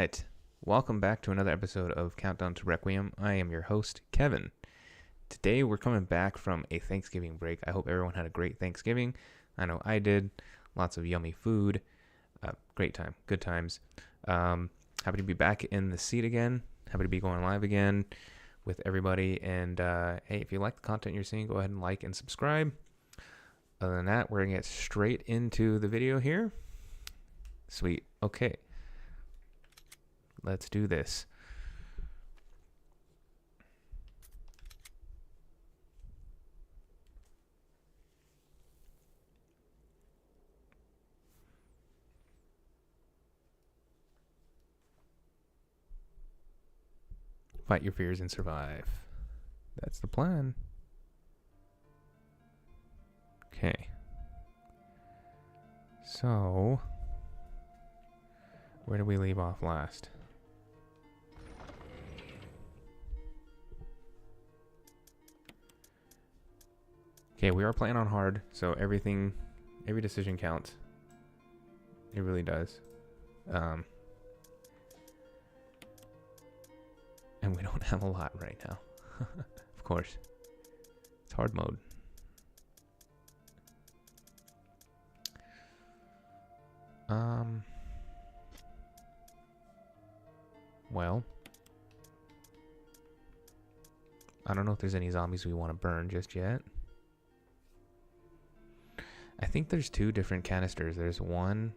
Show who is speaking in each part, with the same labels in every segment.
Speaker 1: right. Welcome back to another episode of Countdown to Requiem. I am your host, Kevin. Today we're coming back from a Thanksgiving break. I hope everyone had a great Thanksgiving. I know I did. Lots of yummy food. Great time. Good times. Happy to be back in the seat again. Happy to be going live again with everybody. And hey, if you like the content you're seeing, go ahead and like and subscribe. Other than that, we're going to get straight into the video here. Sweet. Okay. Let's do this. Fight your fears and survive. That's the plan. Okay. So, where did we leave off last? Okay, we are playing on hard, so every decision counts. It really does. And we don't have a lot right now. Of course. It's hard mode. Well, I don't know if there's any zombies we want to burn just yet. I think there's two different canisters. There's one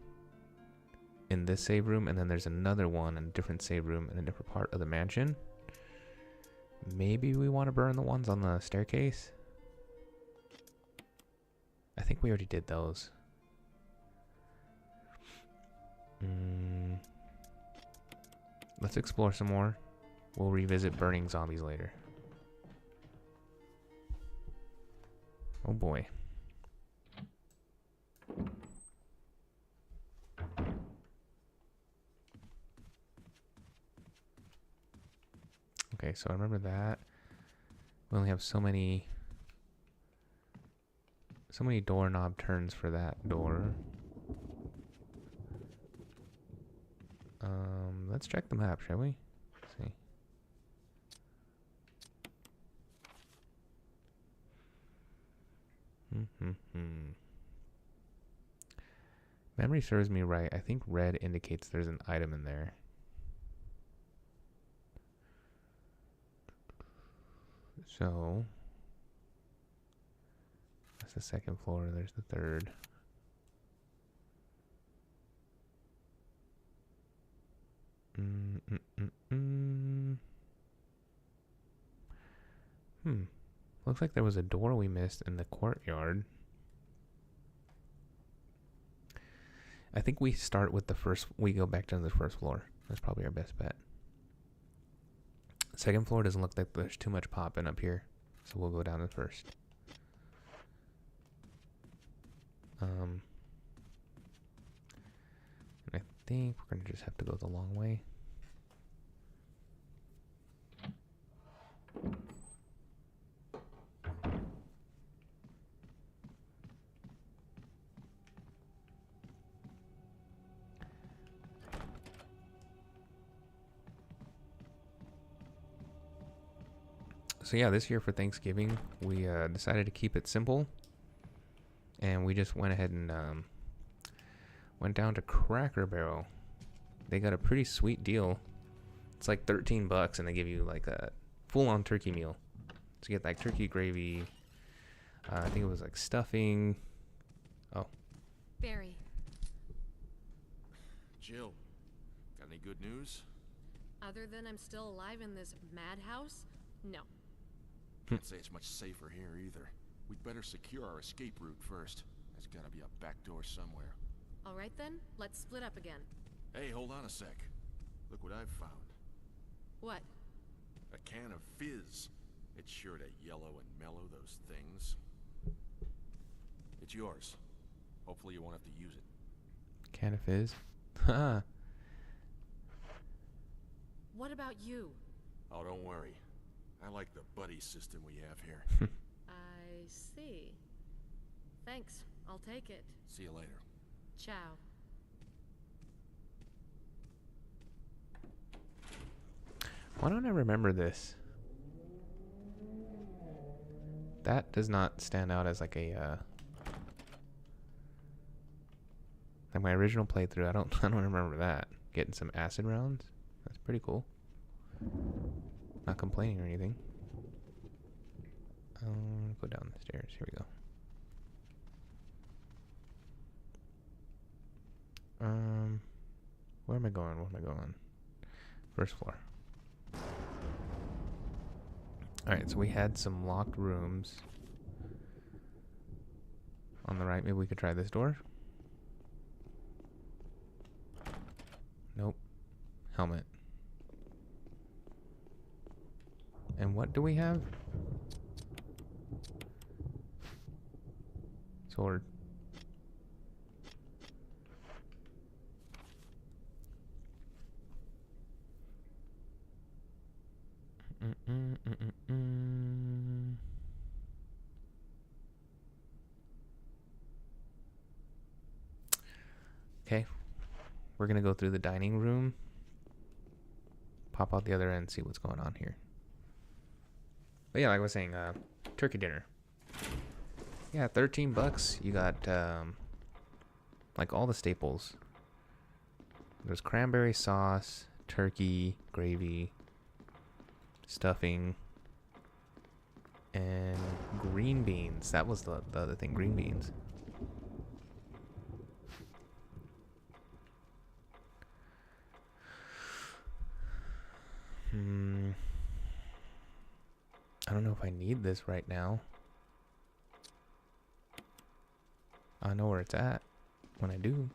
Speaker 1: in this save room, and then there's another one in a different save room in a different part of the mansion. Maybe we want to burn the ones on the staircase. I think we already did those. Let's explore some more. We'll revisit burning zombies later. Oh boy. Okay, so I remember that. We only have so many doorknob turns for that door. Let's check the map, shall we? Let's see. Memory serves me right. I think red indicates there's an item in there. So that's the second floor, and there's the third. Looks like there was a door we missed in the courtyard. I think we start with we go back down to the first floor. That's probably our best bet. Second floor doesn't look like there's too much popping up here, so we'll go down to first. And I think we're gonna just have to go the long way. So yeah, this year for Thanksgiving, we decided to keep it simple. And we just went ahead and went down to Cracker Barrel. They got a pretty sweet deal. It's like $13 and they give you like a full-on turkey meal. So you get like turkey gravy. I think it was like stuffing. Oh.
Speaker 2: Barry.
Speaker 3: Jill, got any good news?
Speaker 2: Other than I'm still alive in this madhouse? No.
Speaker 3: Can't say it's much safer here either. We'd better secure our escape route first. There's gotta be a back door somewhere.
Speaker 2: All right then, let's split up again.
Speaker 3: Hey, hold on a sec. Look what I've found.
Speaker 2: What?
Speaker 3: A can of fizz. It's sure to yellow and mellow those things. It's yours. Hopefully you won't have to use it.
Speaker 1: Can of fizz. Haha.
Speaker 2: What about you?
Speaker 3: Oh, don't worry. I like the buddy system we have here.
Speaker 2: I see. Thanks. I'll take it.
Speaker 3: See you later.
Speaker 2: Ciao.
Speaker 1: Why don't I remember this? That does not stand out as like a like my original playthrough. I don't remember that. Getting some acid rounds. That's pretty cool. Not complaining or anything. Go down the stairs. Here we go. Where am I going? Where am I going? First floor. Alright, so we had some locked rooms. On the right, maybe we could try this door. Nope. Helmet. And what do we have? Sword. Okay, we're gonna go through the dining room, pop out the other end, see what's going on here. But yeah, like I was saying, turkey dinner. Yeah, $13. You got like all the staples. There's cranberry sauce, turkey, gravy, stuffing, and green beans. That was the other thing, green beans. I don't know if I need this right now. I know where it's at when I do.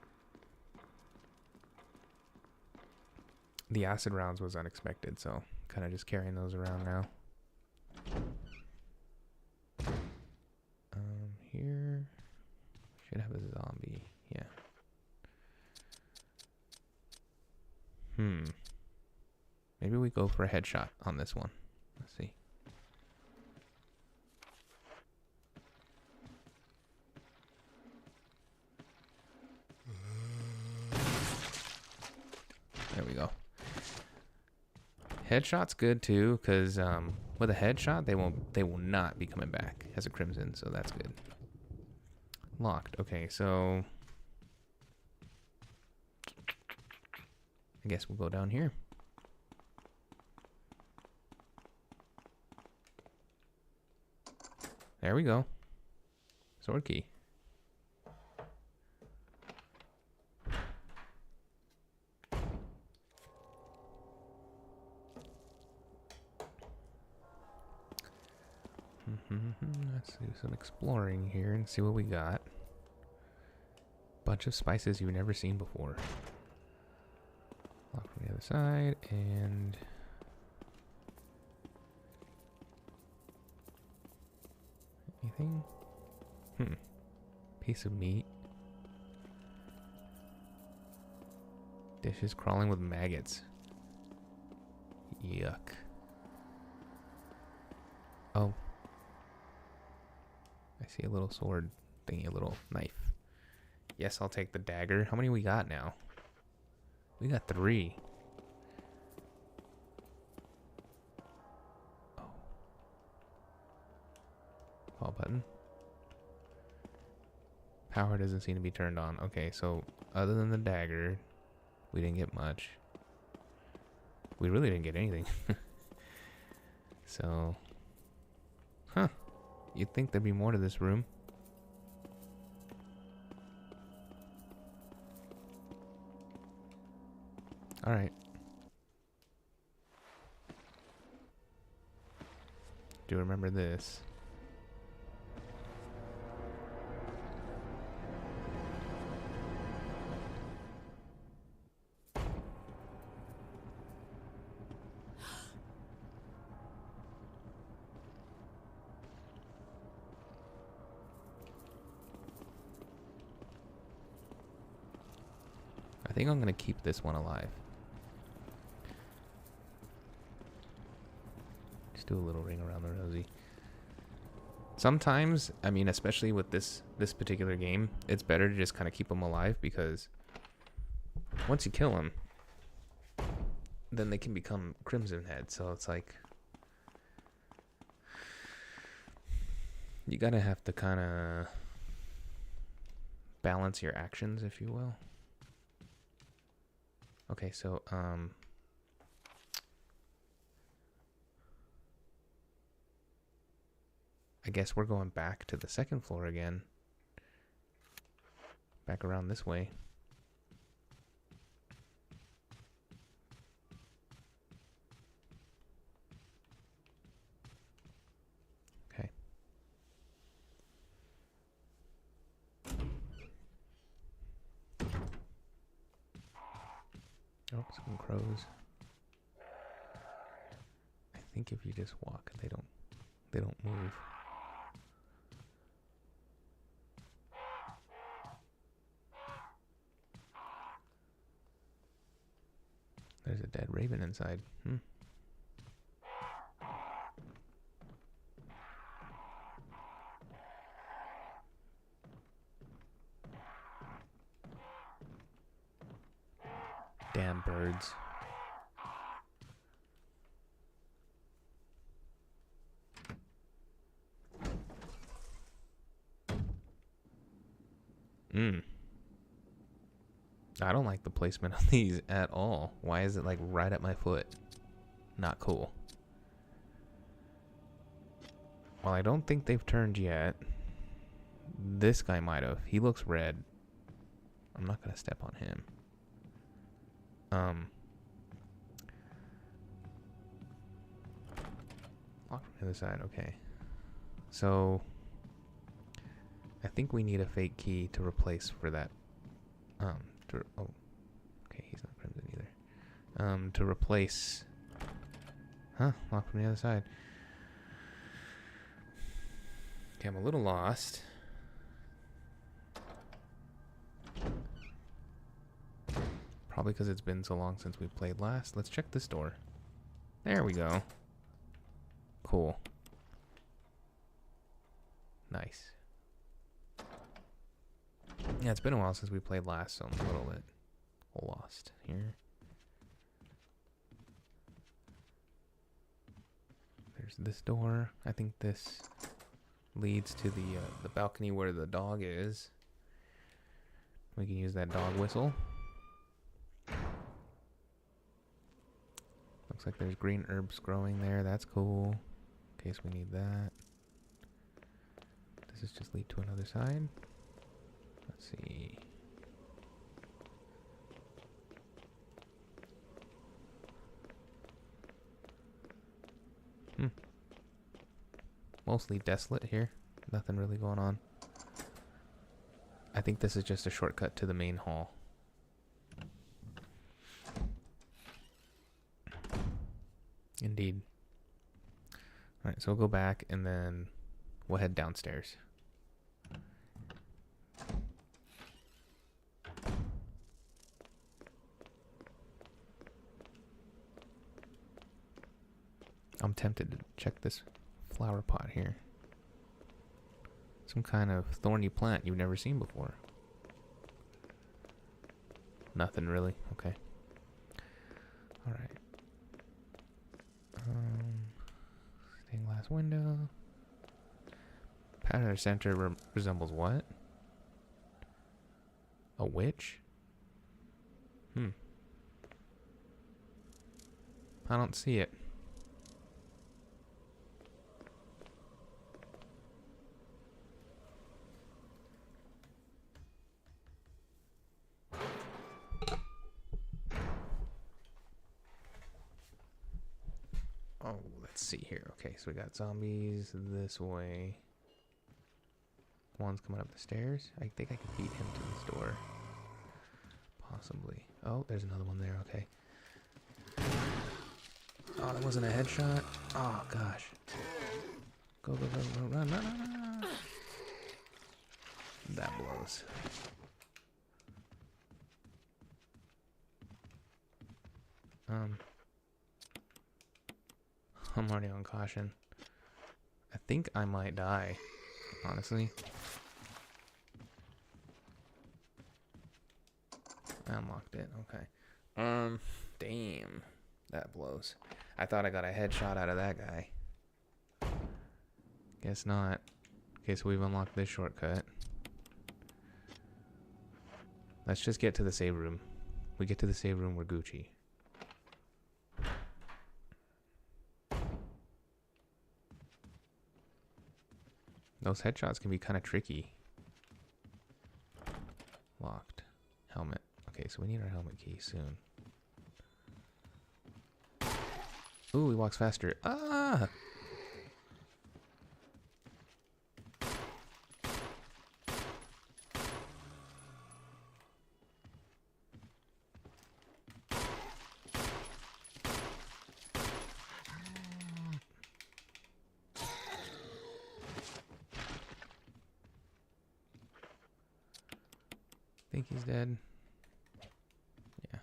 Speaker 1: The acid rounds was unexpected, so kind of just carrying those around now. Here should have a zombie. Yeah. Maybe we go for a headshot on this one. Let's see. There we go. Headshot's good too, because with a headshot they will not be coming back as a crimson, so that's good. Locked. Okay, so I guess we'll go down here. There we go. Sword key. Let's do some exploring here and see what we got. Bunch of spices you've never seen before. Lock from the other side, and anything? Piece of meat. Dishes crawling with maggots. Yuck. Oh. I see a little sword thingy, a little knife. Yes, I'll take the dagger. How many we got now? We got 3. Oh. Call button. Power doesn't seem to be turned on. Okay, so other than the dagger, we didn't get much. We really didn't get anything. So, huh. You'd think there'd be more to this room. Alright. Do remember this. I think I'm going to keep this one alive. Just do a little ring around the rosy. Sometimes, I mean, especially with this particular game, it's better to just kind of keep them alive, because once you kill them, then they can become Crimson Head. So it's like you gotta have to kind of balance your actions, if you will. Okay, so I guess we're going back to the second floor again. Back around this way. Okay. Oh, some crows. I think if you just walk, they don't move. There's a dead raven inside. Damn birds. I don't like the placement of these at all. Why is it like right at my foot? Not cool. Well, I don't think they've turned yet. This guy might have. He looks red. I'm not gonna step on him. Lock from the other side. Okay. So I think we need a fake key to replace for that. Oh, okay, he's not crimson either. To replace. Lock from the other side. Okay, I'm a little lost. Probably because it's been so long since we played last. Let's check this door. There we go. Cool. Nice. Yeah, it's been a while since we played last, so I'm a little bit lost here. There's this door. I think this leads to the balcony where the dog is. We can use that dog whistle. Looks like there's green herbs growing there. That's cool. In case we need that. Does this just lead to another side? Let's see. Mostly desolate here. Nothing really going on. I think this is just a shortcut to the main hall. Indeed. Alright, so we'll go back and then we'll head downstairs. I'm tempted to check this flower pot here. Some kind of thorny plant you've never seen before. Nothing really. Okay. Alright. Stained glass window. Pattern center resembles what? A witch? I don't see it. Oh, let's see here. Okay, so we got zombies this way. One's coming up the stairs. I think I could beat him to this door. Possibly. Oh, there's another one there. Okay. Oh, that wasn't a headshot. Oh, gosh. Go, go, go, go, run, run, run, run. That blows. I'm already on caution. I think I might die, honestly. I unlocked it. Okay. Damn. That blows. I thought I got a headshot out of that guy. Guess not. Okay, so we've unlocked this shortcut. Let's just get to the save room. We get to the save room, we're Gucci. Those headshots can be kind of tricky. Locked. Helmet. Okay, so we need our helmet key soon. Ooh, he walks faster. Ah! Think he's dead. Yeah.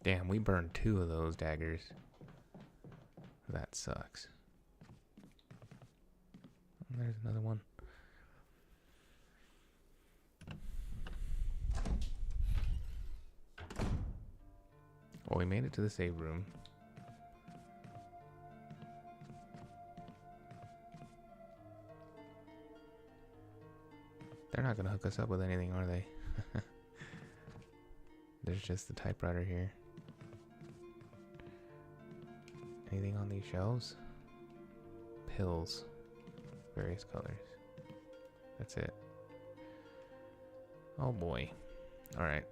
Speaker 1: Damn, we burned 2 of those daggers. That sucks. There's another one. Well, we made it to the save room. They're not gonna hook us up with anything, are they? There's just the typewriter here. Anything on these shelves? Pills. Various colors. That's it. Oh boy. Alright.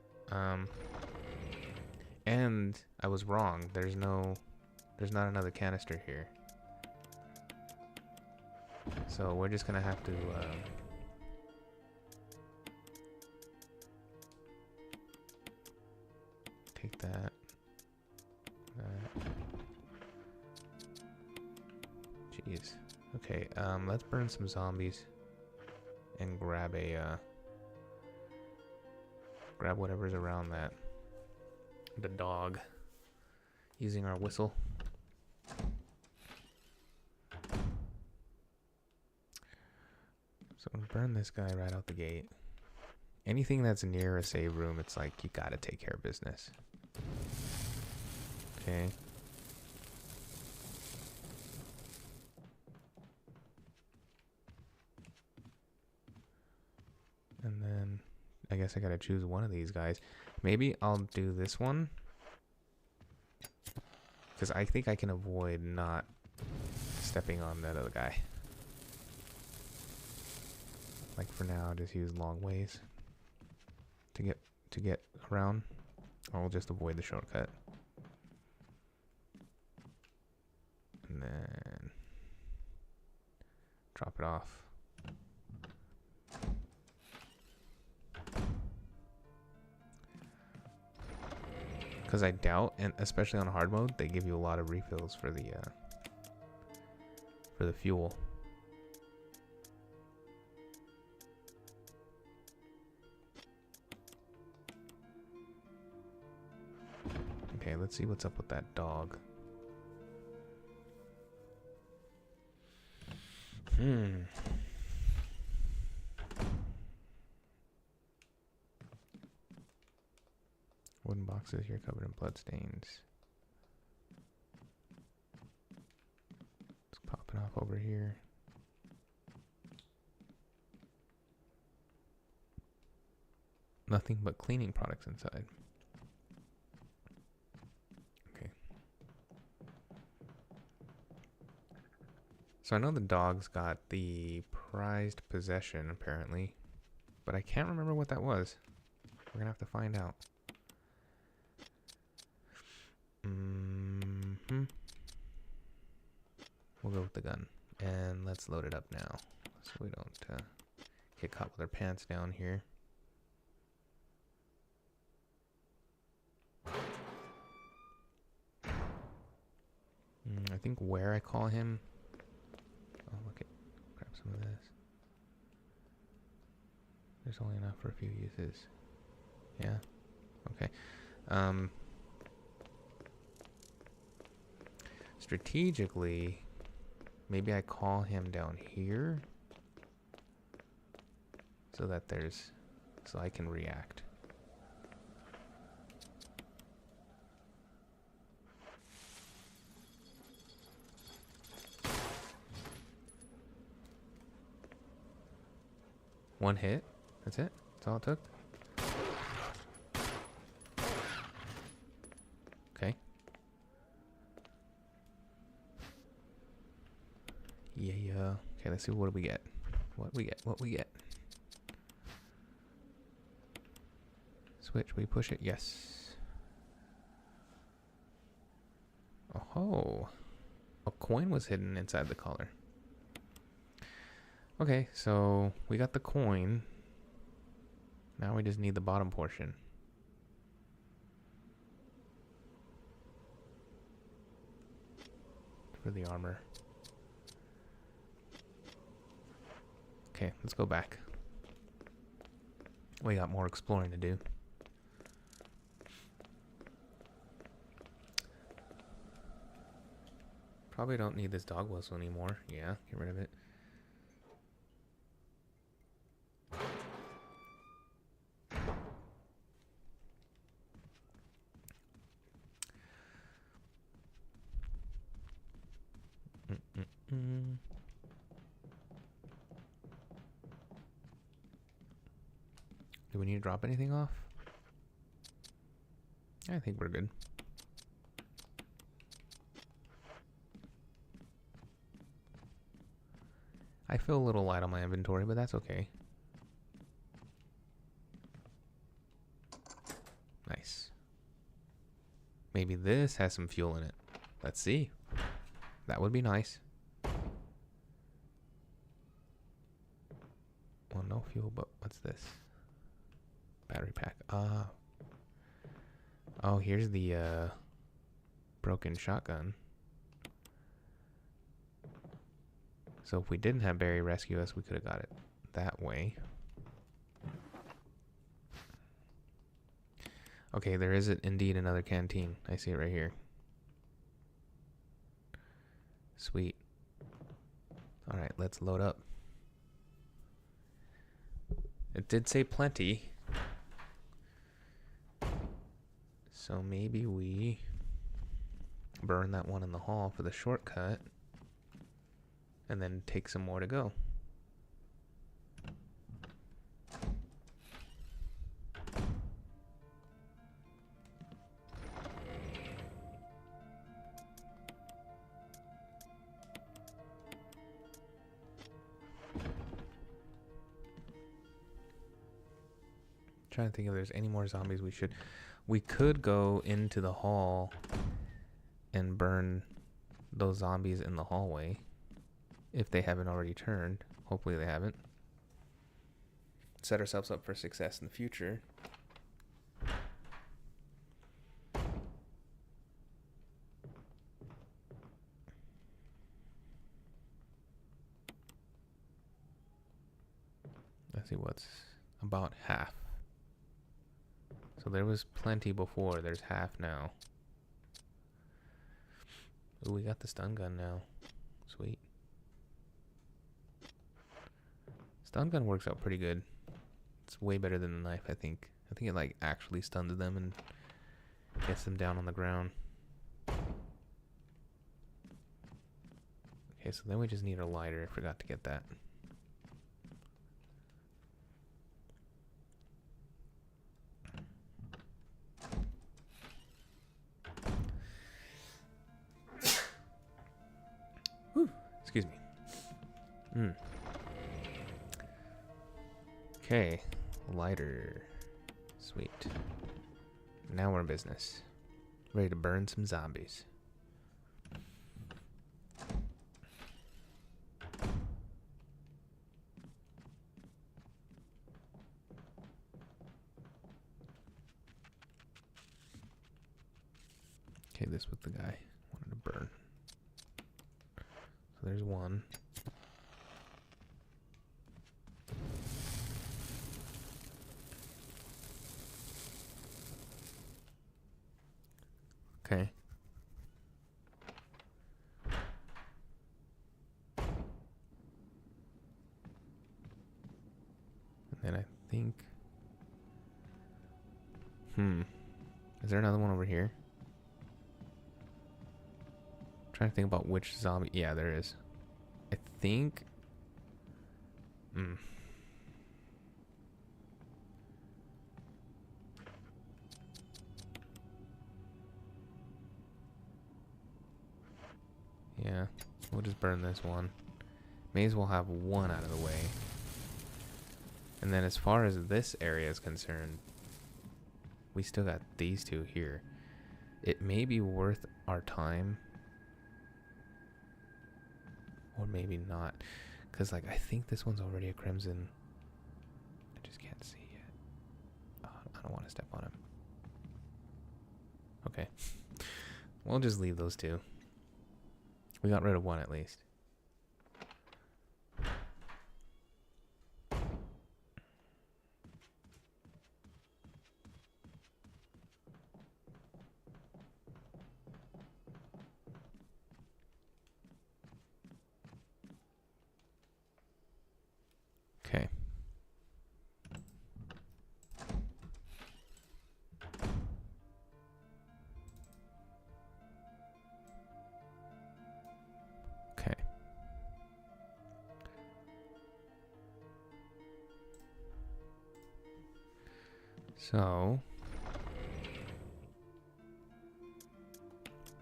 Speaker 1: And I was wrong. There's not another canister here. So we're just gonna have to take that. Jeez. Okay, let's burn some zombies and grab grab whatever's around that. The dog. Using our whistle. So we'll burn this guy right out the gate. Anything that's near a save room, it's like you gotta take care of business. Okay. And then I guess I gotta choose one of these guys. Maybe I'll do this one, because I think I can avoid not stepping on that other guy. Like for now, I'll just use long ways to get around, or we'll just avoid the shortcut. And then drop it off. Because I doubt, and especially on hard mode, they give you a lot of refills for the fuel. Okay, let's see what's up with that dog. Wooden boxes here covered in blood stains. It's popping off over here. Nothing but cleaning products inside. Okay. So I know the dog's got the prized possession, apparently. But I can't remember what that was. We're gonna have to find out. We'll go with the gun. And let's load it up now, so we don't get caught with our pants down here. I think where I call him... Oh, look at... Grab some of this. There's only enough for a few uses. Yeah? Okay. Strategically, maybe I call him down here so that so I can react. One hit? That's it? That's all it took? Okay. Yeah. Okay, let's see what do we get. What we get. Switch, we push it, yes. Oh, a coin was hidden inside the collar. Okay, so we got the coin. Now we just need the bottom portion. For the armor. Okay, let's go back. We got more exploring to do. Probably don't need this dog whistle anymore. Yeah, get rid of it. Do we need to drop anything off? I think we're good. I feel a little light on my inventory, but that's okay. Nice. Maybe this has some fuel in it. Let's see. That would be nice. Well, no fuel, but what's this? Battery pack. Oh, here's the broken shotgun. So if we didn't have Barry rescue us, we could have got it that way. Okay, there is indeed another canteen. I see it right here. Sweet. All right, let's load up. It did say plenty. So maybe we burn that one in the hall for the shortcut. And then take some more to go. Trying to think if there's any more zombies we could go into the hall and burn those zombies in the hallway if they haven't already turned. Hopefully they haven't. Set ourselves up for success in the future. Let's see what's about half. So there was plenty before. There's half now. Ooh, we got the stun gun now. Sweet. Stun gun works out pretty good. It's way better than the knife, I think. I think it like actually stuns them and gets them down on the ground. Okay, so then we just need a lighter. I forgot to get that. Whew, excuse me. Okay, lighter. Sweet. Now we're in business. Ready to burn some zombies. Okay, this was the guy I wanted to burn. So there's one. Okay. And then I think... Is there another one over here? Trying to think about which zombie... Yeah, there is. I think... We'll just burn this one. May as well have one out of the way. And then as far as this area is concerned, we still got these two here. It may be worth our time. Or maybe not. Because, like, I think this one's already a crimson. I just can't see yet. Oh, I don't want to step on him. Okay. We'll just leave those two. We got rid of one at least. Okay. Okay. So,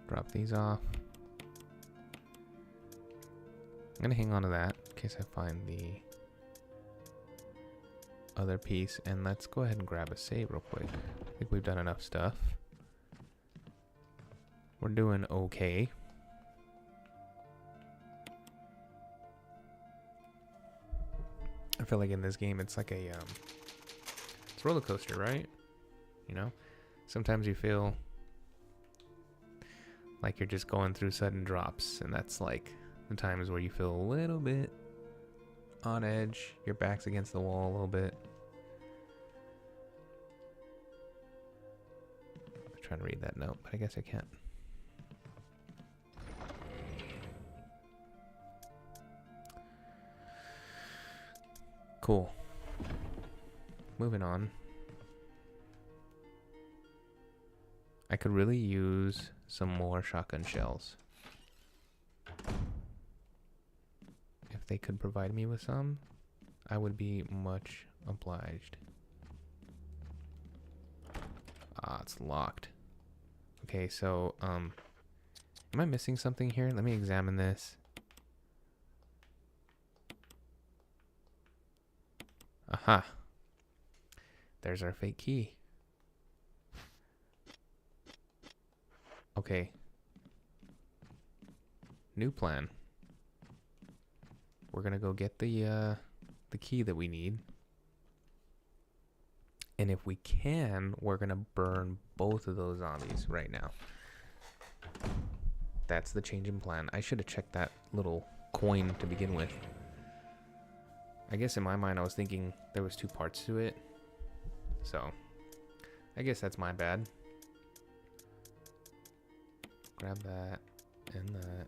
Speaker 1: drop these off. I'm gonna hang on to that in case I find the other piece, and let's go ahead and grab a save real quick. I think we've done enough stuff. We're doing okay. I feel like in this game it's like a it's a roller coaster, right? You know, sometimes you feel like you're just going through sudden drops, and that's like the times where you feel a little bit on edge, your back's against the wall a little bit. I'm trying to read that note, but I guess I can't. Cool. Moving on. I could really use some more shotgun shells. If they could provide me with some, I would be much obliged. Ah, it's locked. Okay, so, am I missing something here? Let me examine this. Aha. There's our fake key. Okay. New plan. We're gonna go get the key that we need. And if we can, we're gonna burn both of those zombies right now. That's the change in plan. I should have checked that little coin to begin with. I guess in my mind I was thinking there was two parts to it. So, I guess that's my bad. Grab that and that.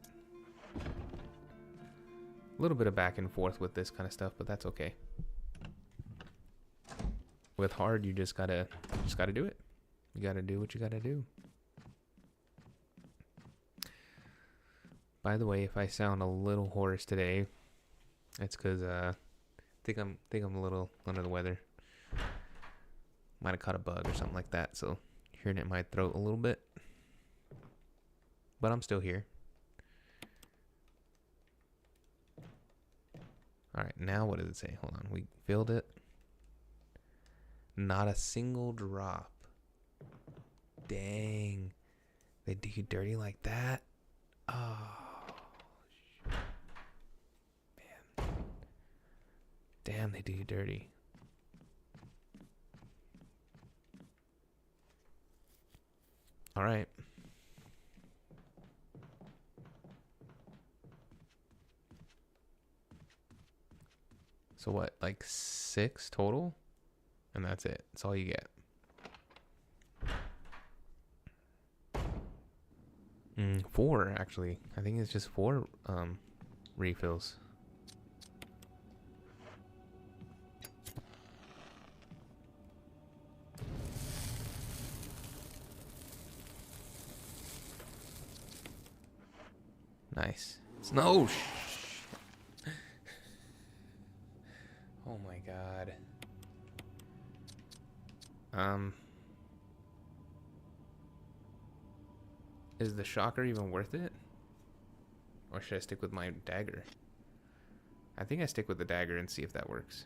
Speaker 1: A little bit of back and forth with this kind of stuff, but that's okay. With hard, you just gotta do it. You gotta do what you gotta do. By the way, if I sound a little hoarse today, it's because think I'm a little under the weather. Might have caught a bug or something like that, so hearing it in my throat a little bit. But I'm still here. Alright, now what does it say? Hold on, we filled it. Not a single drop. Dang. They do you dirty like that? Oh. Man. Damn, they do you dirty. Alright. So what, like 6 total? And that's it. That's all you get. Four, actually. I think it's just 4 refills. Nice. No. Oh my god. Is the shocker even worth it? Or should I stick with my dagger? I think I stick with the dagger and see if that works.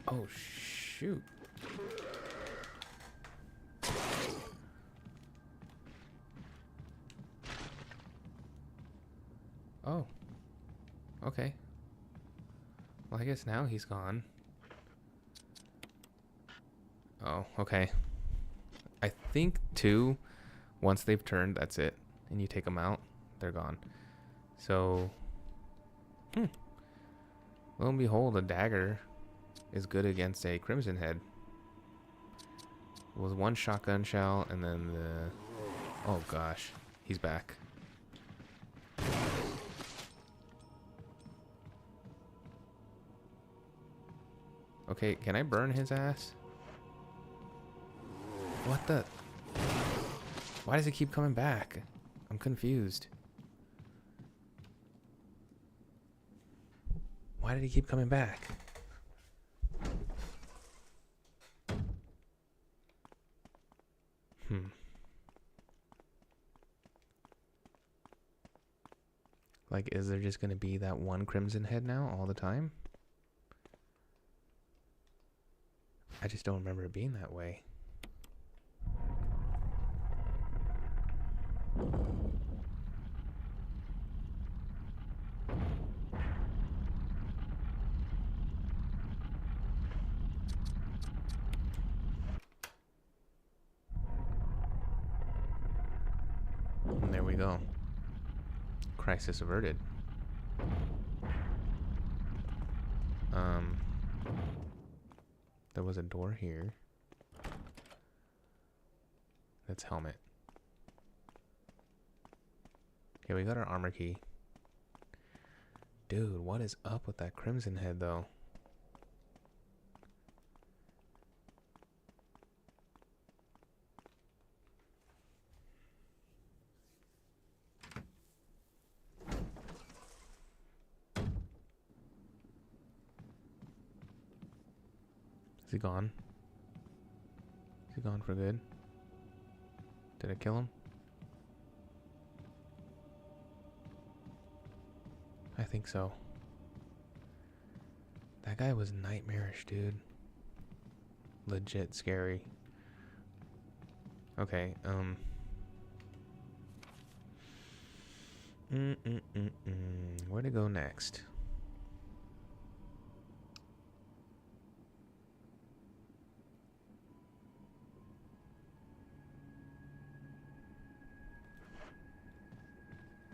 Speaker 1: Oh, shoot. Oh. Okay. Well, I guess now he's gone. Oh, okay. I think, too, once they've turned, that's it. And you take them out, they're gone. So, lo and behold, a dagger is good against a crimson head. It was one shotgun shell, and then the... Oh, gosh. He's back. Okay, can I burn his ass? What the... Why does it keep coming back? I'm confused. Why did he keep coming back? Like, is there just gonna be that one crimson head now all the time? I just don't remember it being that way. And there we go. Crisis averted. There was a door here. That's helmet. Okay, we got our armor key. Dude, what is up with that crimson head, though? Is he gone? Is he gone for good? Did I kill him? I think so. That guy was nightmarish, dude. Legit scary. Okay, where to go next?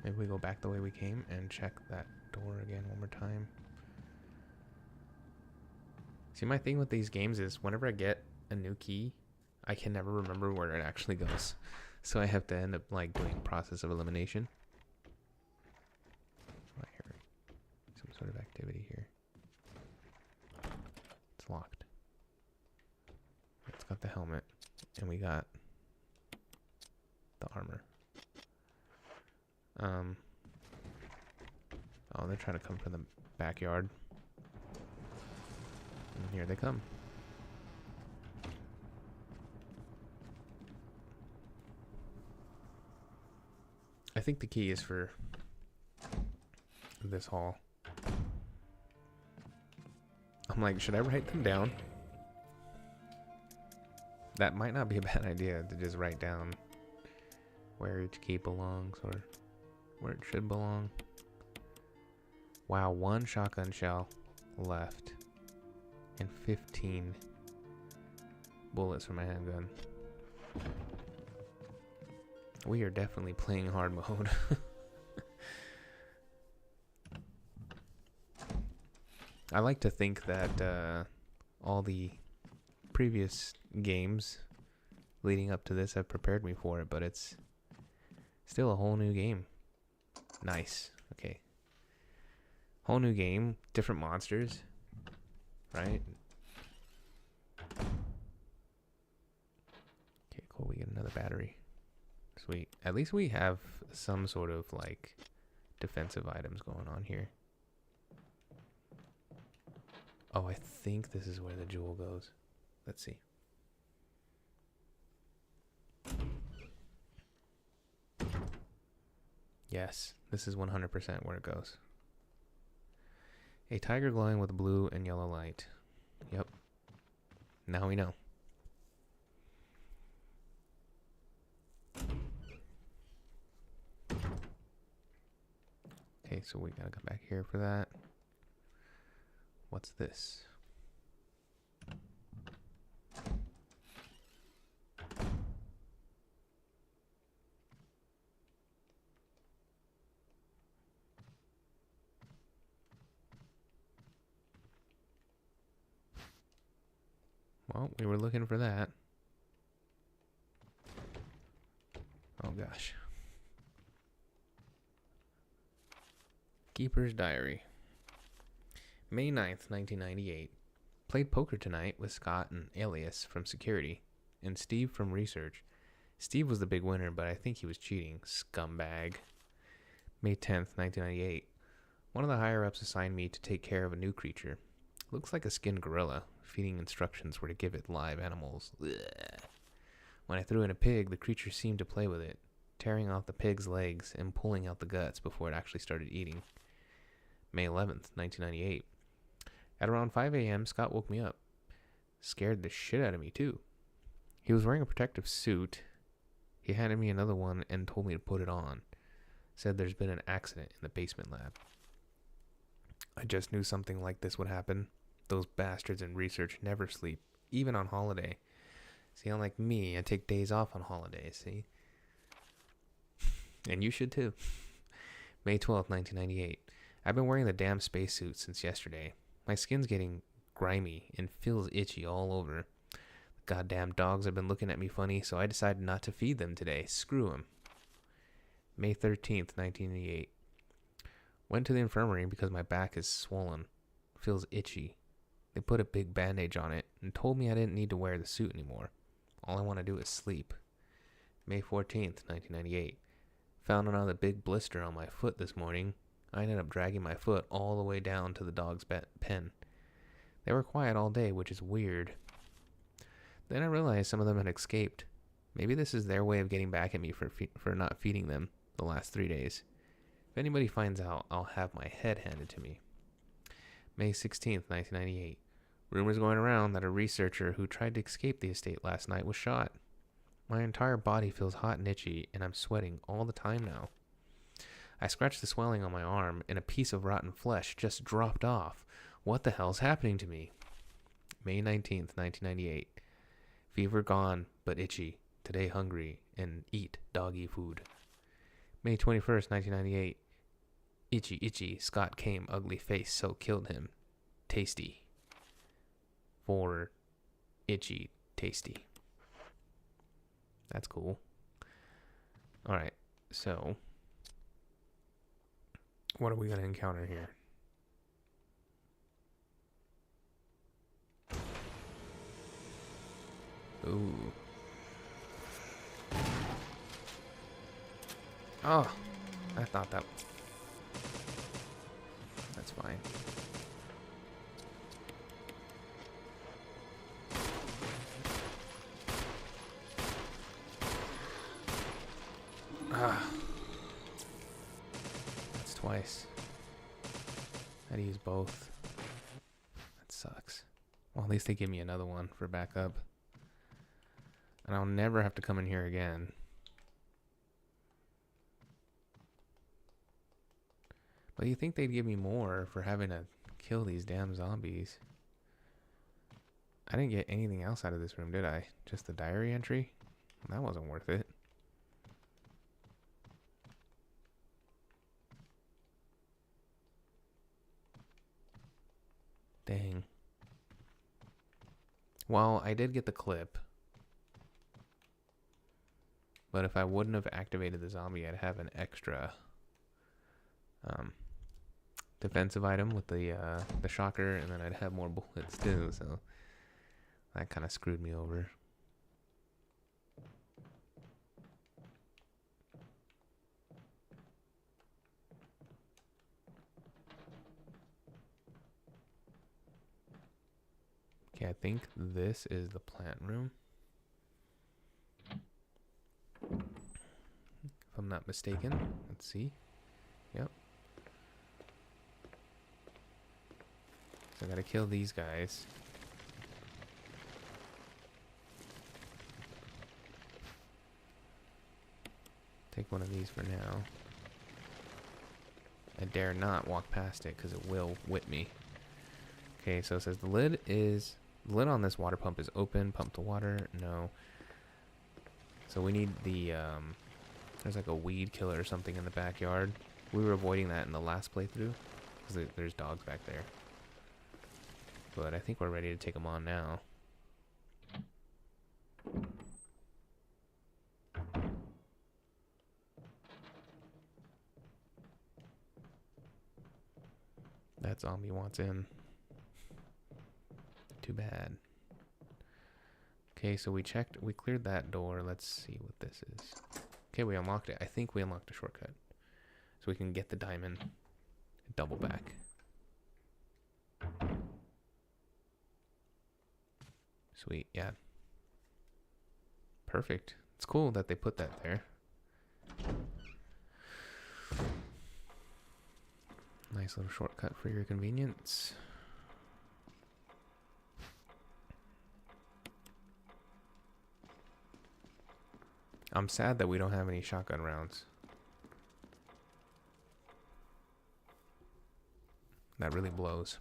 Speaker 1: Maybe we go back the way we came and check that door again one more time. See, my thing with these games is whenever I get a new key, I can never remember where it actually goes. So I have to end up like doing a process of elimination. I hear some sort of activity here. It's locked. It's got the helmet. And we got the armor. Oh, they're trying to come from the backyard. And here they come. I think the key is for this hall. I'm like, should I write them down? That might not be a bad idea to just write down where each key belongs or where it should belong. Wow, 1 shotgun shell left and 15 bullets from my handgun. We are definitely playing hard mode. I like to think that all the previous games leading up to this have prepared me for it, but it's still a whole new game. Nice. Okay. Whole new game, different monsters, right? Okay, cool. We get another battery. Sweet. At least we have some sort of like defensive items going on here. Oh, I think this is where the jewel goes. Let's see. Yes, this is 100% where it goes. A tiger glowing with blue and yellow light. Yep. Now we know. Okay, so we gotta come back here for that. What's this? Well, we were looking for that. Oh gosh. Keeper's Diary. May 9th, 1998. Played poker tonight with Scott and Alias from security and Steve from research. Steve was the big winner, but I think he was cheating. Scumbag. May 10th, 1998. One of the higher-ups assigned me to take care of a new creature. Looks like a skinned gorilla. Feeding instructions were to give it live animals. Blech. When I threw in a pig, the creature seemed to play with it, tearing off the pig's legs and pulling out the guts before it actually started eating. May 11th, 1998. At around 5 a.m., Scott woke me up. Scared the shit out of me, too. He was wearing a protective suit. He handed me another one and told me to put it on. Said there's been an accident in the basement lab. I just knew something like this would happen. Those bastards in research never sleep, even on holiday. See, unlike me, I take days off on holidays, see? And you should too. May 12th, 1998. I've been wearing the damn spacesuit since yesterday. My skin's getting grimy and feels itchy all over. The goddamn dogs have been looking at me funny, so I decided not to feed them today. Screw them. May 13th, 1988. Went to the infirmary because my back is swollen. Feels itchy. They put a big bandage on it and told me I didn't need to wear the suit anymore. All I want to do is sleep. May 14th, 1998. Found another big blister on my foot this morning. I ended up dragging my foot all the way down to the dog's pen. They were quiet all day, which is weird. Then I realized some of them had escaped. Maybe this is their way of getting back at me for not feeding them the last 3 days. If anybody finds out, I'll have my head handed to me. May 16th, 1998. Rumors going around that a researcher who tried to escape the estate last night was shot. My entire body feels hot and itchy, and I'm sweating all the time now. I scratched the swelling on my arm, and a piece of rotten flesh just dropped off. What the hell's happening to me? May 19th, 1998. Fever gone, but itchy. Today hungry, and eat doggy food. May 21st, 1998. Itchy, itchy. Scott came, ugly face, so killed him. Tasty. For itchy, tasty. That's cool. Alright, so what are we going to encounter here? Ooh. Oh, I thought that. That's fine. Ah. That's twice. I had to use both. That sucks. Well, at least they give me another one for backup. And I'll never have to come in here again. But you think they'd give me more for having to kill these damn zombies? I didn't get anything else out of this room, did I? Just the diary entry? That wasn't worth it. Dang. Well, I did get the clip. But if I wouldn't have activated the zombie, I'd have an extra defensive item with the shocker, and then I'd have more bullets too, so that kind of screwed me over. Okay, I think this is the plant room, if I'm not mistaken. Let's see. Yep. So I gotta kill these guys. Take one of these for now. I dare not walk past it because it will whip me. Okay, so it says the lid on this water pump is open. Pump the water. No. So we need the, there's like a weed killer or something in the backyard. We were avoiding that in the last playthrough because there's dogs back there. But I think we're ready to take them on now. That zombie wants in. Too bad. Okay, so we cleared that door. Let's see what this is. Okay, we unlocked it. I think we unlocked a shortcut. So we can get the diamond. Double back. Sweet, yeah. Perfect. It's cool that they put that there. Nice little shortcut for your convenience. I'm sad that we don't have any shotgun rounds. That really blows.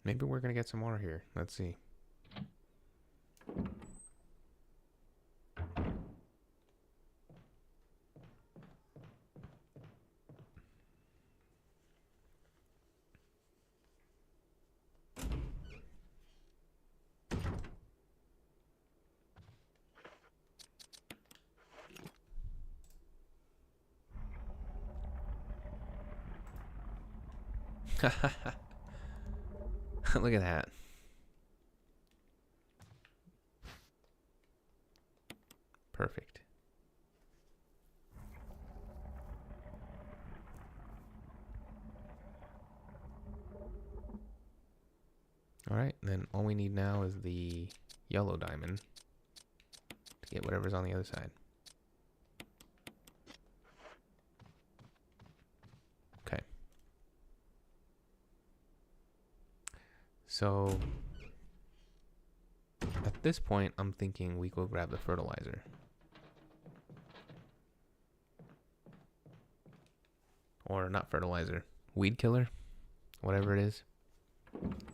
Speaker 1: Maybe we're gonna get some more here. Let's see. Look at that. Perfect. All right, then all we need now is the yellow diamond to get whatever's on the other side. Okay. So at this point, I'm thinking we go grab the fertilizer. Or not fertilizer, weed killer, whatever it is.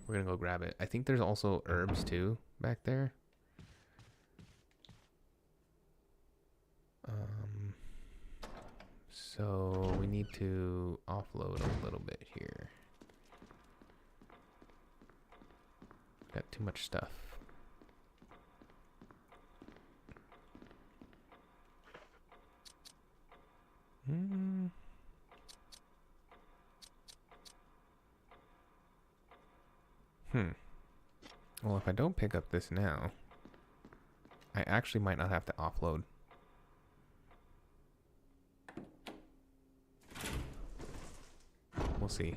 Speaker 1: We're gonna go grab it. I think there's also herbs too back there. So we need to offload a little bit here. Got too much stuff. Well, if I don't pick up this now, I actually might not have to offload. We'll see.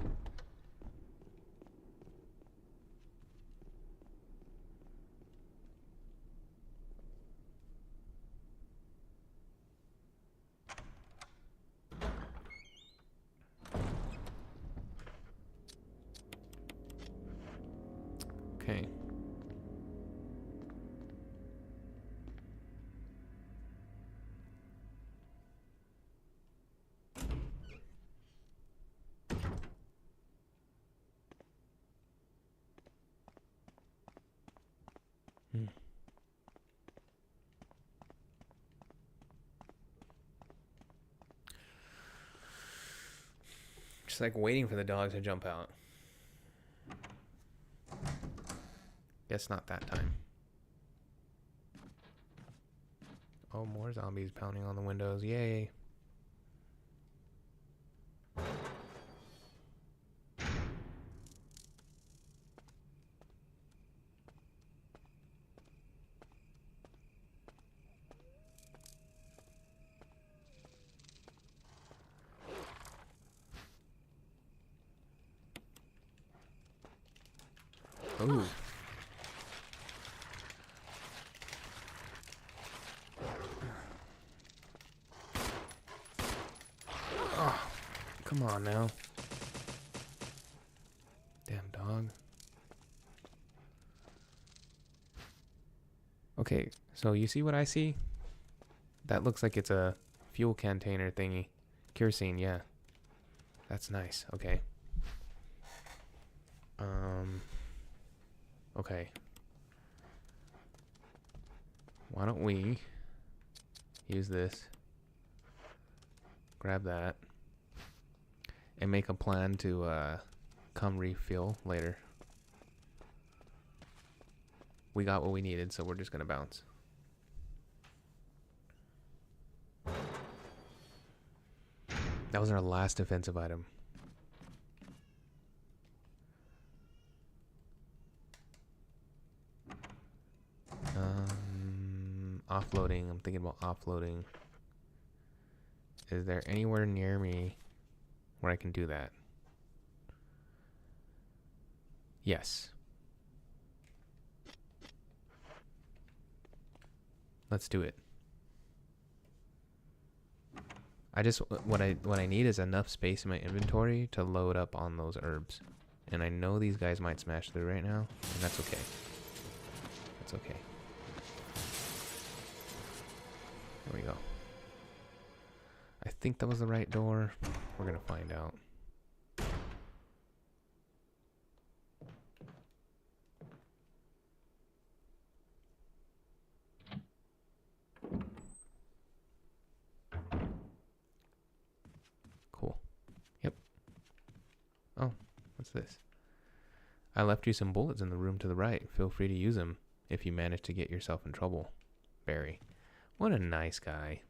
Speaker 1: Okay. Just like waiting for the dogs to jump out. Guess not that time. Oh, more zombies pounding on the windows. Yay. Ooh. Come on now. Damn dog. Okay, so you see what I see? That looks like it's a fuel container thingy. Kerosene, yeah. That's nice. Okay. Okay. Why don't we use this, grab that, and make a plan to come refuel later. We got what we needed, so we're just gonna bounce. That was our last defensive item. Offloading. I'm thinking about offloading. Is there anywhere near me where I can do that? Yes. Let's do it. I just what I need is enough space in my inventory to load up on those herbs. And I know these guys might smash through right now, and that's okay. That's okay. There we go. I think that was the right door. We're gonna find out. Cool. Yep. Oh, what's this? I left you some bullets in the room to the right. Feel free to use them if you manage to get yourself in trouble. Barry. What a nice guy.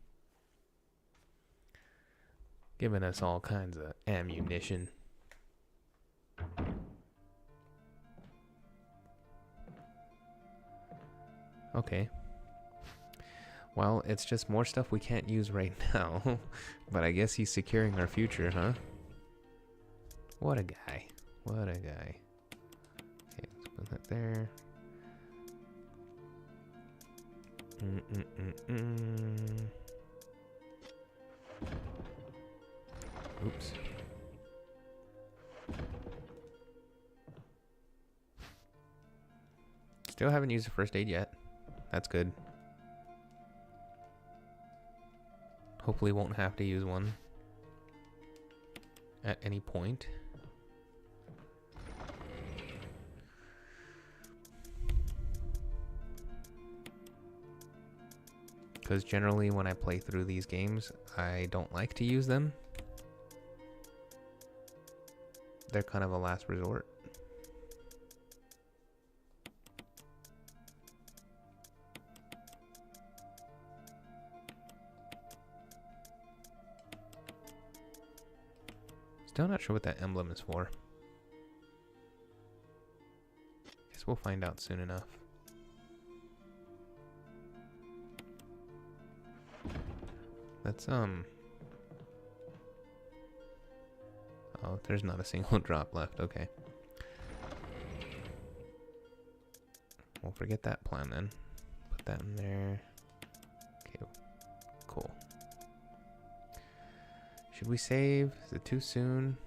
Speaker 1: Giving us all kinds of ammunition. Okay. Well, it's just more stuff we can't use right now. But I guess he's securing our future, huh? What a guy. What a guy. Okay, let's put that there. Oops. Still haven't used a first aid yet. That's good. Hopefully won't have to use one at any point. Because generally when I play through these games, I don't like to use them. They're kind of a last resort. Still not sure what that emblem is for. Guess we'll find out soon enough. Let's oh, there's not a single drop left. Okay. We'll forget that plan then. Put that in there. Okay. Cool. Should we save? Is it too soon?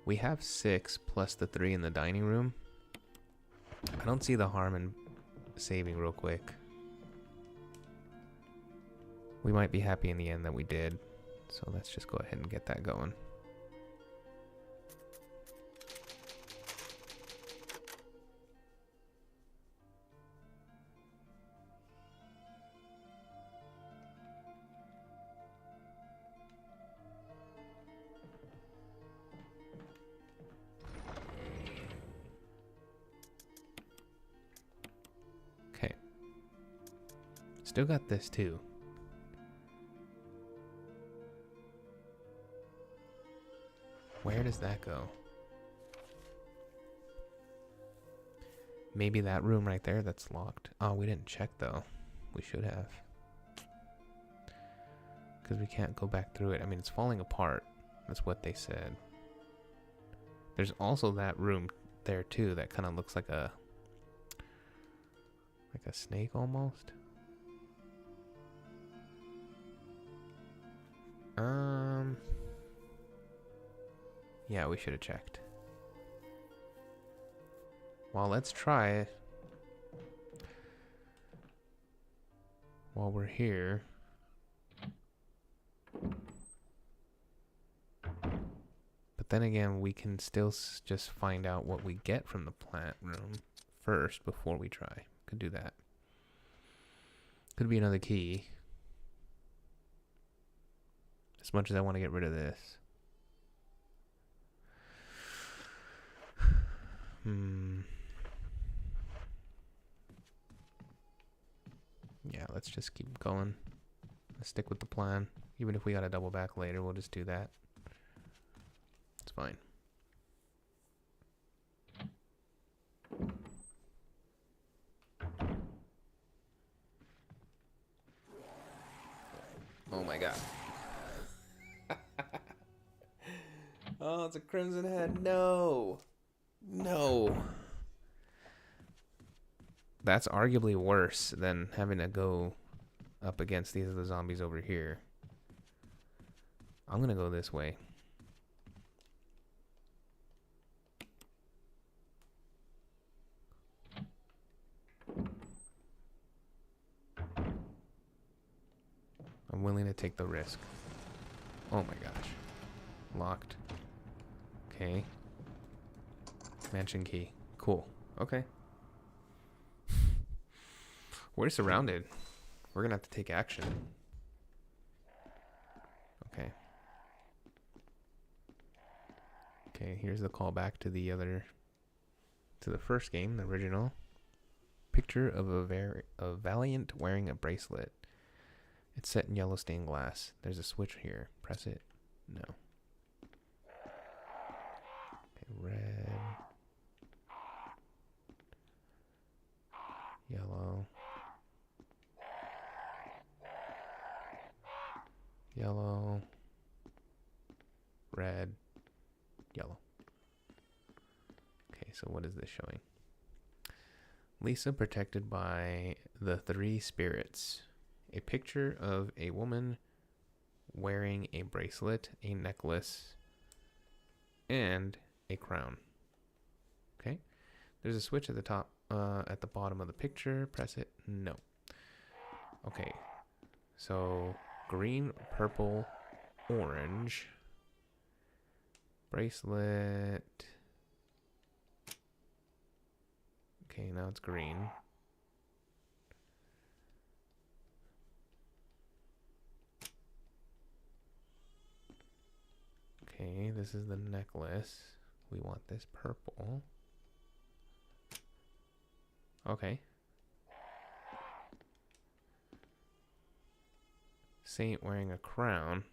Speaker 1: We have 6 plus the 3 in the dining room. I don't see the harm in saving real quick. We might be happy in the end that we did. So let's just go ahead and get that going. Okay. Still got this too. Where does that go? Maybe that room right there that's locked. Oh, we didn't check though. We should have. Because we can't go back through it. I mean, it's falling apart. That's what they said. There's also that room there too that kind of looks like a snake almost. Yeah, we should have checked. Well, let's try it. While we're here. But then again, we can still just find out what we get from the plant room first before we try. Could do that. Could be another key. As much as I want to get rid of this. Yeah, let's just keep going. Let's stick with the plan. Even if we gotta double back later, we'll just do that. It's fine. Oh my god. Oh, it's a crimson head. No. No. That's arguably worse than having to go up against these other zombies over here. I'm gonna go this way. I'm willing to take the risk. Oh my gosh. Locked. Okay. Mansion key. Cool. Okay. We're surrounded. We're gonna have to take action. Okay. Okay, here's the callback to the first game, the original. Picture of a Valiant wearing a bracelet. It's set in yellow stained glass. There's a switch here. Press it. No. Okay, red. Yellow. Yellow. Red. Yellow. Okay, so what is this showing? Lisa protected by the three spirits. A picture of a woman wearing a bracelet, a necklace, and a crown. Okay. There's a switch at the top, at the bottom of the picture. Press it. No. Okay. So green, purple, orange. Bracelet. Okay, now it's green. Okay, this is the necklace. We want this purple. Okay. Saint wearing a crown.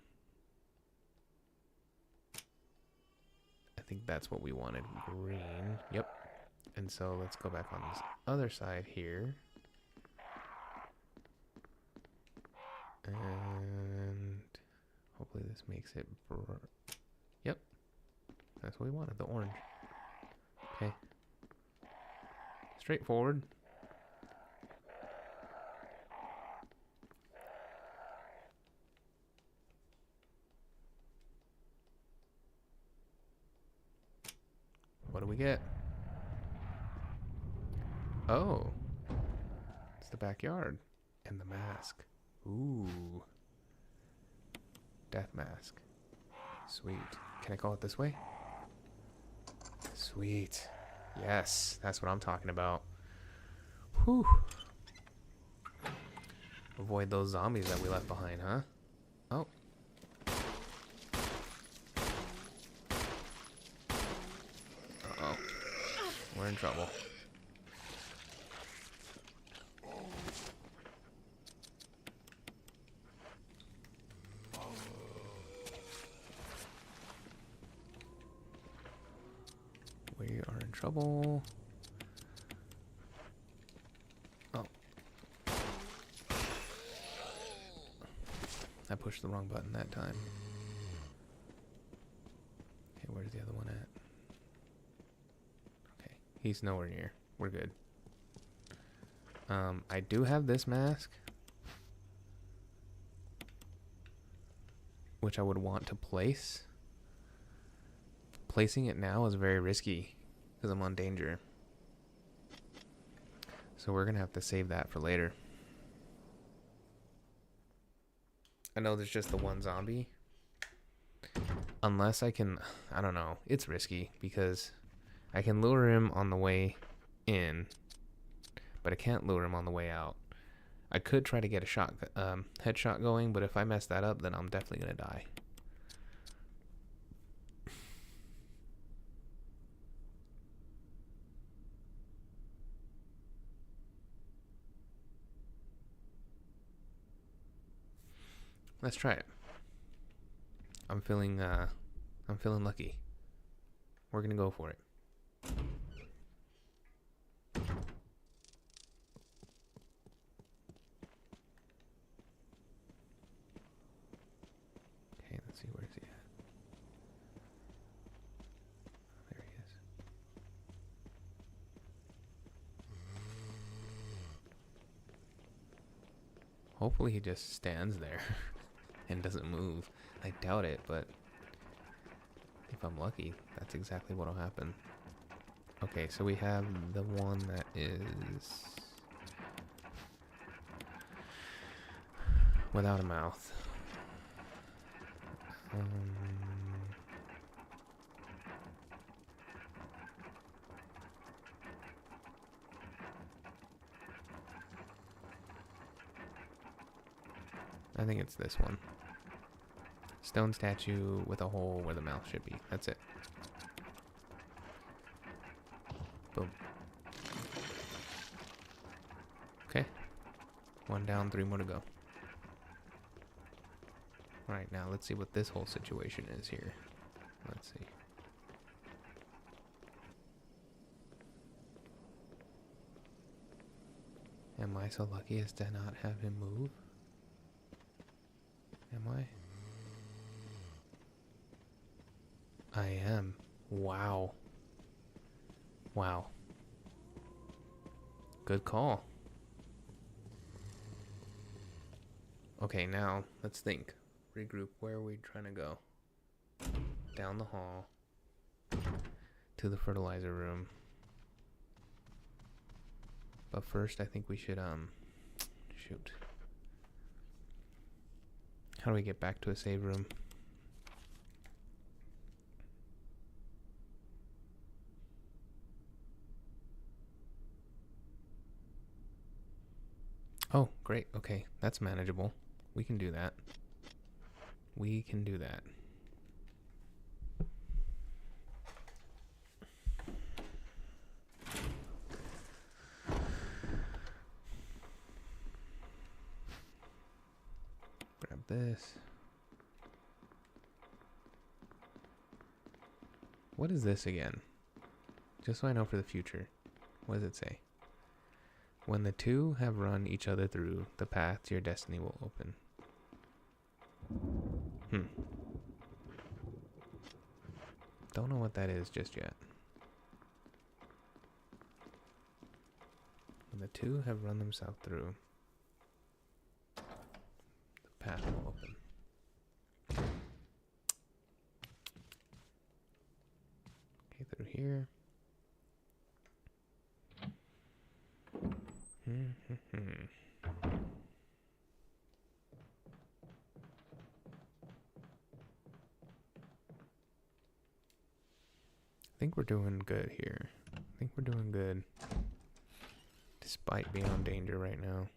Speaker 1: I think that's what we wanted. Green. Yep. And so let's go back on this other side here. And hopefully this makes it... Yep. That's what we wanted, the orange. Okay. Straightforward. What do we get? Oh. It's the backyard. And the mask. Ooh. Death mask. Sweet. Can I call it this way? Sweet. Yes, that's what I'm talking about. Whew. Avoid those zombies that we left behind, huh? Oh. Uh-oh. We're in trouble. We are in trouble. Oh. I pushed the wrong button that time. Okay, where's the other one at? Okay, he's nowhere near. We're good. I do have this mask. which I would want to place. Placing it now is very risky because I'm on danger. So we're going to have to save that for later. I know there's just the one zombie. Unless I can, I don't know. It's risky because I can lure him on the way in, but I can't lure him on the way out. I could try to get a headshot going, but if I mess that up, then I'm definitely going to die. Let's try it. I'm feeling lucky. We're gonna go for it. Okay, let's see, where's he at? There he is. Hopefully he just stands there and doesn't move. I doubt it, but if I'm lucky, that's exactly what'll happen. Okay, so we have the one that is without a mouth. I think it's this one. Stone statue with a hole where the mouth should be. That's it. Boom. Okay. One down, 3 more to go. Alright, now let's see what this whole situation is here. Let's see. Am I so lucky as to not have him move? Am I? I am. Wow. Wow. Good call. Okay, now let's think. Regroup. Where are we trying to go? Down the hall to the fertilizer room. But first, I think we should shoot. How do we get back to a save room? Oh, great. Okay, that's manageable. We can do that. We can do that. Grab this. What is this again? Just so I know for the future. What does it say? When the two have run each other through, the path to your destiny will open. Don't know what that is just yet. When the two have run themselves through, the path will open. Okay, through here. I think we're doing good here. I think we're doing good. Despite being on danger right now.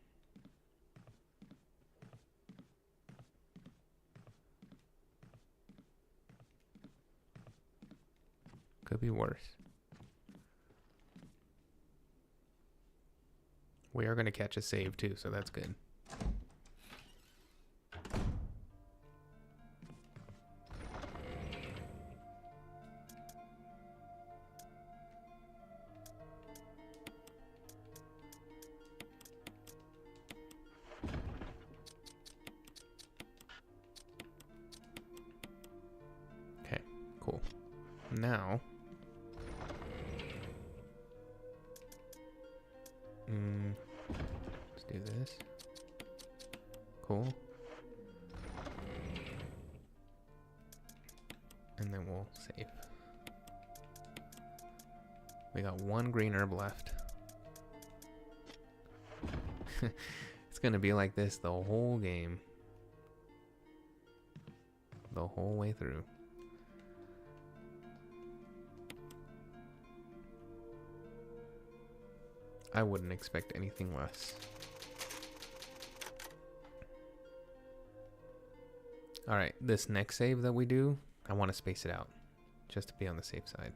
Speaker 1: Could be worse. We are going to catch a save too, so that's good. Okay, cool. Now, let's do this. Cool. And then we'll save. We got one green herb left. It's gonna be like this the whole game. The whole way through. I wouldn't expect anything less. Alright, this next save that we do, I want to space it out. Just to be on the safe side.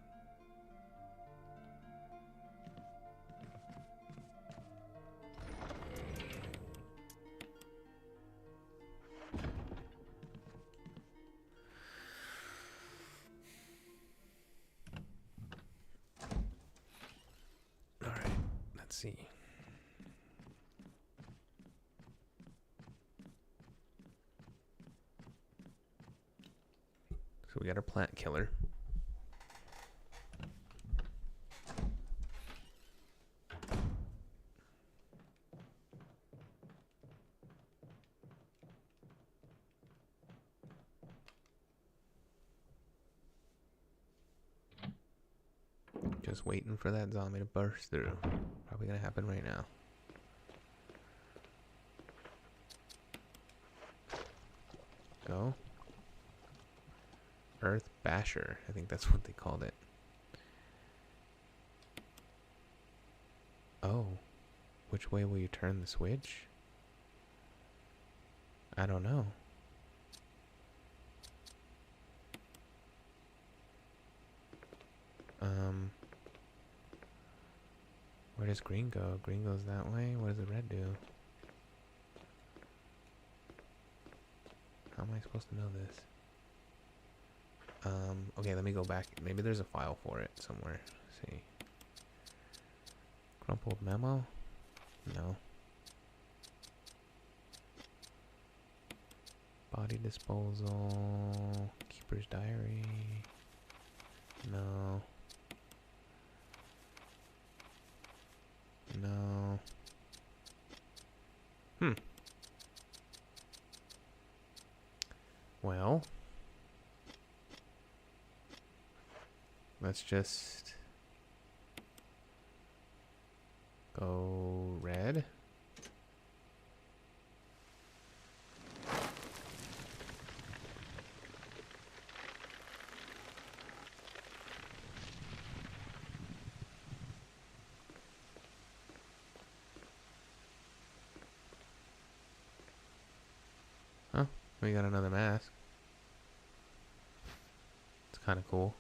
Speaker 1: Alright, let's see. So we got our plant killer. Just waiting for that zombie to burst through. Probably gonna happen right now. Go. Earth Basher. I think that's what they called it. Oh. Which way will you turn the switch? I don't know. Where does green go? Green goes that way. What does the red do? How am I supposed to know this? Okay, let me go back. Maybe there's a file for it somewhere. Let's see. Crumpled memo? No. Body disposal. Keeper's diary. No. No. Well. Let's just go red. Huh? We got another mask. It's kind of cool.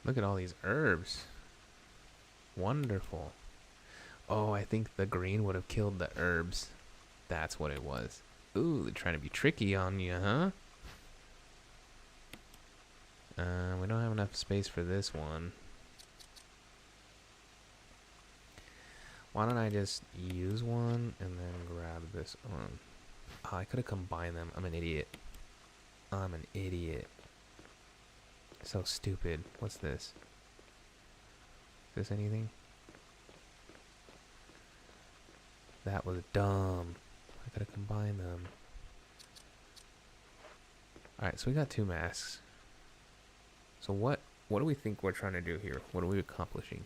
Speaker 1: Look at all these herbs. Wonderful. Oh, I think the green would have killed the herbs. That's what it was. Ooh, they're trying to be tricky on you, huh? We don't have enough space for this one. Why don't I just use one and then grab this one? Oh, I could have combined them. I'm an idiot. I'm an idiot. So stupid. What's this? Is this anything? That was dumb. I could have combined them. Alright, so we got two masks. So what do we think we're trying to do here? What are we accomplishing?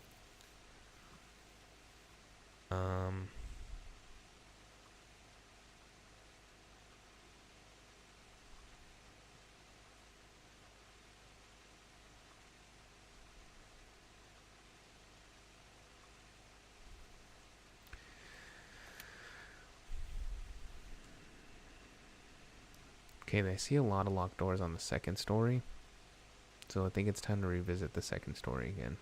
Speaker 1: Okay, I see a lot of locked doors on the second story. So I think it's time to revisit the second story again.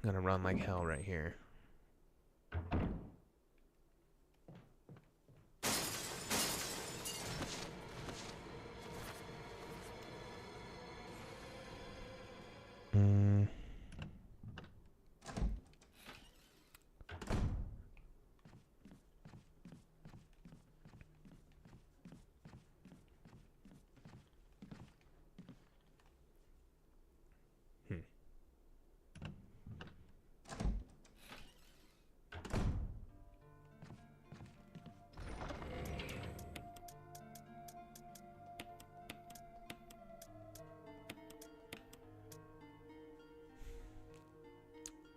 Speaker 1: I'm gonna run like hell right here.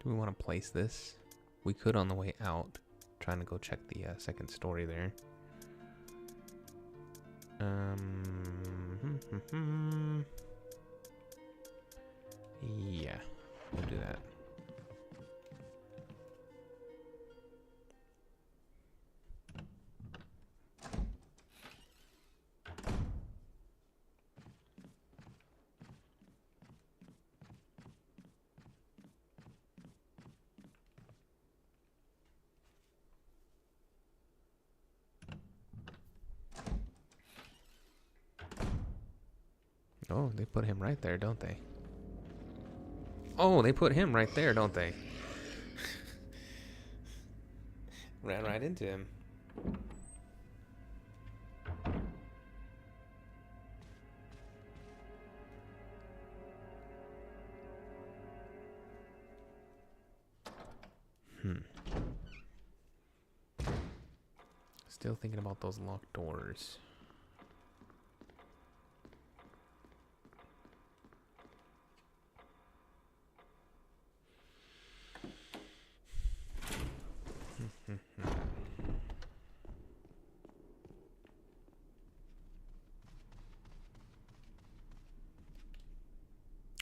Speaker 1: Do we want to place this? We could on the way out. Trying to go check the second story there. Yeah, we'll do that. Oh, they put him right there, don't they? Oh, they put him right there, don't they? Ran right into him. Still thinking about those locked doors.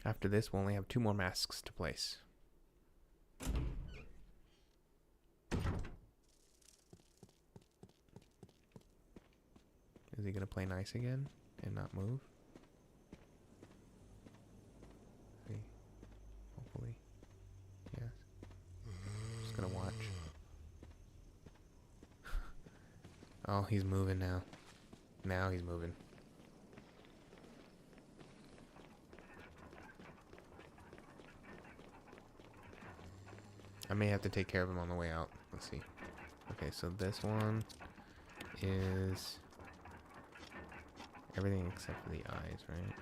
Speaker 1: After this, we'll only have 2 more masks to place. Is he gonna play nice again and not move? See, hopefully, yes. Just gonna watch. Oh, he's moving now. Now he's moving. I may have to take care of him on the way out. Let's see. Okay, so this one is everything except for the eyes, right?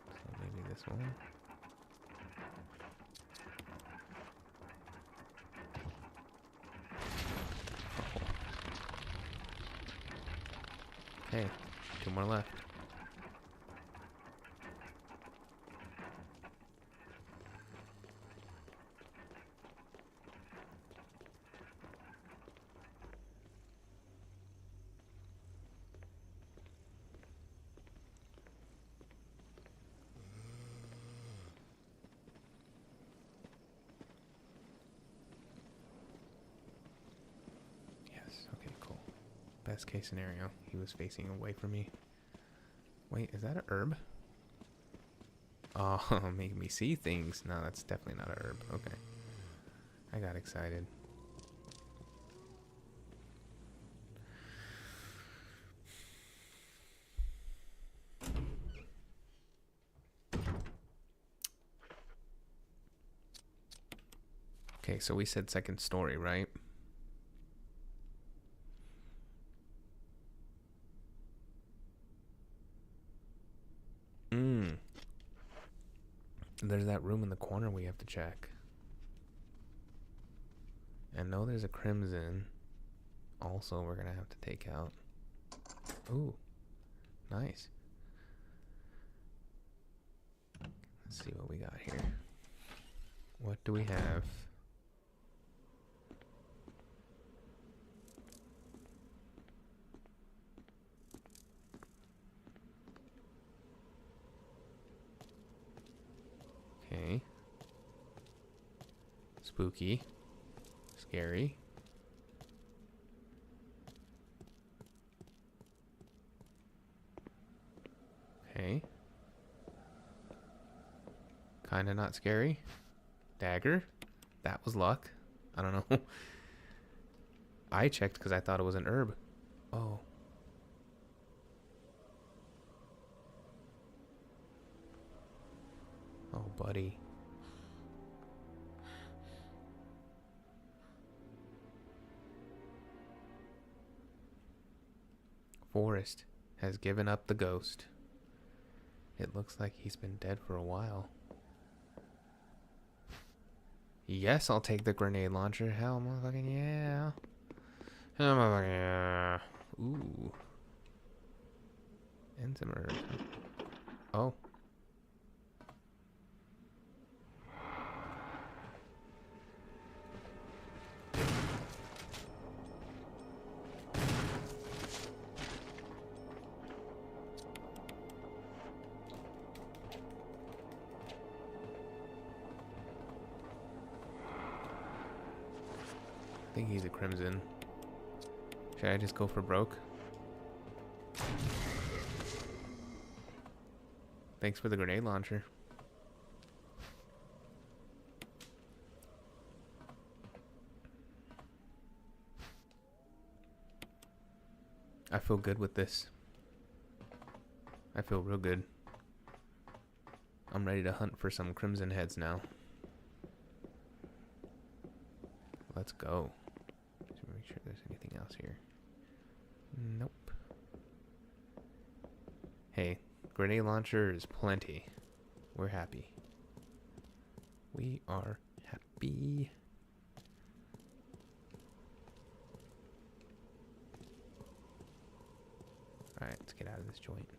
Speaker 1: So maybe this one. Oh. Okay, 2 more left. Okay, cool. Best case scenario, he was facing away from me. Wait, is that a herb? Oh, making me see things. No, that's definitely not a herb. Okay. I got excited. Okay, so we said second story, right? There's that room in the corner we have to check. And no, there's a crimson. Also, we're gonna have to take out. Ooh, nice. Let's see what we got here. What do we have? Okay. Spooky. Scary. Okay. Kinda not scary. Dagger. That was luck. I don't know. I checked because I thought it was an herb. Oh. Oh, buddy. Forrest has given up the ghost. It looks like he's been dead for a while. Yes, I'll take the grenade launcher. Hell, motherfucking yeah. Hell, motherfucking yeah. Ooh. And some herbs. Oh. think he's a crimson. Should I just go for broke? Thanks for the grenade launcher. I feel good with this. I feel real good. I'm ready to hunt for some crimson heads now. Let's go. Just make sure there's anything else here. Nope. Hey, grenade launcher is plenty. We're happy. We are happy. Alright, let's get out of this joint.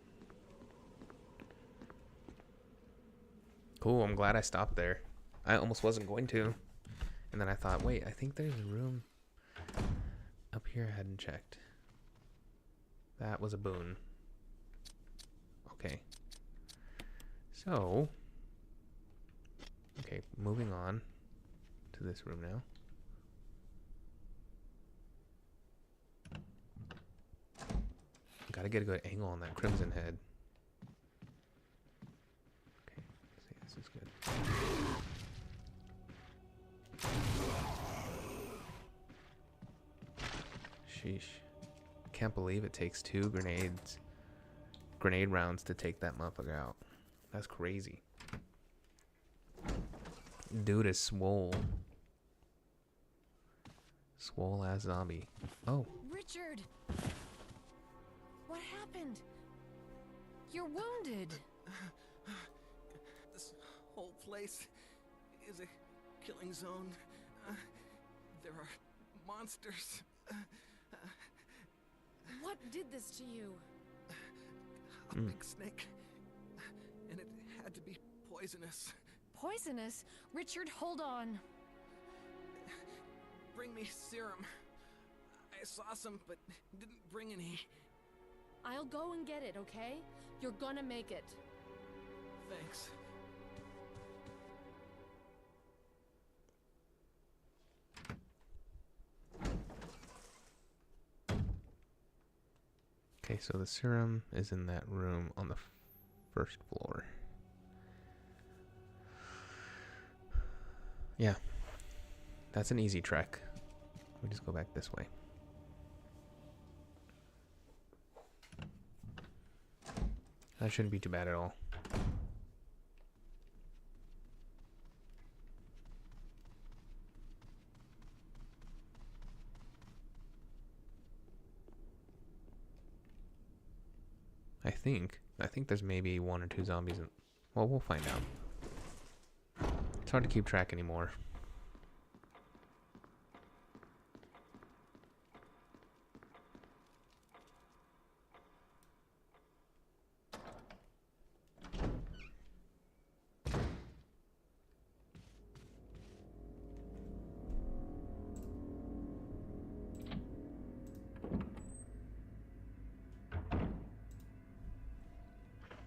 Speaker 1: Cool, I'm glad I stopped there. I almost wasn't going to. And then I thought, wait, I think there's a room up here I hadn't checked. That was a boon. Okay. So, okay, moving on to this room now. Gotta get a good angle on that crimson head. Okay, let's see, this is good. Sheesh. Can't believe it takes 2 grenade rounds to take that motherfucker out. That's crazy. Dude is swole. Swole ass zombie. Oh.
Speaker 2: Richard! What happened? You're wounded.
Speaker 4: This whole place is a killing zone. There are monsters.
Speaker 2: What did this to you?
Speaker 4: A big snake. And it had to be poisonous.
Speaker 2: Poisonous? Richard, hold on.
Speaker 4: Bring me serum. I saw some, but didn't bring any.
Speaker 2: I'll go and get it, okay? You're gonna make it.
Speaker 4: Thanks.
Speaker 1: Okay, so the serum is in that room on the first floor. Yeah, that's an easy trek. We just go back this way. That shouldn't be too bad at all. I think there's maybe 1 or 2 zombies in, well, we'll find out. It's hard to keep track anymore.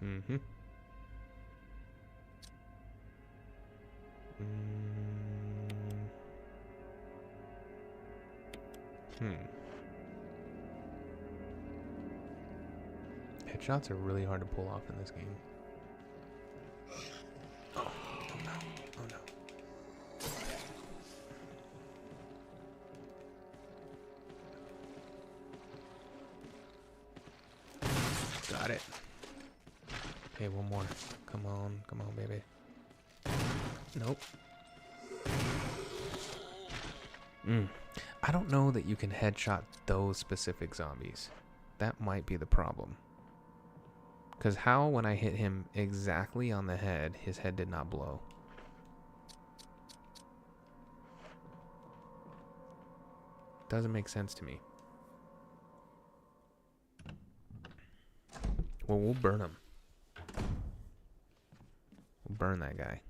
Speaker 1: Mm-hmm. Headshots are really hard to pull off in this game. Oh no. Oh no. Got it. Okay, one more. Come on, baby. Nope. I don't know that you can headshot those specific zombies. That might be the problem. Because how, when I hit him exactly on the head, his head did not blow? Doesn't make sense to me. Well, we'll burn him. We'll burn that guy.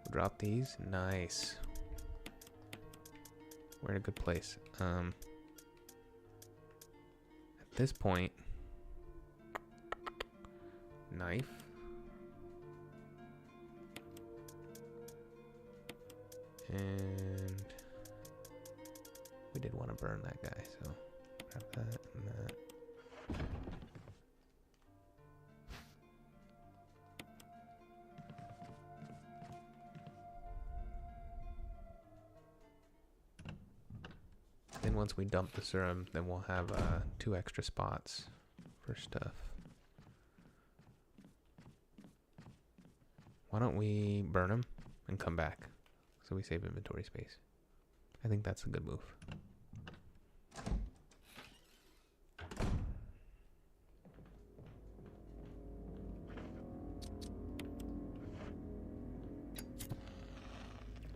Speaker 1: Would drop these. Nice. We're in a good place. At this point, knife. And we did want to burn that guy, so grab that and that. Then once we dump the serum, then we'll have 2 extra spots for stuff. Why don't we burn them and come back so we save inventory space? I think that's a good move.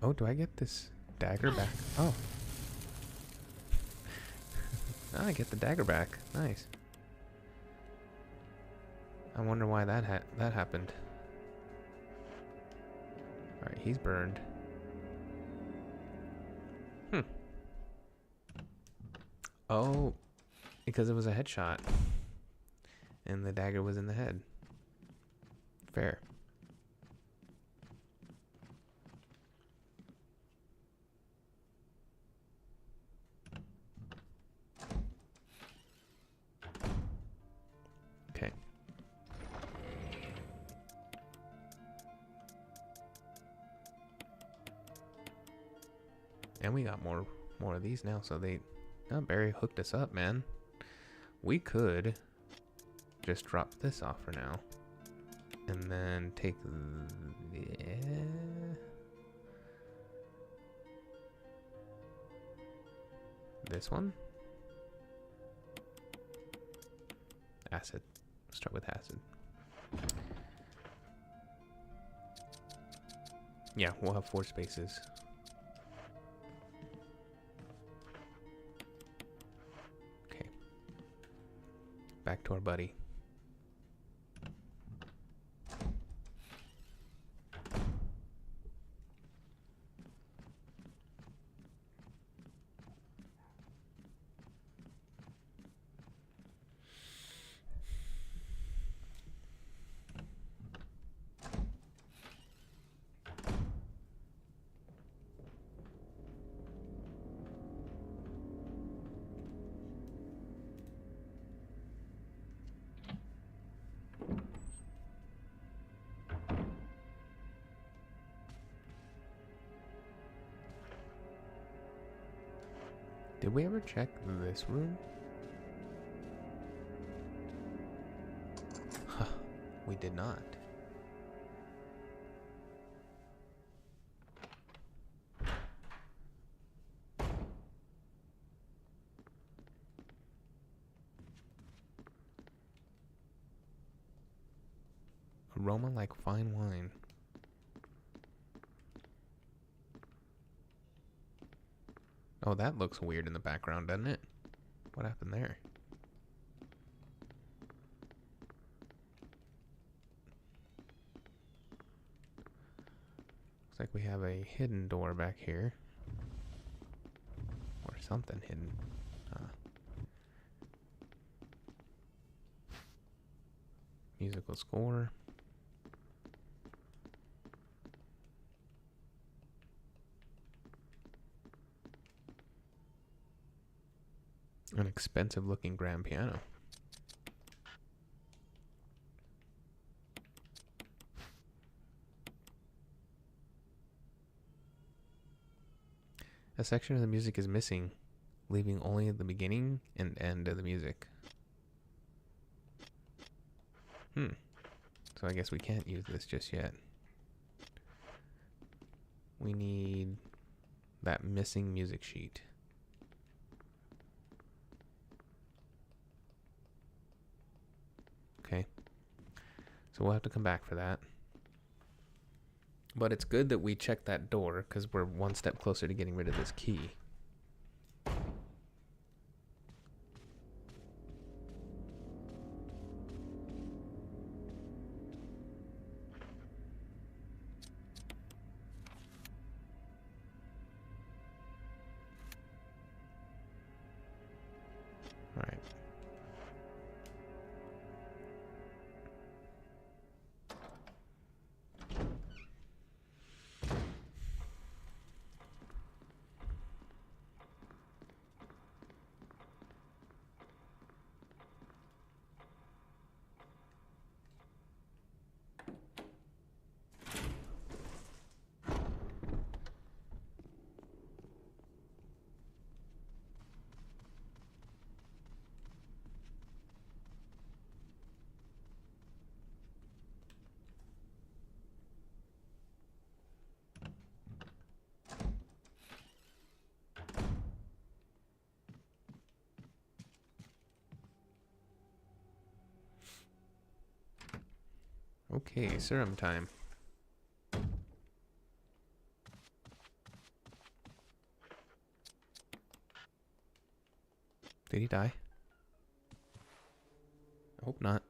Speaker 1: Oh, do I get this dagger back? Oh. I get the dagger back. Nice. I wonder why that happened. Alright, he's burned. Oh, because it was a headshot. And the dagger was in the head. Fair. Okay. And we got more of these now, so Barry hooked us up, man. We could just drop this off for now. And then take this one. Acid. Start with acid. Yeah, we'll have 4 spaces. Okay. Back to our buddy. Did we ever check this room? Huh, we did not. Aroma like fine wine. Oh, that looks weird in the background, doesn't it? What happened there? Looks like we have a hidden door back here. Or something hidden. Musical score. An expensive looking grand piano. A section of the music is missing, leaving only the beginning and end of the music. So I guess we can't use this just yet. We need that missing music sheet. Okay. So we'll have to come back for that. But it's good that we checked that door, because we're one step closer to getting rid of this key. Okay, serum time. Did he die? I hope not.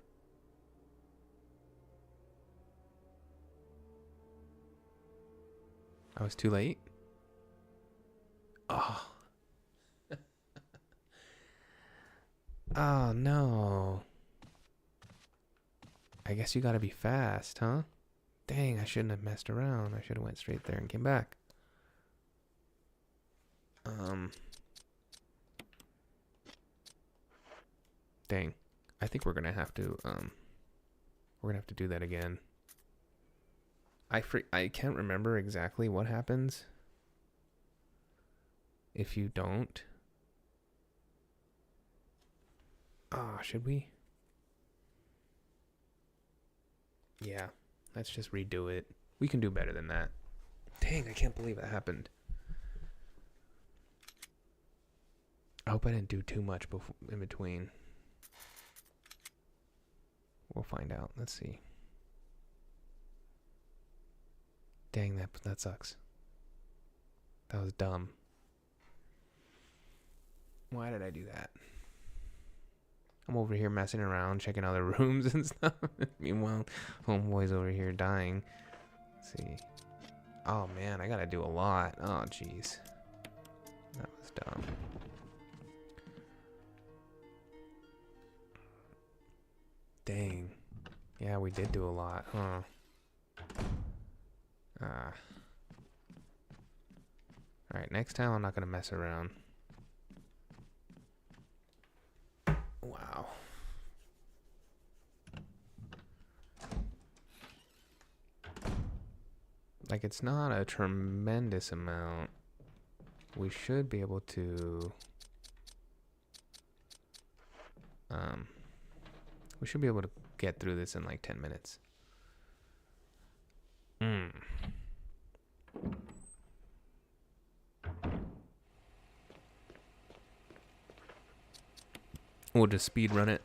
Speaker 1: I was too late? Oh. Oh, no. I guess you gotta be fast, huh? Dang, I shouldn't have messed around. I should have went straight there and came back. Dang. I think we're gonna have to do that again. I can't remember exactly what happens if you don't. Ah, should we? Yeah, let's just redo it. We can do better than that. Dang, I can't believe that happened. I hope I didn't do too much in between. We'll find out. Let's see. Dang, that sucks. That was dumb. Why did I do that? I'm over here messing around, checking other rooms and stuff. Meanwhile, homeboy's over here dying. Let's see. Oh man, I gotta do a lot. Oh jeez. That was dumb. Dang. Yeah, we did do a lot, huh? Alright, next time I'm not gonna mess around. Wow. Like, it's not a tremendous amount. We should be able to... we should be able to get through this in like 10 minutes. We'll just speed run it.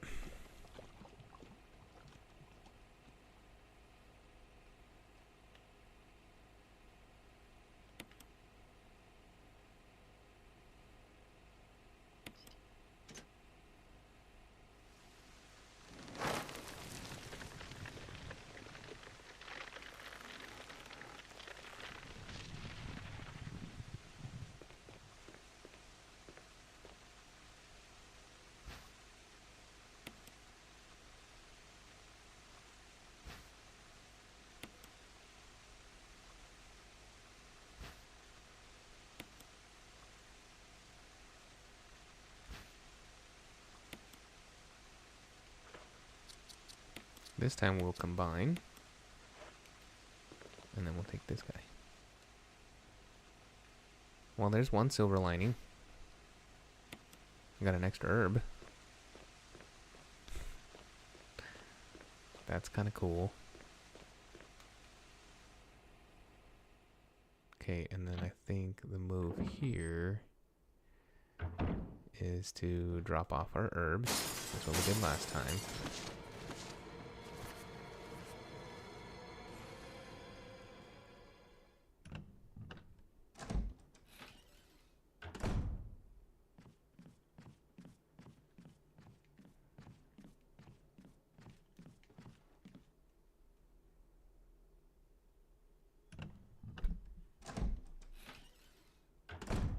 Speaker 1: This time we'll combine. And then we'll take this guy. Well, there's one silver lining. I got an extra herb. That's kind of cool. Okay, and then I think the move here is to drop off our herbs. That's what we did last time.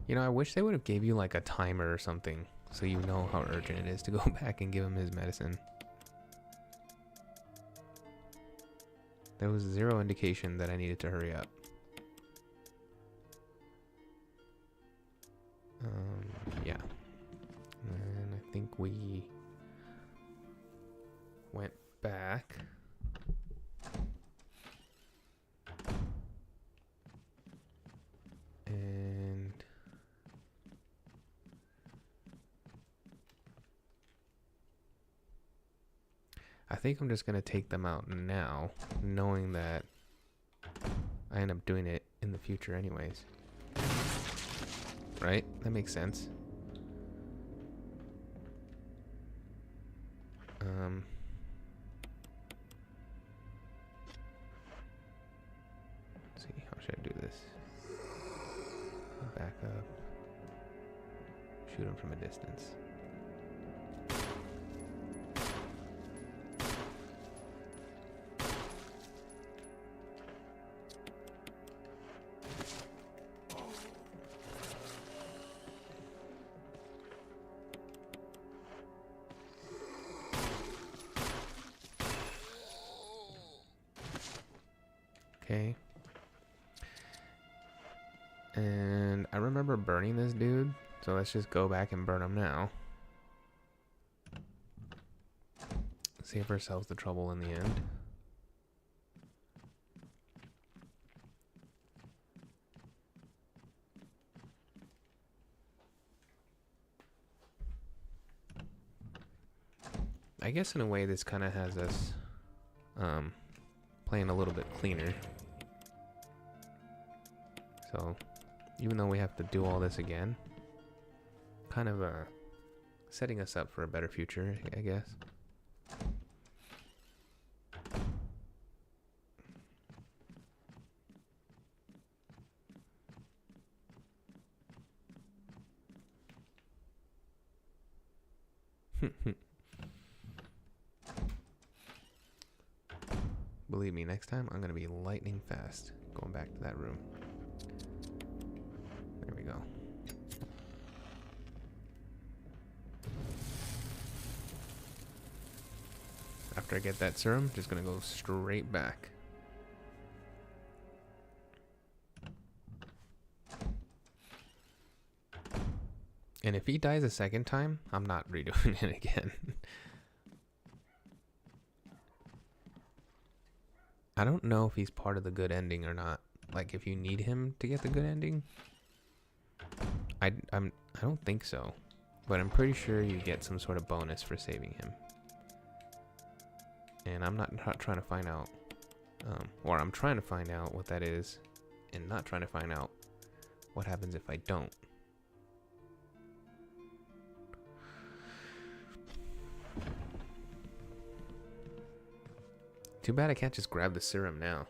Speaker 1: You know, I wish they would have gave you like a timer or something so you know how urgent it is to go back and give him his medicine. There was zero indication that I needed to hurry up. Yeah. And I think we went back. And I think I'm just going to take them out now, knowing that I end up doing it in the future anyways. Right? That makes sense. up. Shoot him from a distance. Okay. And I remember burning this dude, so let's just go back and burn him now. Save ourselves the trouble in the end. I guess in a way this kind of has us playing a little bit cleaner. So even though we have to do all this again, kind of setting us up for a better future, I guess. Believe me, next time I'm going to be lightning fast going back to that room. There we go. After I get that serum, just going to go straight back. And if he dies a second time, I'm not redoing it again. I don't know if he's part of the good ending or not. Like, if you need him to get the good ending. I don't think so. But I'm pretty sure you get some sort of bonus for saving him. And I'm not trying to find out. Or I'm trying to find out what that is. And not trying to find out what happens if I don't. Too bad I can't just grab the serum now.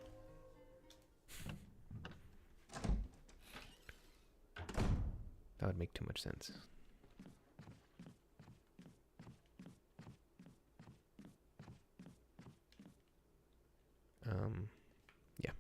Speaker 1: That would make too much sense. Yeah.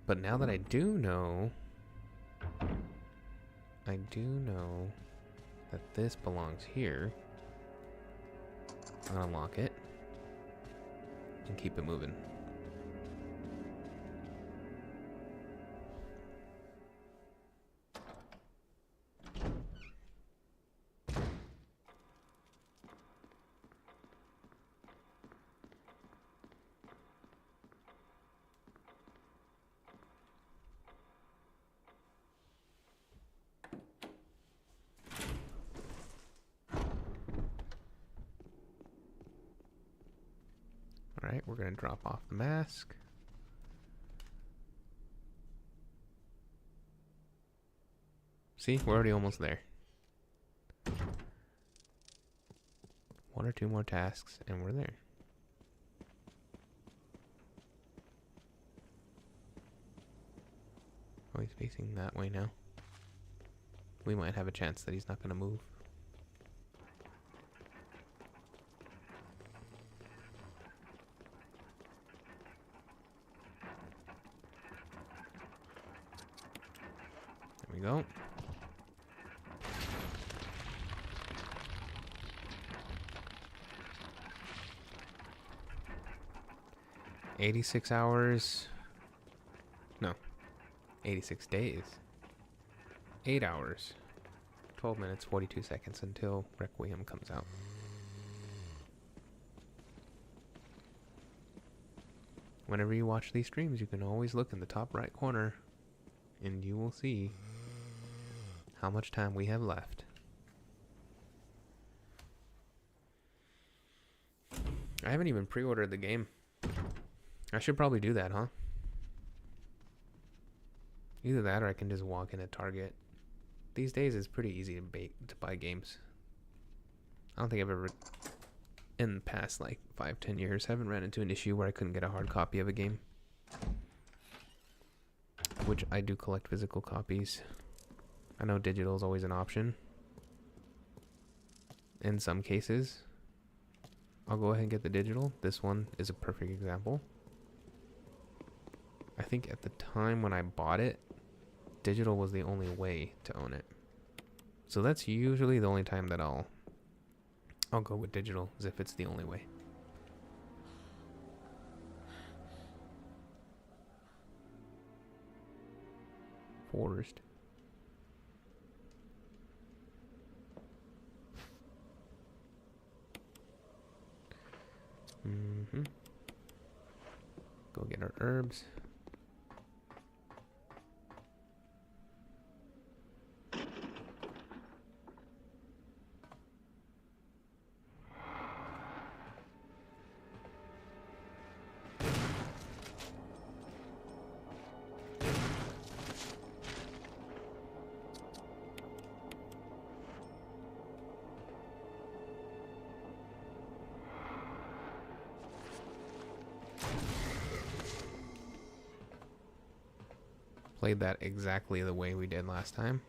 Speaker 1: But now that I do know that this belongs here, I'll unlock it and keep it moving. Alright, we're going to drop off the mask. See, we're already almost there. One or two more tasks, and we're there. Oh, he's facing that way now. We might have a chance that he's not going to move. There we go. $86 hours. No. 86 days. 8 hours. 12 minutes, 42 seconds until Requiem comes out. Whenever you watch these streams, you can always look in the top right corner and you will see how much time we have left. I haven't even pre-ordered the game. I should probably do that, huh? Either that or I can just walk in at Target. These days it's pretty easy to buy games. I don't think I've ever, in the past like 5-10 years, haven't ran into an issue where I couldn't get a hard copy of a game. Which I do collect physical copies. I know digital is always an option. In some cases, I'll go ahead and get the digital. This one is a perfect example. I think at the time when I bought it, digital was the only way to own it. So that's usually the only time that I'll go with digital, is if it's the only way. Forest. Go get our herbs. Played that exactly the way we did last time.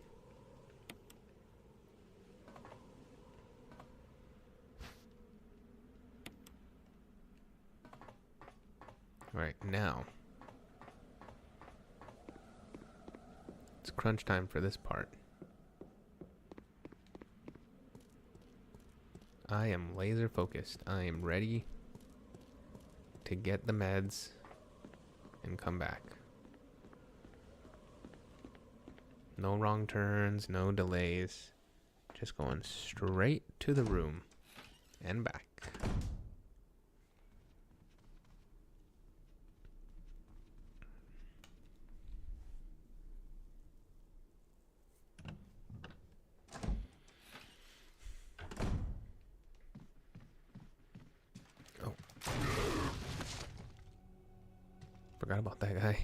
Speaker 1: Alright, now it's crunch time for this part. I am laser focused. I am ready to get the meds and come back. No wrong turns, no delays. Just going straight to the room and back. Oh. Forgot about that guy.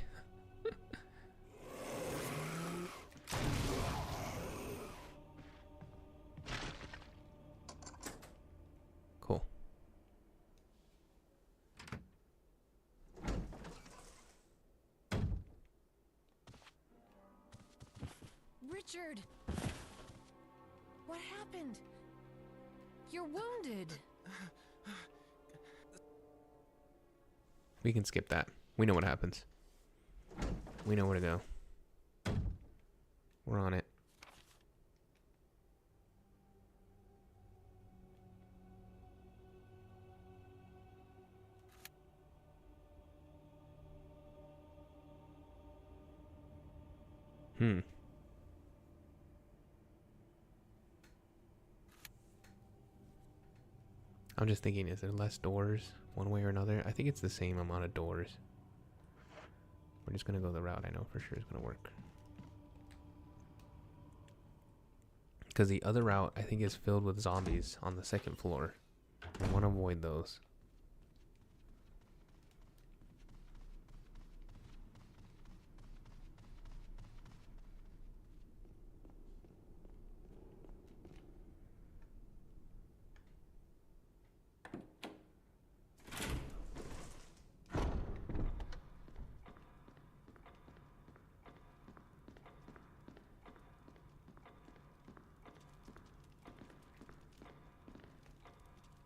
Speaker 1: Cool.
Speaker 2: Richard! What happened? You're wounded.
Speaker 1: We can skip that. We know what happens. We know where to go. We're on it. I'm just thinking, is there less doors one way or another? I think it's the same amount of doors. We're just going to go the route I know for sure is going to work. Because the other route, I think, is filled with zombies on the second floor. I want to avoid those.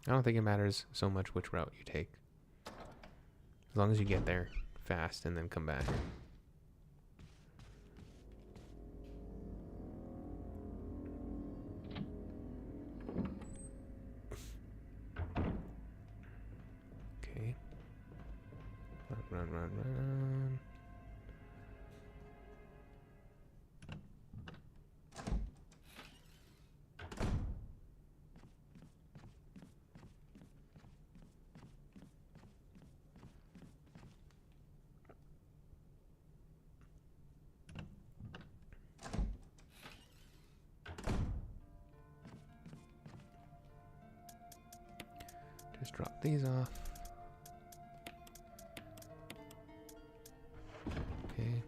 Speaker 1: I don't think it matters so much which route you take. As long as you get there fast and then come back. Okay. Run, run, run, run. Just drop these off. Okay.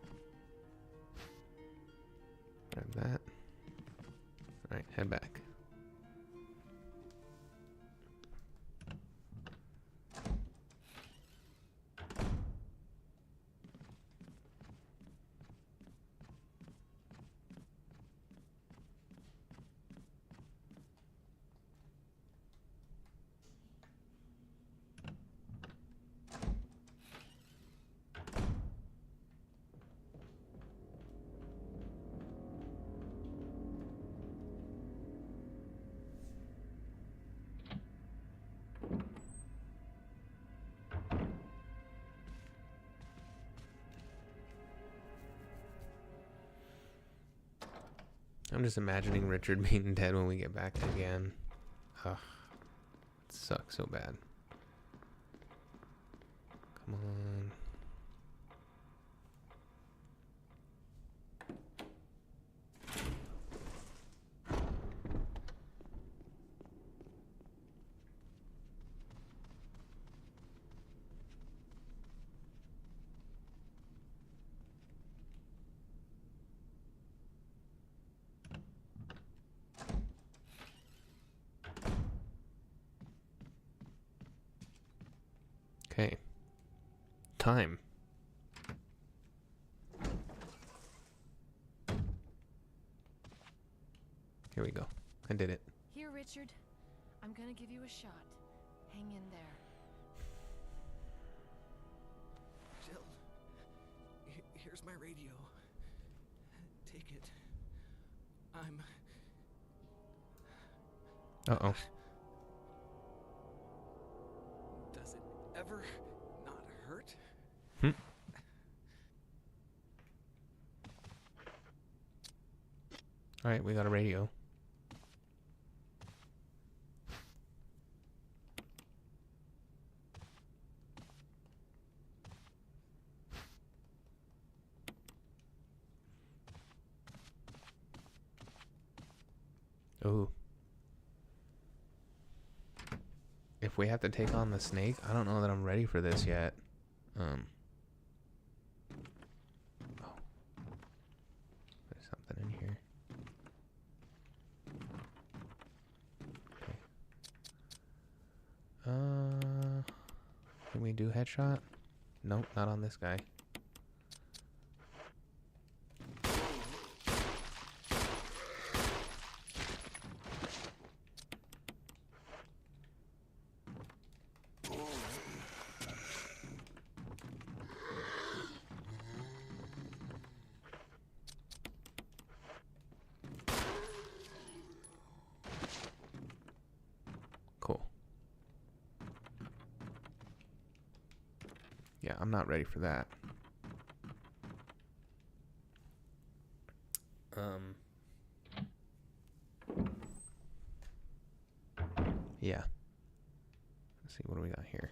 Speaker 1: I'm just imagining Richard being dead when we get back again. Ugh. It sucks so bad. Come on. Okay. Time. Here we go. I did it.
Speaker 2: Here, Richard. I'm gonna give you a shot. Hang in there.
Speaker 4: Jill, here's my radio. Take it. I'm...
Speaker 1: Uh-oh.
Speaker 4: Does it ever not hurt?
Speaker 1: Alright, we got a radio. Ooh. If we have to take on the snake, I don't know that I'm ready for this yet. Oh. There's something in here. Okay. Can we do headshot? Nope, not on this guy. Cool. Yeah, I'm not ready for that. Yeah. Let's see, what do we got here?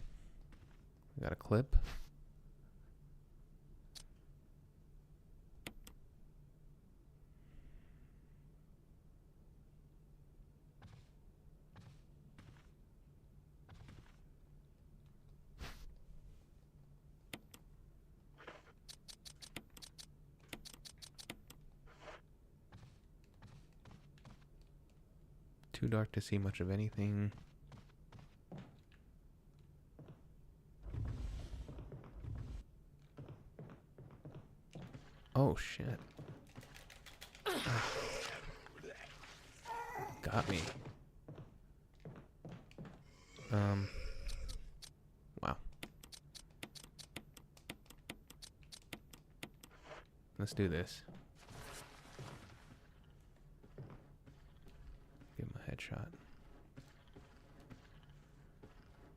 Speaker 1: We got a clip. Too dark to see much of anything. Oh shit. Got me. Wow. Let's do this. Give him a headshot.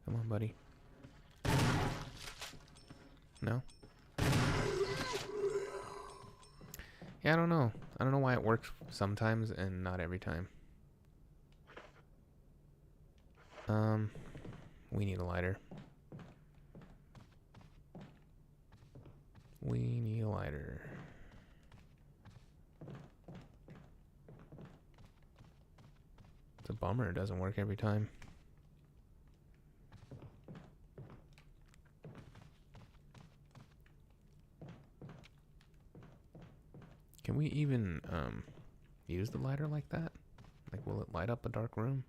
Speaker 1: Come on, buddy. No? Yeah, I don't know. I don't know why it works sometimes and not every time. We need a lighter. We need a lighter. It's a bummer it doesn't work every time. Can we even use the lighter like that? Like, will it light up a dark room?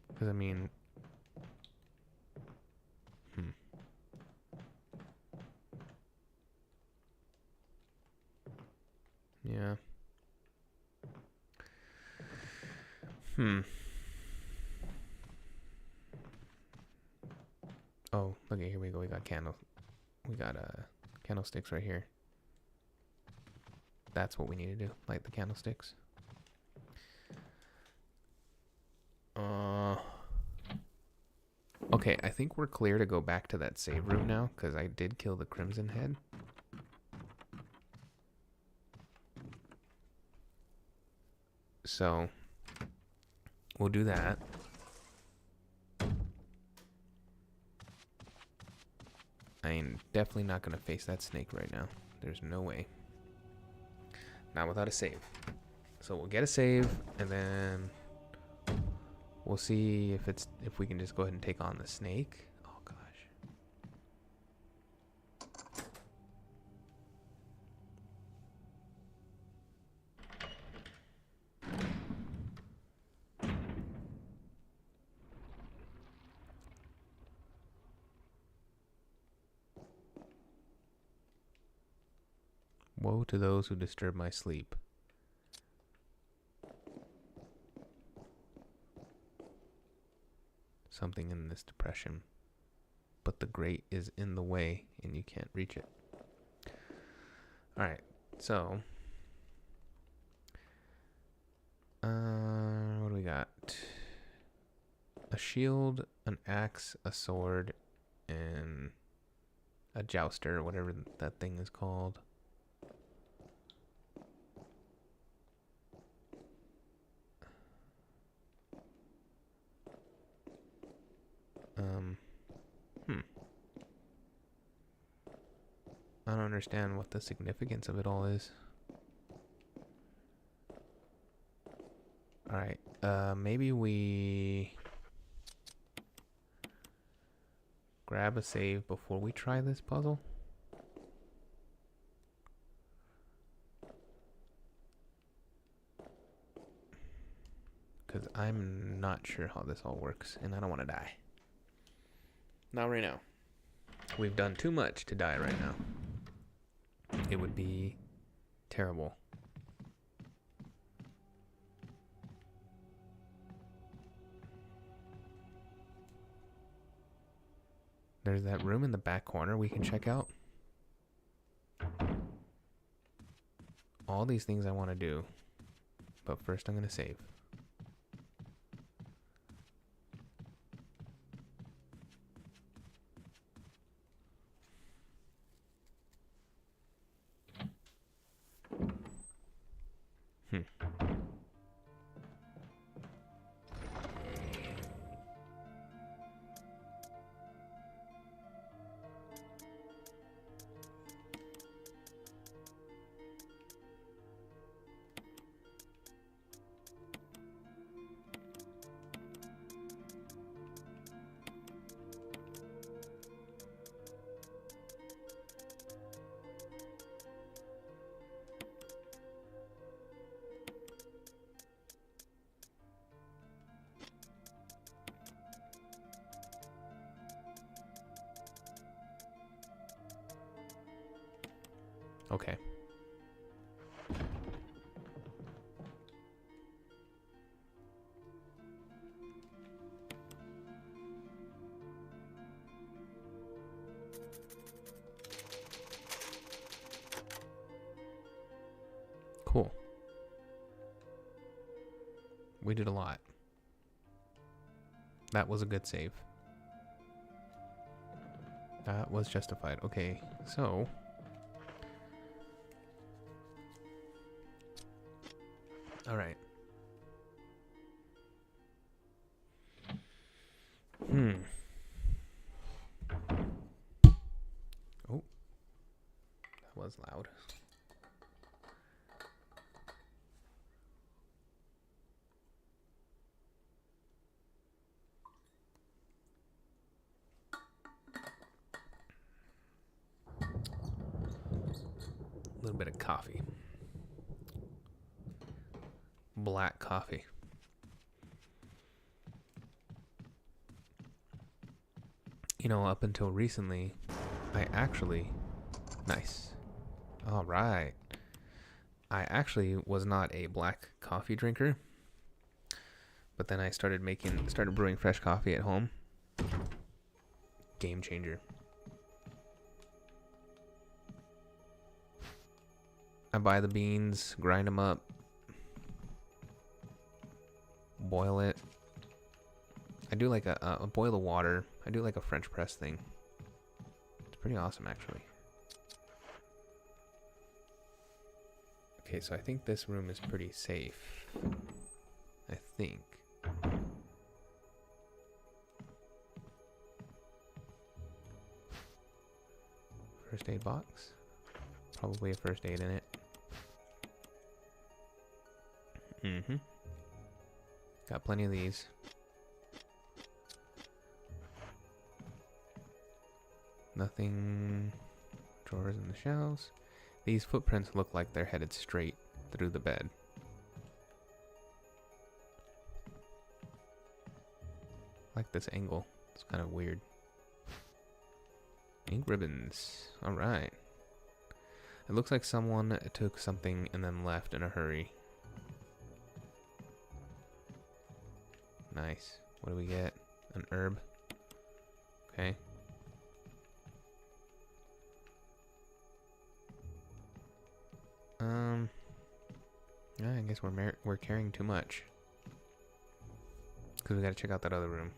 Speaker 1: Because, I mean... Yeah. Oh, okay, here we go. We got candles. We got candlesticks right here. That's what we need to do. Light the candlesticks. Okay, I think we're clear to go back to that save room now, because I did kill the Crimson Head. So we'll do that. I'm definitely not going to face that snake right now. There's no way. Not without a save. So we'll get a save, and then we'll see if we can just go ahead and take on the snake. Oh gosh. Woe to those who disturb my sleep. Something in this depression. But the great is in the way and you can't reach it. Alright, so what do we got? A shield, an axe, a sword, and a jouster, whatever that thing is called. I don't understand what the significance of it all is. Alright, maybe we grab a save before we try this puzzle. Because I'm not sure how this all works, and I don't want to die. Not right now. We've done too much to die right now. It would be terrible. There's that room in the back corner we can check out. All these things I want to do. But first I'm going to save. Okay. Cool. We did a lot. That was a good save. That was justified. Okay, so all right. Oh, that was loud. A little bit of coffee. Black coffee. You know, up until recently, I actually... Nice. All right. I actually was not a black coffee drinker. But then I started brewing fresh coffee at home. Game changer. I buy the beans, grind them up, boil it. I do like a boil of water. I do like a French press thing. It's pretty awesome, actually. Okay, so I think this room is pretty safe. I think. First aid box. Probably a first aid in it. Mm-hmm. Got plenty of these. Nothing. Drawers in the shelves. These footprints look like they're headed straight through the bed. Like this angle. It's kind of weird. Ink ribbons. Alright. It looks like someone took something and then left in a hurry. Nice. What do we get? An herb. Okay. Yeah, I guess we're carrying too much. Because we gotta check out that other room.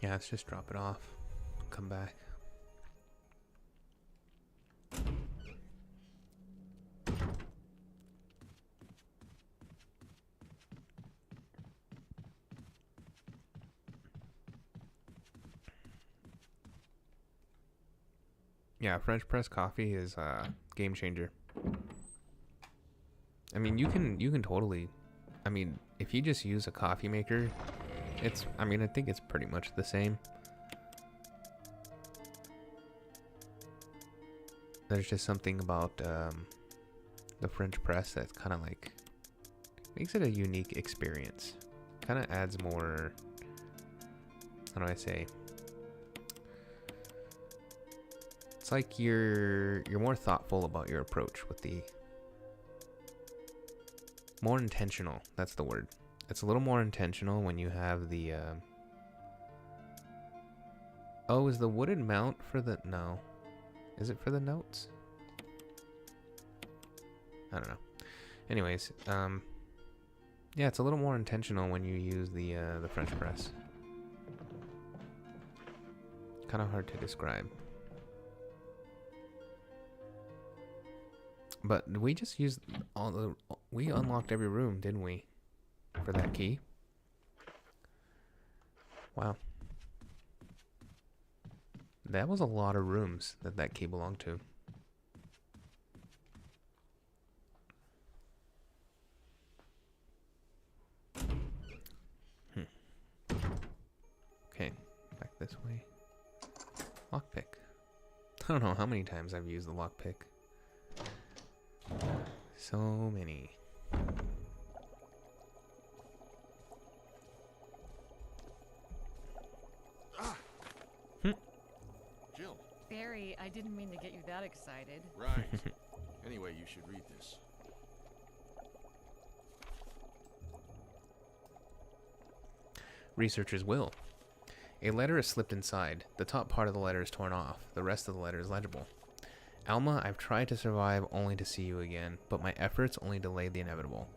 Speaker 1: Yeah, let's just drop it off. Come back. Yeah, French press coffee is a game changer. I mean, you can totally, I mean, if you just use a coffee maker, I think it's pretty much the same. There's just something about the French press that's kind of like, makes it a unique experience. Kind of adds more, how do I say? It's like you're more thoughtful about your approach with the, more intentional, that's the word. It's a little more intentional when you have the, oh, is the wooden mount for the, no. Is it for the notes? I don't know. Anyways, yeah, it's a little more intentional when you use the French press. Kind of hard to describe. But we just used we unlocked every room, didn't we? For that key. Wow. That was a lot of rooms that key belonged to. Okay, back this way. Lockpick. I don't know how many times I've used the lockpick. So many.
Speaker 3: Jill.
Speaker 2: Barry, I didn't mean to get you that excited.
Speaker 3: Right. Anyway, you should read this.
Speaker 1: Researcher's will. A letter is slipped inside. The top part of the letter is torn off. The rest of the letter is legible. Alma, I've tried to survive only to see you again, but my efforts only delay the inevitable.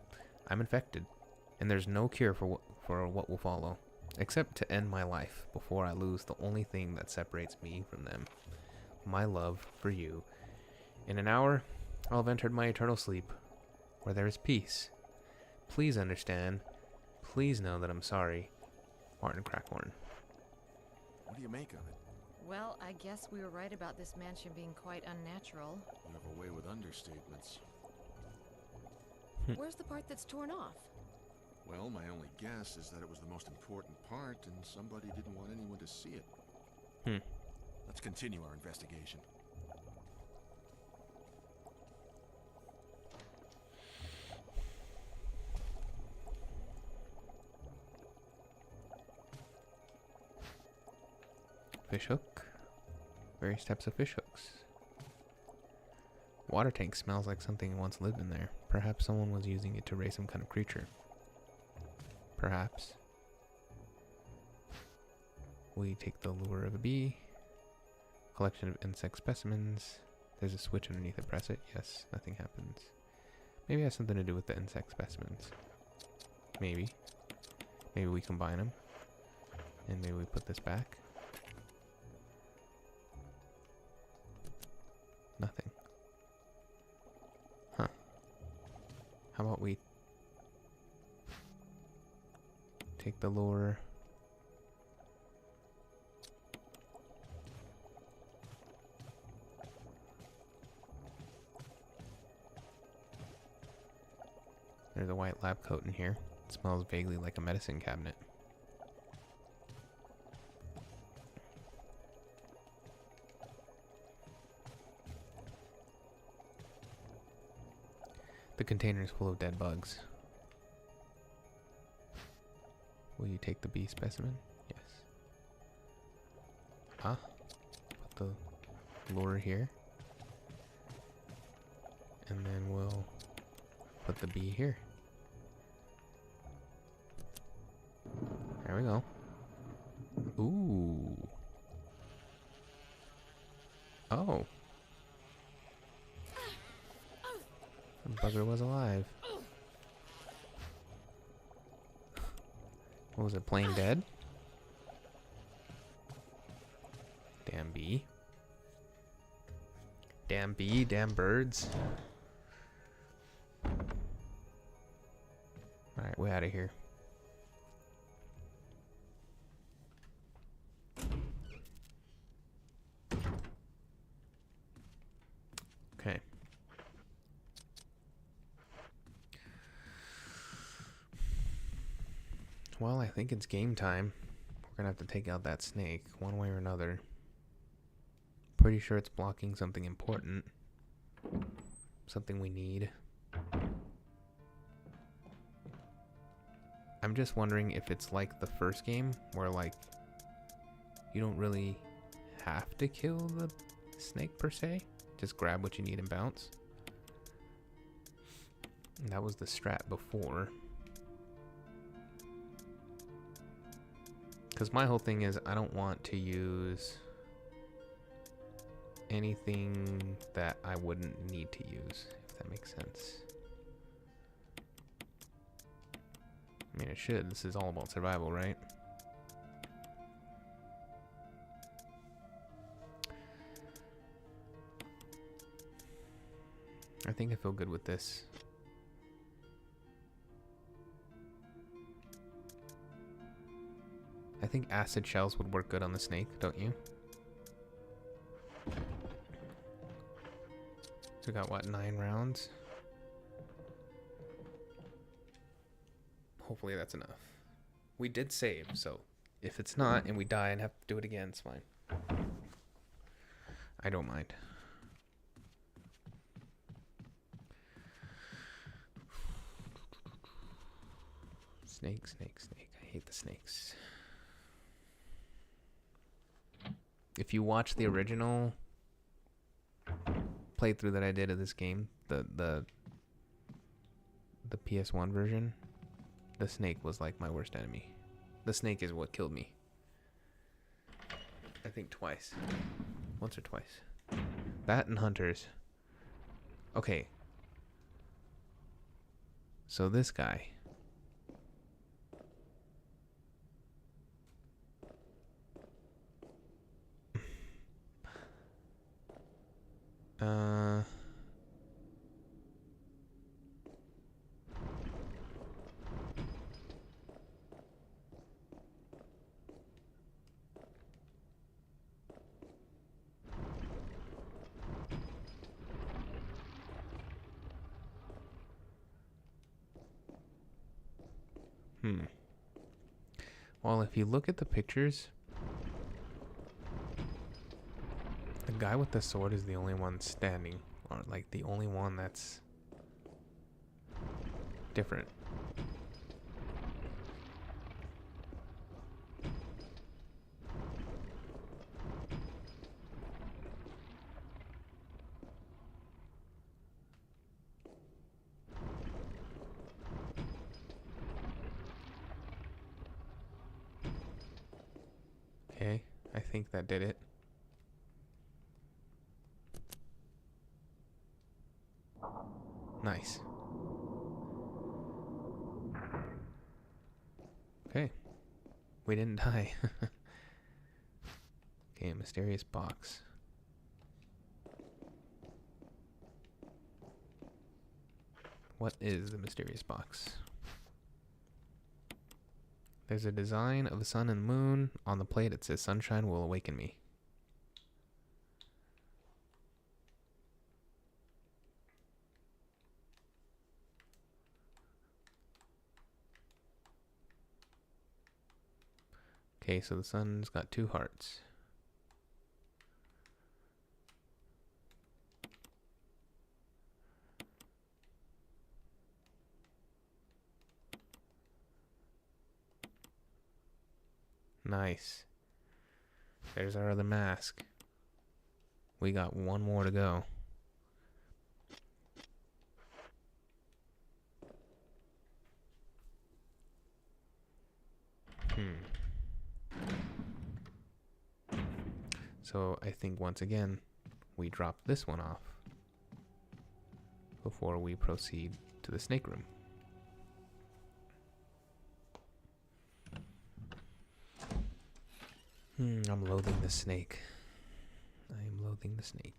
Speaker 1: I'm infected, and there's no cure for what will follow, except to end my life before I lose the only thing that separates me from them. My love for you. In an hour, I'll have entered my eternal sleep, where there is peace. Please understand. Please know that I'm sorry. Martin Crackhorn.
Speaker 3: What do you make of it?
Speaker 2: Well, I guess we were right about this mansion being quite unnatural.
Speaker 3: You have a way with understatements.
Speaker 2: Where's the part that's torn off?
Speaker 3: Well, my only guess is that it was the most important part and somebody didn't want anyone to see it. Let's continue our investigation.
Speaker 1: Fish hook. Various types of fish hooks. Water tank smells like something once lived in there. Perhaps someone was using it to raise some kind of creature. Perhaps. We take the lure of a bee. Collection of insect specimens. There's a switch underneath it. Press it. Yes, nothing happens. Maybe it has something to do with the insect specimens. Maybe. Maybe we combine them. And maybe we put this back. Nothing. Huh. How about we take the lure. There's a white lab coat in here. It smells vaguely like a medicine cabinet. The container is full of dead bugs. Will you take the bee specimen? Yes. Ah. Put the lure here. And then we'll put the bee here. There we go. Ooh. Oh. The bugger was alive. What was it, plain dead? Damn bee. Damn bee, damn birds. Alright, we're out of here. Okay. Well, I think it's game time. We're gonna have to take out that snake one way or another. Pretty sure it's blocking something important. Something we need. I'm just wondering if it's like the first game where like you don't really have to kill the snake per se. Just grab what you need and bounce. And that was the strat before. Because my whole thing is I don't want to use anything that I wouldn't need to use, if that makes sense. I mean, it should. This is all about survival, right? I think I feel good with this. I think acid shells would work good on the snake, don't you? So we got, what, 9 rounds? Hopefully that's enough. We did save, so if it's not and we die and have to do it again, it's fine. I don't mind. Snake, snake, snake. I hate the snakes. If you watch the original playthrough that I did of this game, the PS1 version, the snake was like my worst enemy. The snake is what killed me. I think twice. Once or twice. That and hunters. Okay. So this guy. Well, if you look at the pictures, the guy with the sword is the only one standing, or like the only one that's different. Okay, I think that did it. Okay. We didn't die. Okay, mysterious box. What is the mysterious box? There's a design of the sun and moon. On the plate it says sunshine will awaken me. Okay, so the sun's got 2 hearts. Nice. There's our other mask. We got 1 more to go. So I think once again, we drop this one off before we proceed to the snake room. I'm loathing the snake. I am loathing the snake.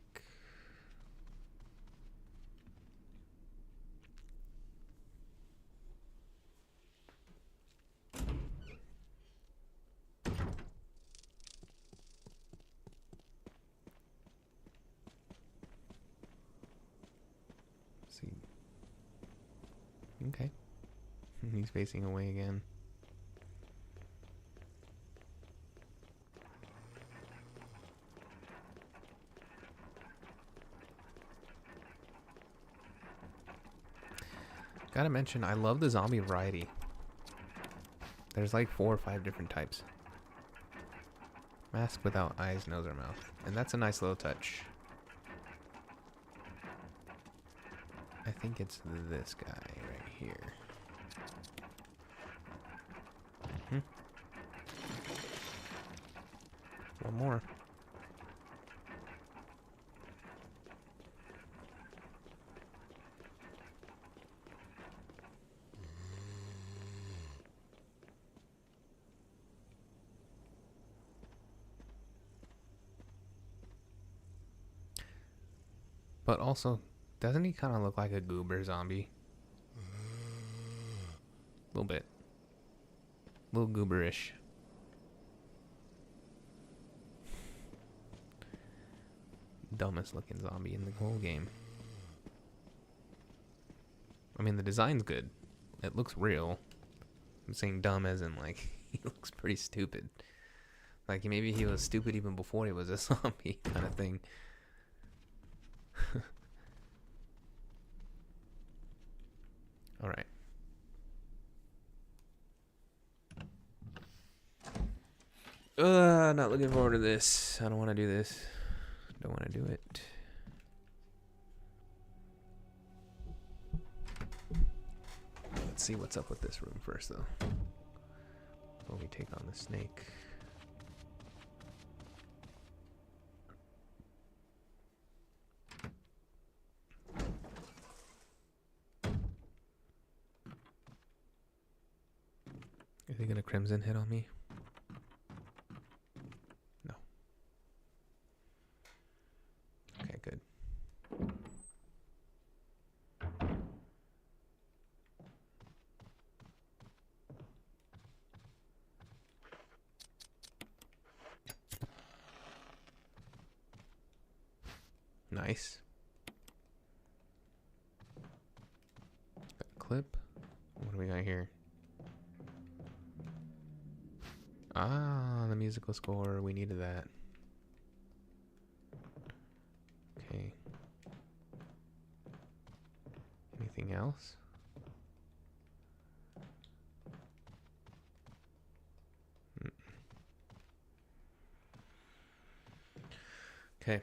Speaker 1: See. Okay. He's facing away again. Gotta mention, I love the zombie variety. There's like 4 or 5 different types. Mask without eyes, nose, or mouth. And that's a nice little touch. I think it's this guy right here. One more. But also, doesn't he kind of look like a goober zombie? A little bit. A little gooberish. Dumbest looking zombie in the whole game. I mean, the design's good. It looks real. I'm saying dumb as in, like, he looks pretty stupid. Like, maybe he was stupid even before he was a zombie kind of thing. All right. Not looking forward to this. I don't want to do this. Don't want to do it. Let's see what's up with this room first, though. Before we take on the snake. Is he gonna crimson hit on me? No. Okay, good. Nice. Got a clip. What do we got here? Ah, the musical score. We needed that. Okay. Anything else? Okay.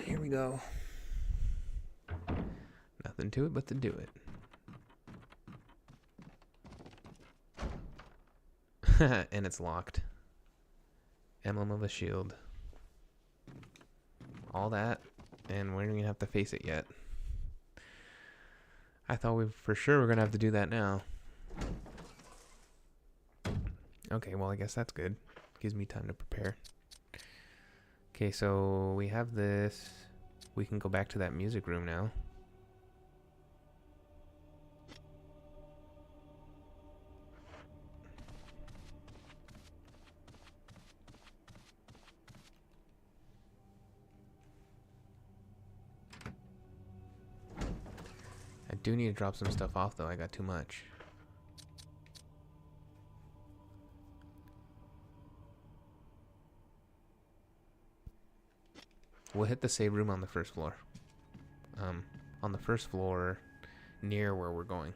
Speaker 1: Here we go. Nothing to it but to do it. And it's locked. Emblem of a shield. All that, and we don't even have to face it yet. I thought we for sure were gonna have to do that now. Okay, well, I guess that's good. Gives me time to prepare. Okay, so we have this. We can go back to that music room now. I do need to drop some stuff off, though. I got too much. We'll hit the save room on the first floor. On the first floor, near where we're going.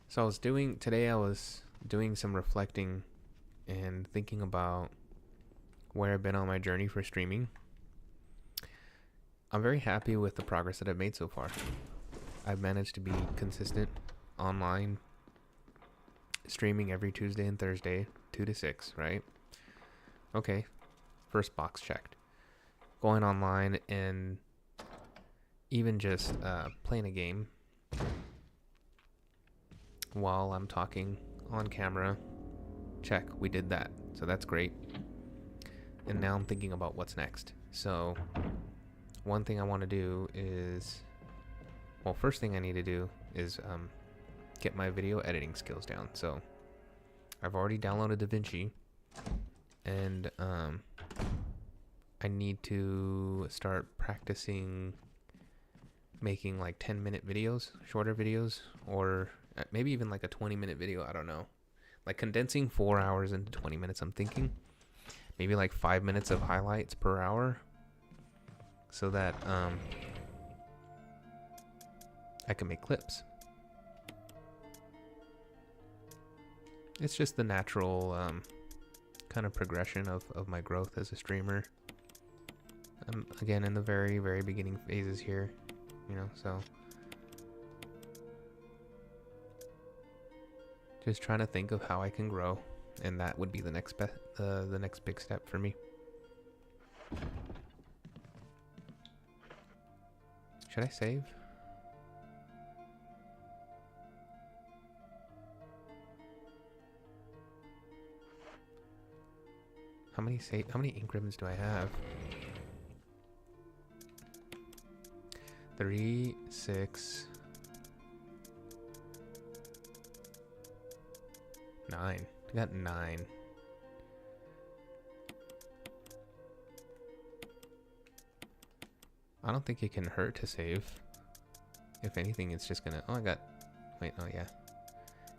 Speaker 1: So today I was doing some reflecting and thinking about where I've been on my journey for streaming. I'm very happy with the progress that I've made so far. I've managed to be consistent online, streaming every Tuesday and Thursday, 2 to 6, right? Okay, first box checked. Going online and even just playing a game while I'm talking on camera, check, we did that. So that's great. And now I'm thinking about what's next. So one thing I want to do is, well, first thing I need to do is get my video editing skills down. So I've already downloaded DaVinci, and I need to start practicing making like 10-minute videos, shorter videos, or maybe even like a 20-minute video. I don't know, like condensing 4 hours into 20 minutes. I'm thinking maybe like 5 minutes of highlights per hour, so that I can make clips. It's just the natural kind of progression of my growth as a streamer. I'm again in the very, very beginning phases here, you know, so just trying to think of how I can grow, and that would be the next the next big step for me. Should I save? How many ink ribbons do I have? 3, 6, 9. I got 9. I don't think it can hurt to save. If anything, it's just gonna... Oh, I got... Wait, oh yeah.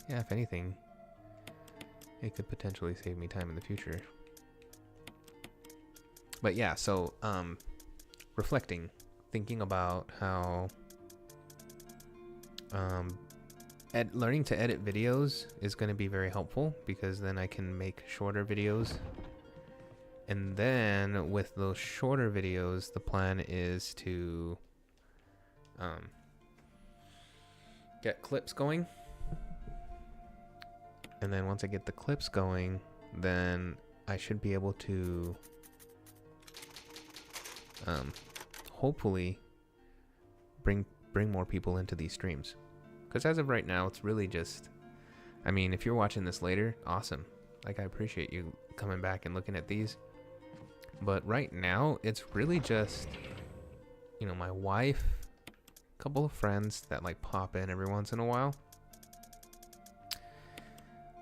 Speaker 1: Yeah, if anything, it could potentially save me time in the future. But yeah, so reflecting, thinking about how learning to edit videos is going to be very helpful, because then I can make shorter videos, and then with those shorter videos, the plan is to get clips going, and then once I get the clips going, then I should be able to hopefully bring more people into these streams. Because as of right now, it's really just, I mean, if you're watching this later, awesome. Like, I appreciate you coming back and looking at these. But right now, it's really just, you know, my wife, a couple of friends that like pop in every once in a while.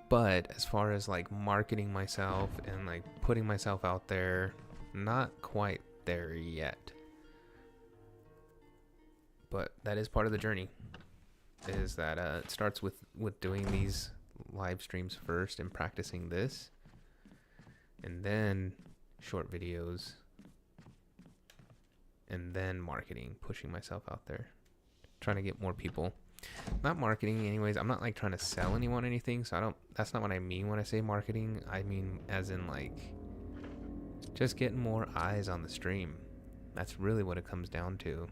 Speaker 1: But as far as like marketing myself and like putting myself out there, not quite there yet. But that is part of the journey, is that it starts with doing these live streams first and practicing this, and then short videos, and then marketing, pushing myself out there, trying to get more people. Not marketing anyways, I'm not like trying to sell anyone anything, so that's not what I mean when I say marketing. I mean as in like just getting more eyes on the stream. That's really what it comes down to.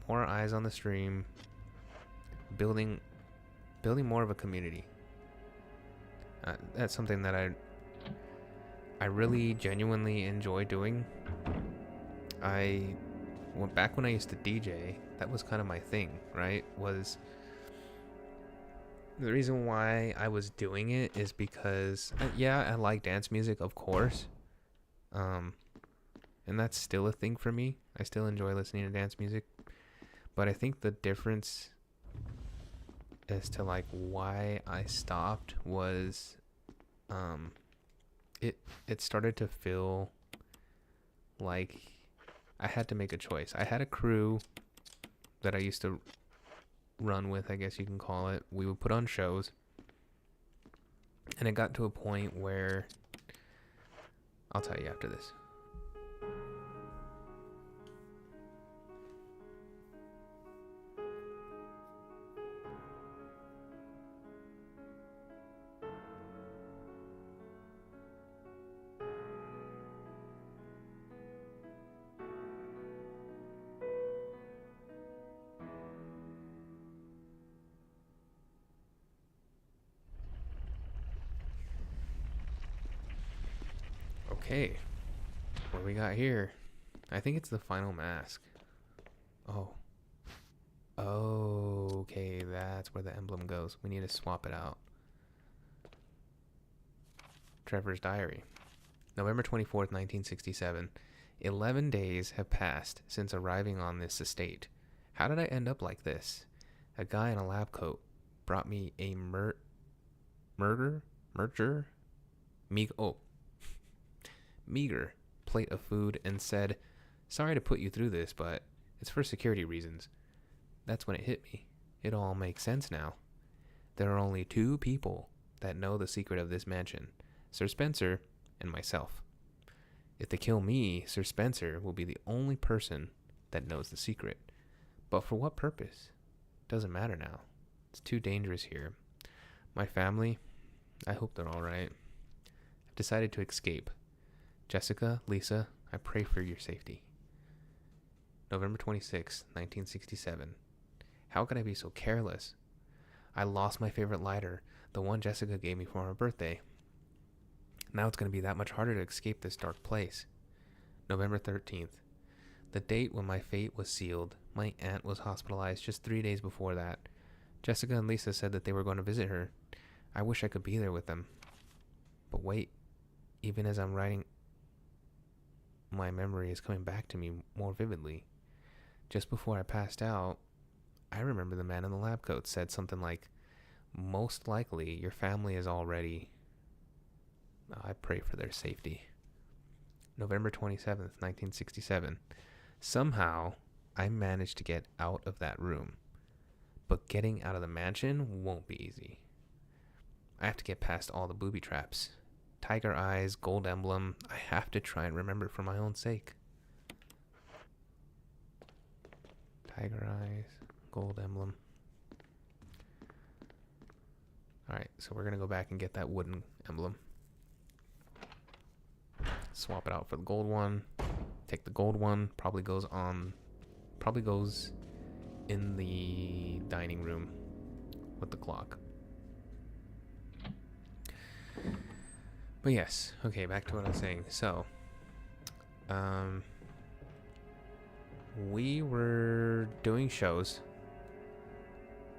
Speaker 1: More eyes on the stream, building more of a community. That's something that I really genuinely enjoy doing. I went back when I used to DJ. That was kind of my thing, right? Was the reason why I was doing it is because yeah, I like dance music, of course. And that's still a thing for me. I still enjoy listening to dance music, but I think the difference as to like why I stopped was it started to feel like I had to make a choice. I had a crew that I used to run with, I guess you can call it. We would put on shows, and it got to a point where I'll tell you after this. Okay, what we got here? I think it's the final mask. Oh. Okay, that's where the emblem goes. We need to swap it out. Trevor's diary. November 24th, 1967. 11 days have passed since arriving on this estate. How did I end up like this? A guy in a lab coat brought me a meager plate of food and said, "Sorry to put you through this, but it's for security reasons." That's when it hit me. It all makes sense now. There are only two people that know the secret of this mansion, Sir Spencer and myself. If they kill me, Sir Spencer will be the only person that knows the secret. But for what purpose? Doesn't matter now. It's too dangerous here. My family, I hope they're all right. I've decided to escape. Jessica, Lisa, I pray for your safety. November 26, 1967. How could I be so careless? I lost my favorite lighter, the one Jessica gave me for my birthday. Now it's going to be that much harder to escape this dark place. November 13th. The date when my fate was sealed. My aunt was hospitalized just 3 days before that. Jessica and Lisa said that they were going to visit her. I wish I could be there with them. But wait, even as I'm writing, my memory is coming back to me more vividly. Just before I passed out, I remember the man in the lab coat said something like, "Most likely your family is already." I pray for their safety. November 27th, 1967. Somehow, I managed to get out of that room. But getting out of the mansion won't be easy. I have to get past all the booby traps. Tiger eyes, gold emblem. I have to try and remember it for my own sake. Tiger eyes, gold emblem. Alright, so we're going to go back and get that wooden emblem. Swap it out for the gold one. Take the gold one. Probably goes in the dining room with the clock. But yes, okay, back to what I was saying. So, we were doing shows.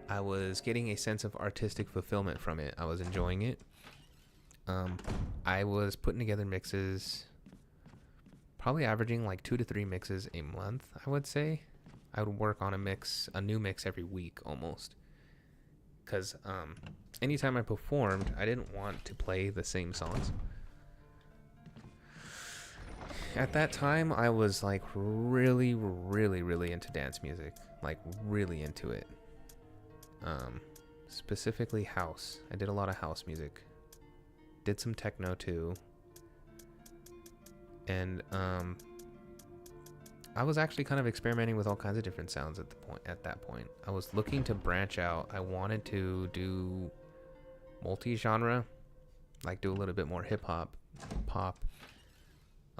Speaker 1: I was getting a sense of artistic fulfillment from it. I was enjoying it. I was putting together mixes, probably averaging like 2 to 3 mixes a month, I would say. I would work on a new mix every week almost. Because anytime I performed, I didn't want to play the same songs. At that time, I was like really into dance music. Like really into it. Specifically house. I did a lot of house music. Did some techno too. And I was actually kind of experimenting with all kinds of different sounds at that point. I was looking to branch out. I wanted to do multi-genre, like do a little bit more hip hop, pop,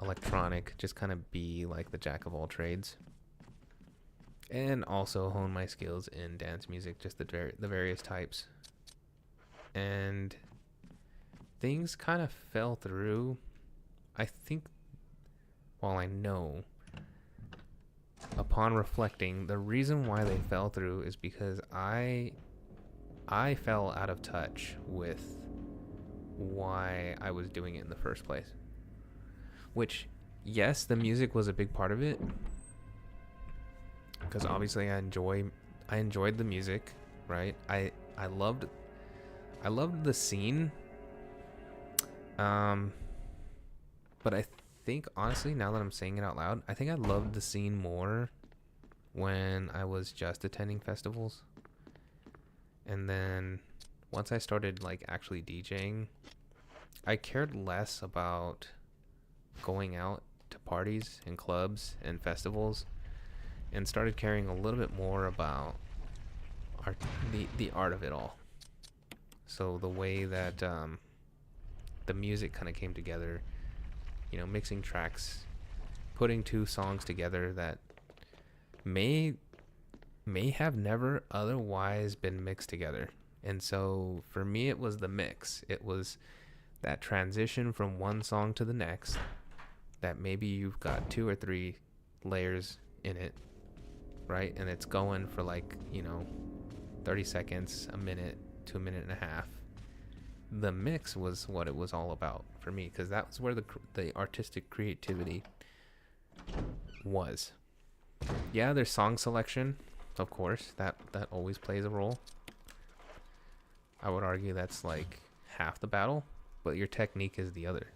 Speaker 1: electronic, just kind of be like the jack of all trades. And also hone my skills in dance music, just the various types. And things kind of fell through. I think, well, I know, upon reflecting, the reason why they fell through is because I fell out of touch with why I was doing it in the first place. Which, yes, the music was a big part of it, because obviously I enjoyed the music, right? I loved the scene. But I think, honestly, now that I'm saying it out loud, I think I loved the scene more when I was just attending festivals. And then once I started like actually DJing, I cared less about going out to parties and clubs and festivals, and started caring a little bit more about the art of it all. So the way that the music kind of came together, you know, mixing tracks, putting two songs together that may have never otherwise been mixed together. And so for me, it was the mix. It was that transition from one song to the next, that maybe you've got 2 or 3 layers in it, right? And it's going for like, you know, 30 seconds, a minute to a minute and a half. The mix was what it was all about for me, because that was where the artistic creativity was. Yeah, there's song selection, of course, that always plays a role. I would argue that's like half the battle, but your technique is the other.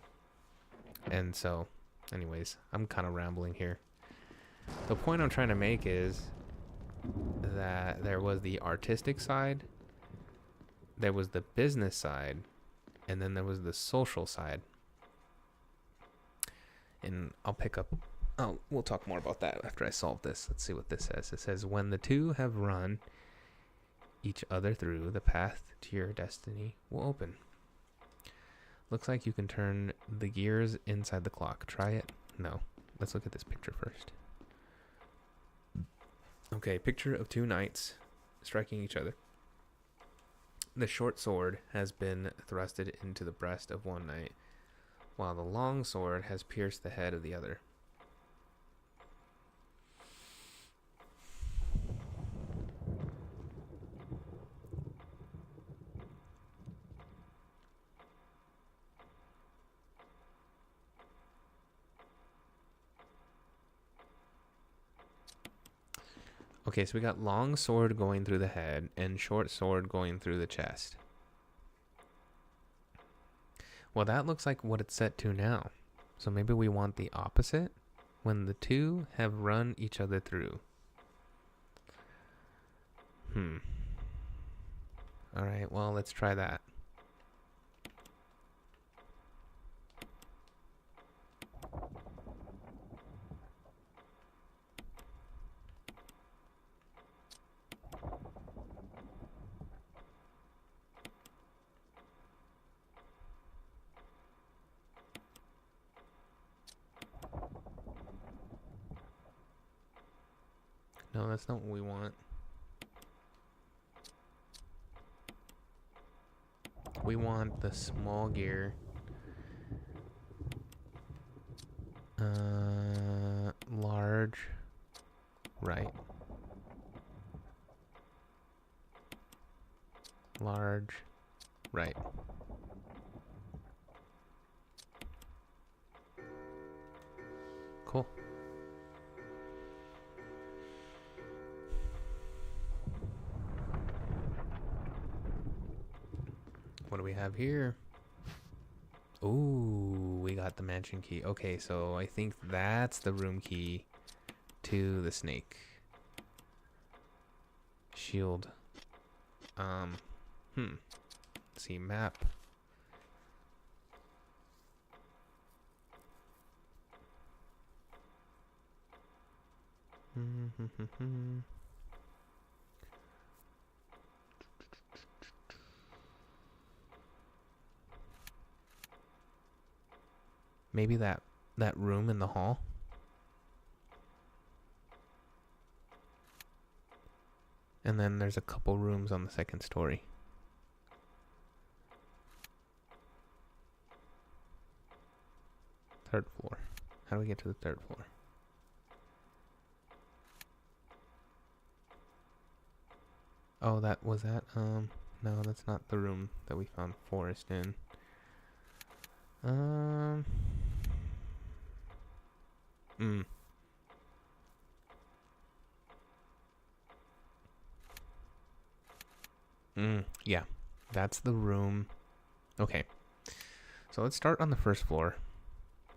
Speaker 1: And so, anyways, I'm kind of rambling here. The point I'm trying to make is that there was the artistic side, there was the business side, and then there was the social side. And we'll talk more about that after I solve this. Let's see what this says. It says, when the two have run each other through, the path to your destiny will open. Looks like you can turn the gears inside the clock. Try it? No. Let's look at this picture first. Okay, picture of 2 knights striking each other. The short sword has been thrusted into the breast of one knight, while the long sword has pierced the head of the other. Okay, so we got long sword going through the head and short sword going through the chest. Well, that looks like what it's set to now. So maybe we want the opposite. When the two have run each other through. Alright, well, let's try that. No, that's not what we want. We want the small gear. Large. Right. Large. Right. Cool. What do we have here? Ooh, we got the mansion key. Okay, so I think that's the room key to the snake. Shield. Let's see, map. Maybe that room in the hall. And then there's a couple rooms on the second story. Third floor. How do we get to the third floor? Oh, that was that. No, that's not the room that we found Forrest in. Mm. Yeah, that's the room. Okay. So let's start on the first floor,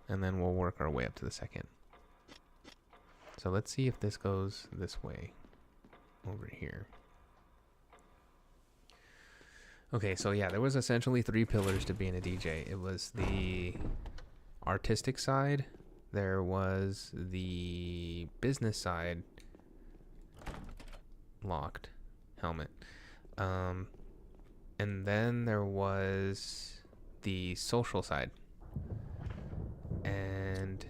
Speaker 1: and then we'll work our way up to the second. So let's see if this goes this way over here. Okay, so yeah, there was essentially 3 pillars to being a DJ. It was the artistic side, there was the business side, locked, helmet, and then there was the social side. And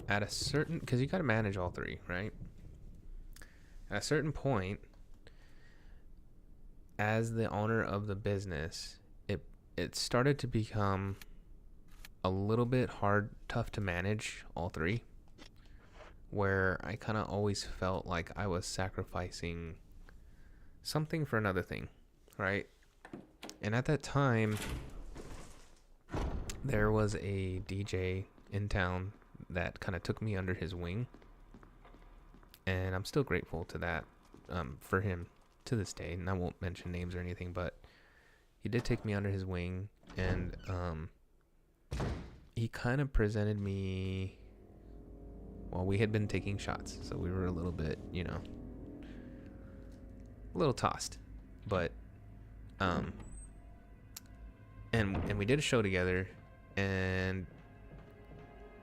Speaker 1: at a certain, because you got to manage all 3, right? At a certain point, as the owner of the business, it started to become a little bit tough to manage all 3, where I kind of always felt like I was sacrificing something for another thing, right? And at that time, there was a DJ in town that kind of took me under his wing, and I'm still grateful to that, for him to this day. And I won't mention names or anything, but he did take me under his wing, and he kind of presented me, well, we had been taking shots, so we were a little bit, a little tossed, but and we did a show together, and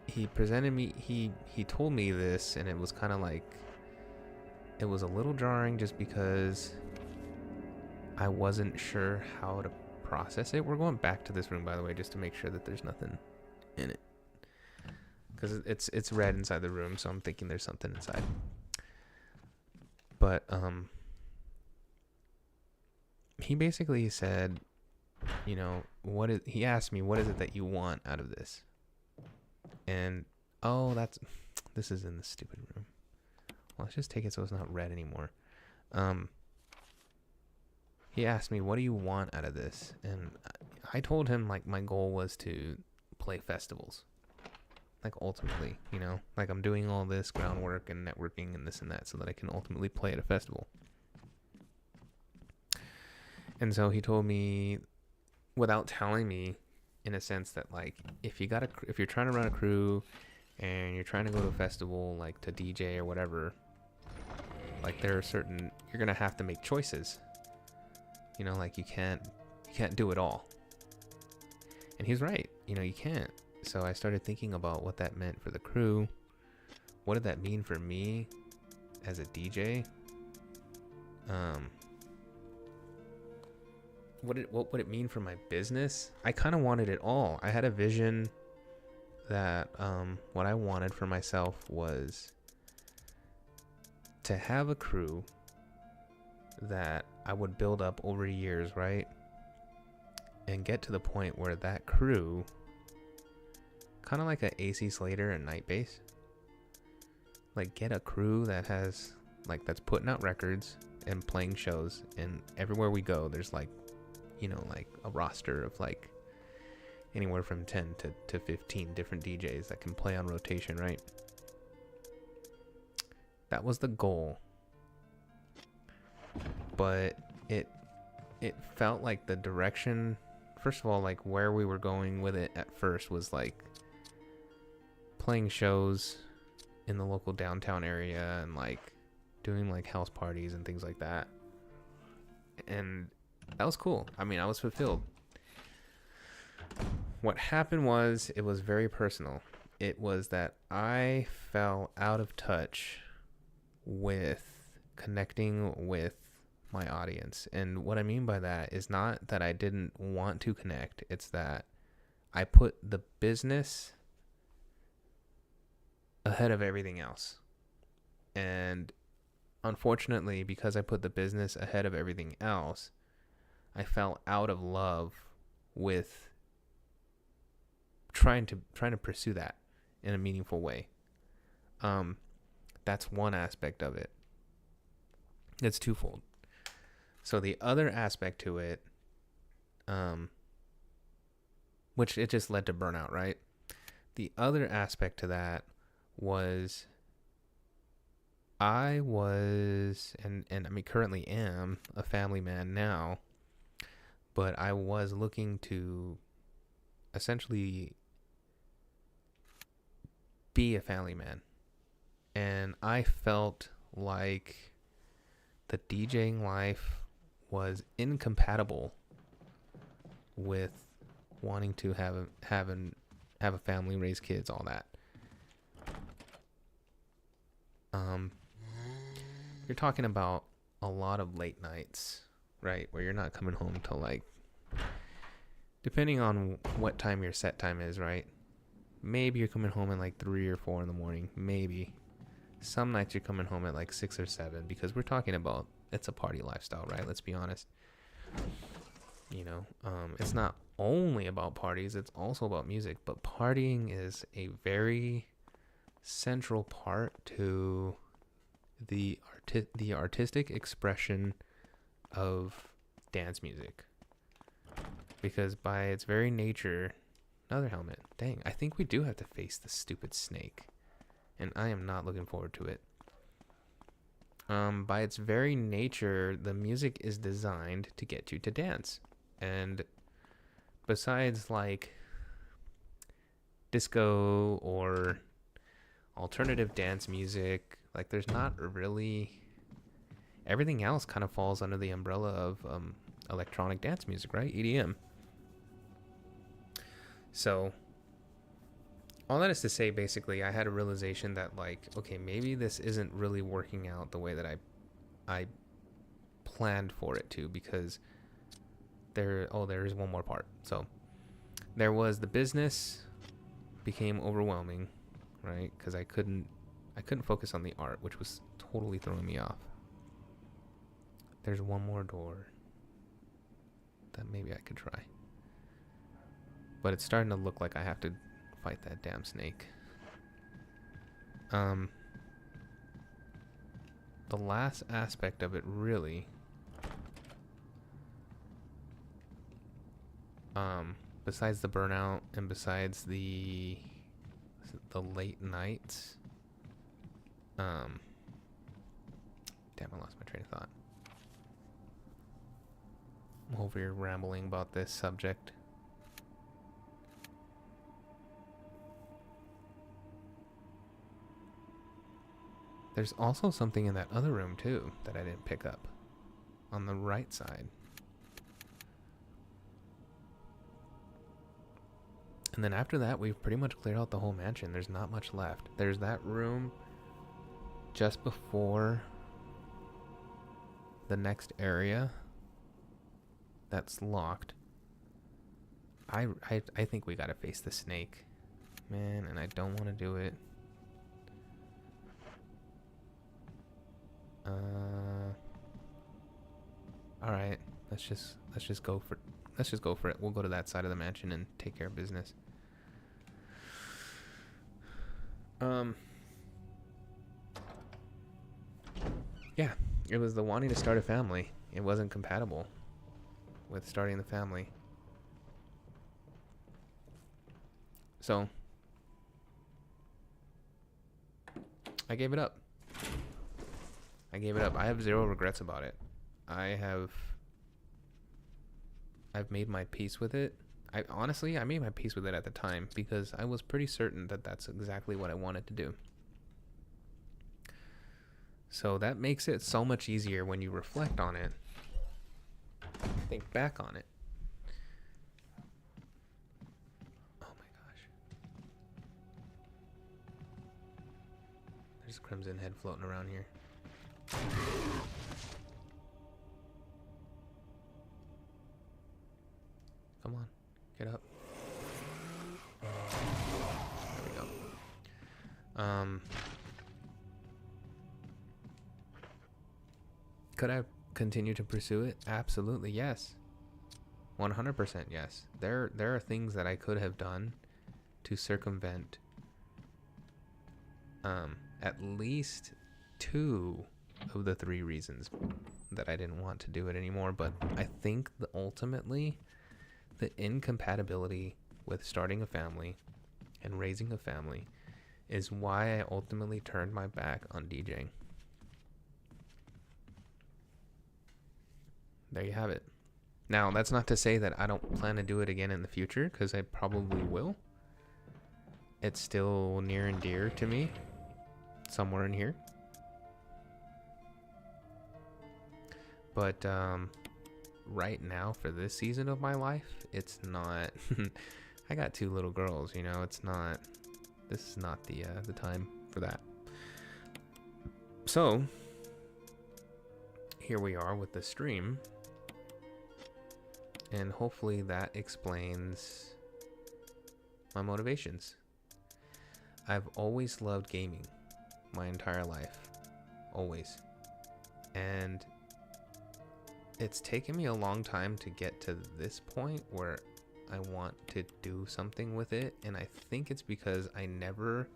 Speaker 1: he presented me, he told me this, and it was kind of like, it was a little jarring just because I wasn't sure how to process it. We're going back to this room, by the way, just to make sure that there's nothing in it, because it's red inside the room, so I'm thinking there's something inside. But he basically said, he asked me, what is it that you want out of this? And this is in the stupid room. Well, let's just take it so it's not red anymore. He asked me, what do you want out of this? And I told him, like, my goal was to play festivals. Like, ultimately, like, I'm doing all this groundwork and networking and this and that so that I can ultimately play at a festival. And so he told me, without telling me, in a sense that, like, if you're trying to run a crew and you're trying to go to a festival, like, to DJ or whatever, like, you're gonna have to make choices. Like, you can't do it all. And he's right. You can't. So I started thinking about what that meant for the crew. What did that mean for me as a DJ? What would it mean for my business? I kind of wanted it all. I had a vision that what I wanted for myself was to have a crew that I would build up over years, right? And get to the point where that crew, kind of like a AC Slater and Night Base, like, get a crew that has, like, that's putting out records and playing shows, and everywhere we go there's, like, like a roster of, like, anywhere from 10 to 15 different DJs that can play on rotation, right? That was the goal. But it felt like the direction, first of all, like, where we were going with it at first was, like, playing shows in the local downtown area and, like, doing, like, house parties and things like that. And that was cool. I mean, I was fulfilled. What happened was, it was very personal. It was that I fell out of touch with connecting with my audience. And what I mean by that is not that I didn't want to connect. It's that I put the business ahead of everything else. And unfortunately, because I put the business ahead of everything else, I fell out of love with trying to pursue that. in a meaningful way. That's one aspect of it. It's twofold. So the other aspect to it, which it just led to burnout, right? The other aspect to that was I was, and I mean currently am a family man now, but I was looking to essentially be a family man. And I felt like the DJing life was incompatible with wanting to have a family, raise kids, all that. You're talking about a lot of late nights, right? Where you're not coming home till like, depending on what time your set time is, right? Maybe you're coming home at like 3 or 4 in the morning. Maybe. Some nights you're coming home at like 6 or 7, because we're talking about, it's a party lifestyle, right? Let's be honest. You know, it's not only about parties, it's also about music, but partying is a very central part to the artistic expression of dance music, because by its very nature, another helmet, dang, I think we do have to face the stupid snake, and I am not looking forward to it. By its very nature, the music is designed to get you to dance, and besides like disco or alternative dance music, like there's not really, everything else kind of falls under the umbrella of electronic dance music, right? EDM. So all that is to say, basically, I had a realization that like, okay, maybe this isn't really working out the way that I planned for it to, because there is one more part. So there was the business became overwhelming, right? Because I couldn't focus on the art, which was totally throwing me off. There's one more door that maybe I could try, but it's starting to look like I have to fight that damn snake. The last aspect of it, really, besides the burnout and besides the late nights, damn, I lost my train of thought. I'm over here rambling about this subject. There's also something in that other room too that I didn't pick up on the right side. And then after that, we've pretty much cleared out the whole mansion. There's not much left. There's that room just before the next area that's locked. I think we gotta face the snake, man, and I don't want to do it. All right, let's just go for it. We'll go to that side of the mansion and take care of business. Yeah, it was the wanting to start a family. It wasn't compatible with starting the family. So I gave it up. I have zero regrets about it. I've made my peace with it. I made my peace with it at the time, because I was pretty certain that that's exactly what I wanted to do. So that makes it so much easier when you reflect on it, think back on it. Oh my gosh. There's a Crimson Head floating around here. Come on, get up. There we go. Could I continue to pursue it? Absolutely, yes. 100% yes. There are things that I could have done to circumvent at least 2 of the 3 reasons that I didn't want to do it anymore. But I think that ultimately the incompatibility with starting a family and raising a family is why I ultimately turned my back on DJing. There you have it. Now, that's not to say that I don't plan to do it again in the future, because I probably will. It's still near and dear to me, somewhere in here. But right now, for this season of my life, it's not. I got 2 little girls, you know. It's not. This is not the time for that. So here we are with the stream. And hopefully that explains my motivations. I've always loved gaming my entire life. Always. And it's taken me a long time to get to this point where I want to do something with it. And I think it's because I never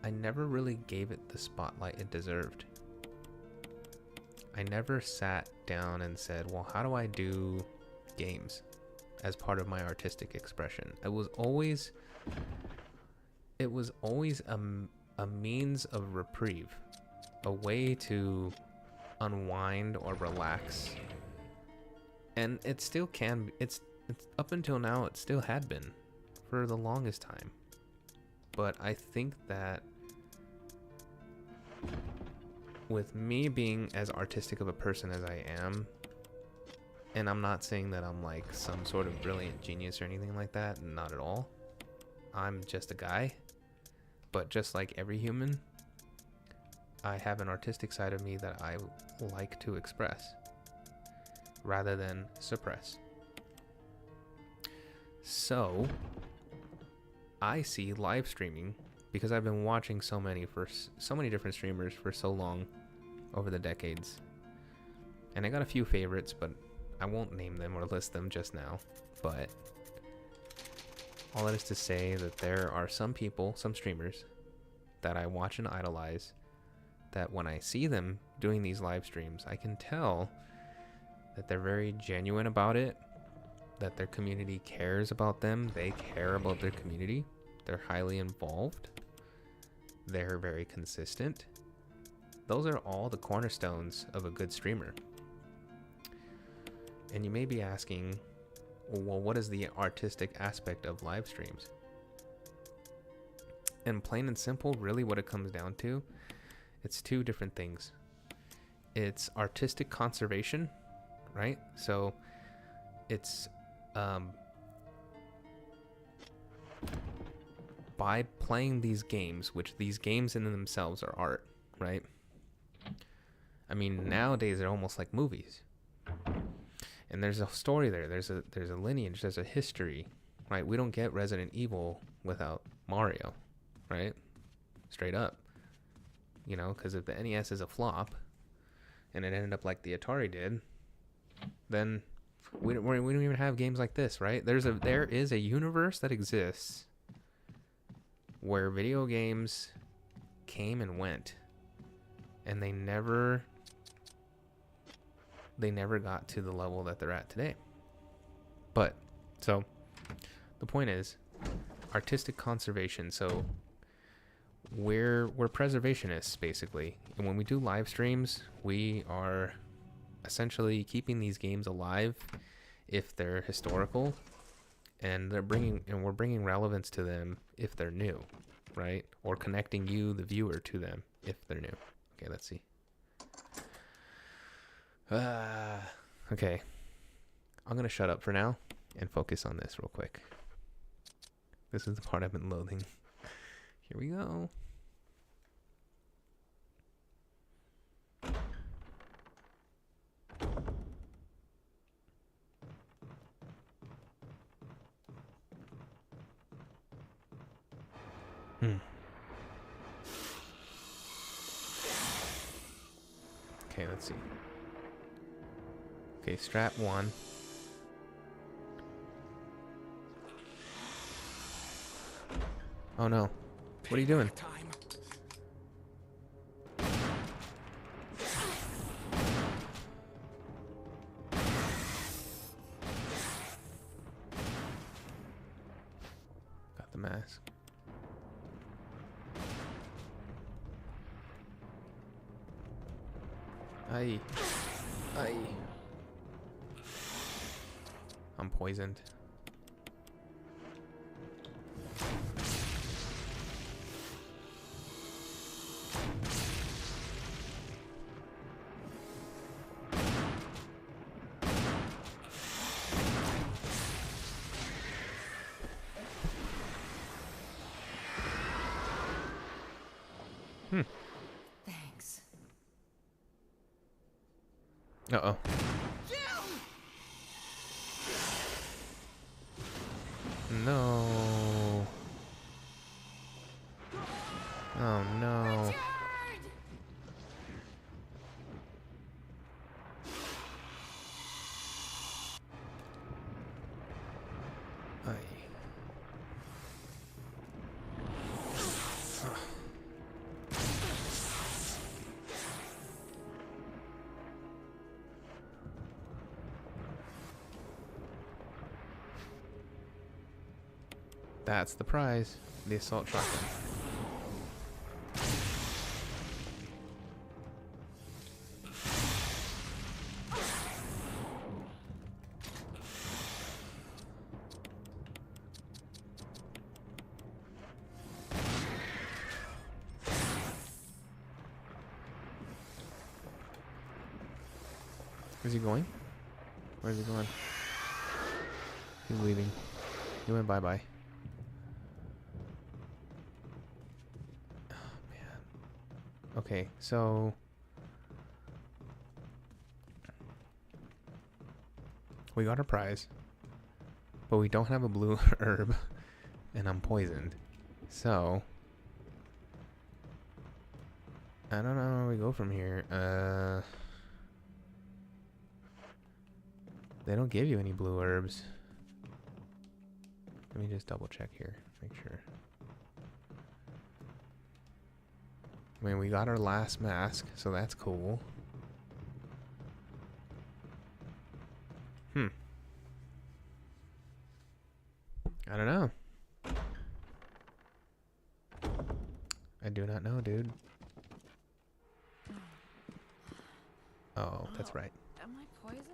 Speaker 1: really gave it the spotlight it deserved. I never sat down and said, well, how do I do games as part of my artistic expression? It was always a means of reprieve, a way to unwind or relax. And it still can, it's up until now, it still had been for the longest time. But I think that with me being as artistic of a person as I am, and I'm not saying that I'm like some sort of brilliant genius or anything like that, not at all. I'm just a guy. But just like every human, I have an artistic side of me that I like to express rather than suppress. So I see live streaming, because I've been watching so many different streamers for so long over the decades. And I got a few favorites, but I won't name them or list them just now. But all that is to say that there are some people, some streamers, that I watch and idolize, that when I see them doing these live streams, I can tell that they're very genuine about it, that their community cares about them, they care about their community, they're highly involved, they're very consistent. Those are all the cornerstones of a good streamer. And you may be asking, well, what is the artistic aspect of live streams? And plain and simple, really what it comes down to, it's 2 different things. It's artistic conservation, right? So it's by playing these games, which these games in themselves are art, right? I mean, nowadays they're almost like movies. And there's a story there. There's a lineage. There's a history, right? We don't get Resident Evil without Mario, right? Straight up, you know, because if the NES is a flop, and it ended up like the Atari did, then we don't even have games like this, right? There is a universe that exists where video games came and went, and they never got to the level that they're at today. But so the point is artistic conservation. So we're preservationists, basically, and when we do live streams, we are essentially keeping these games alive if they're historical, and we're bringing relevance to them if they're new, right? Or connecting you, the viewer, to them if they're new. Okay, let's see. Okay, I'm gonna shut up for now and focus on this real quick. This is the part I've been loathing. Here we go. Okay, let's see. Okay, strap 1. Oh no. What are you doing?
Speaker 4: Time.
Speaker 1: the mask. Aye. Aye. I'm poisoned.
Speaker 2: Thanks.
Speaker 1: Uh-oh. No. Oh no. Aye. That's the prize. The assault shotgun. Is he going? Where's he going? He's leaving. He went bye-bye. Oh, man. Okay, so... we got our prize. But we don't have a blue herb. And I'm poisoned. So... I don't know where we go from here. They don't give you any blue herbs. Let me just double check here. Make sure. I mean, we got our last mask, so that's cool. I don't know. I do not know, dude. Oh, that's right.
Speaker 2: Am I poisoned?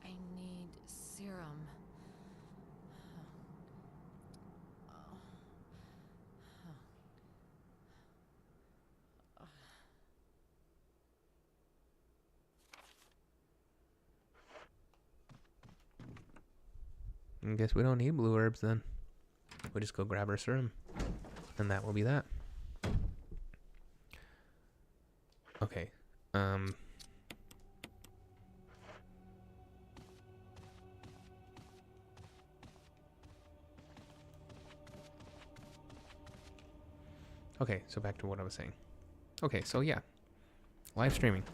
Speaker 2: I need serum.
Speaker 1: I guess we don't need blue herbs then. We'll just go grab our serum. And that will be that. Okay. Okay, so back to what I was saying. Okay, so yeah. Live streaming.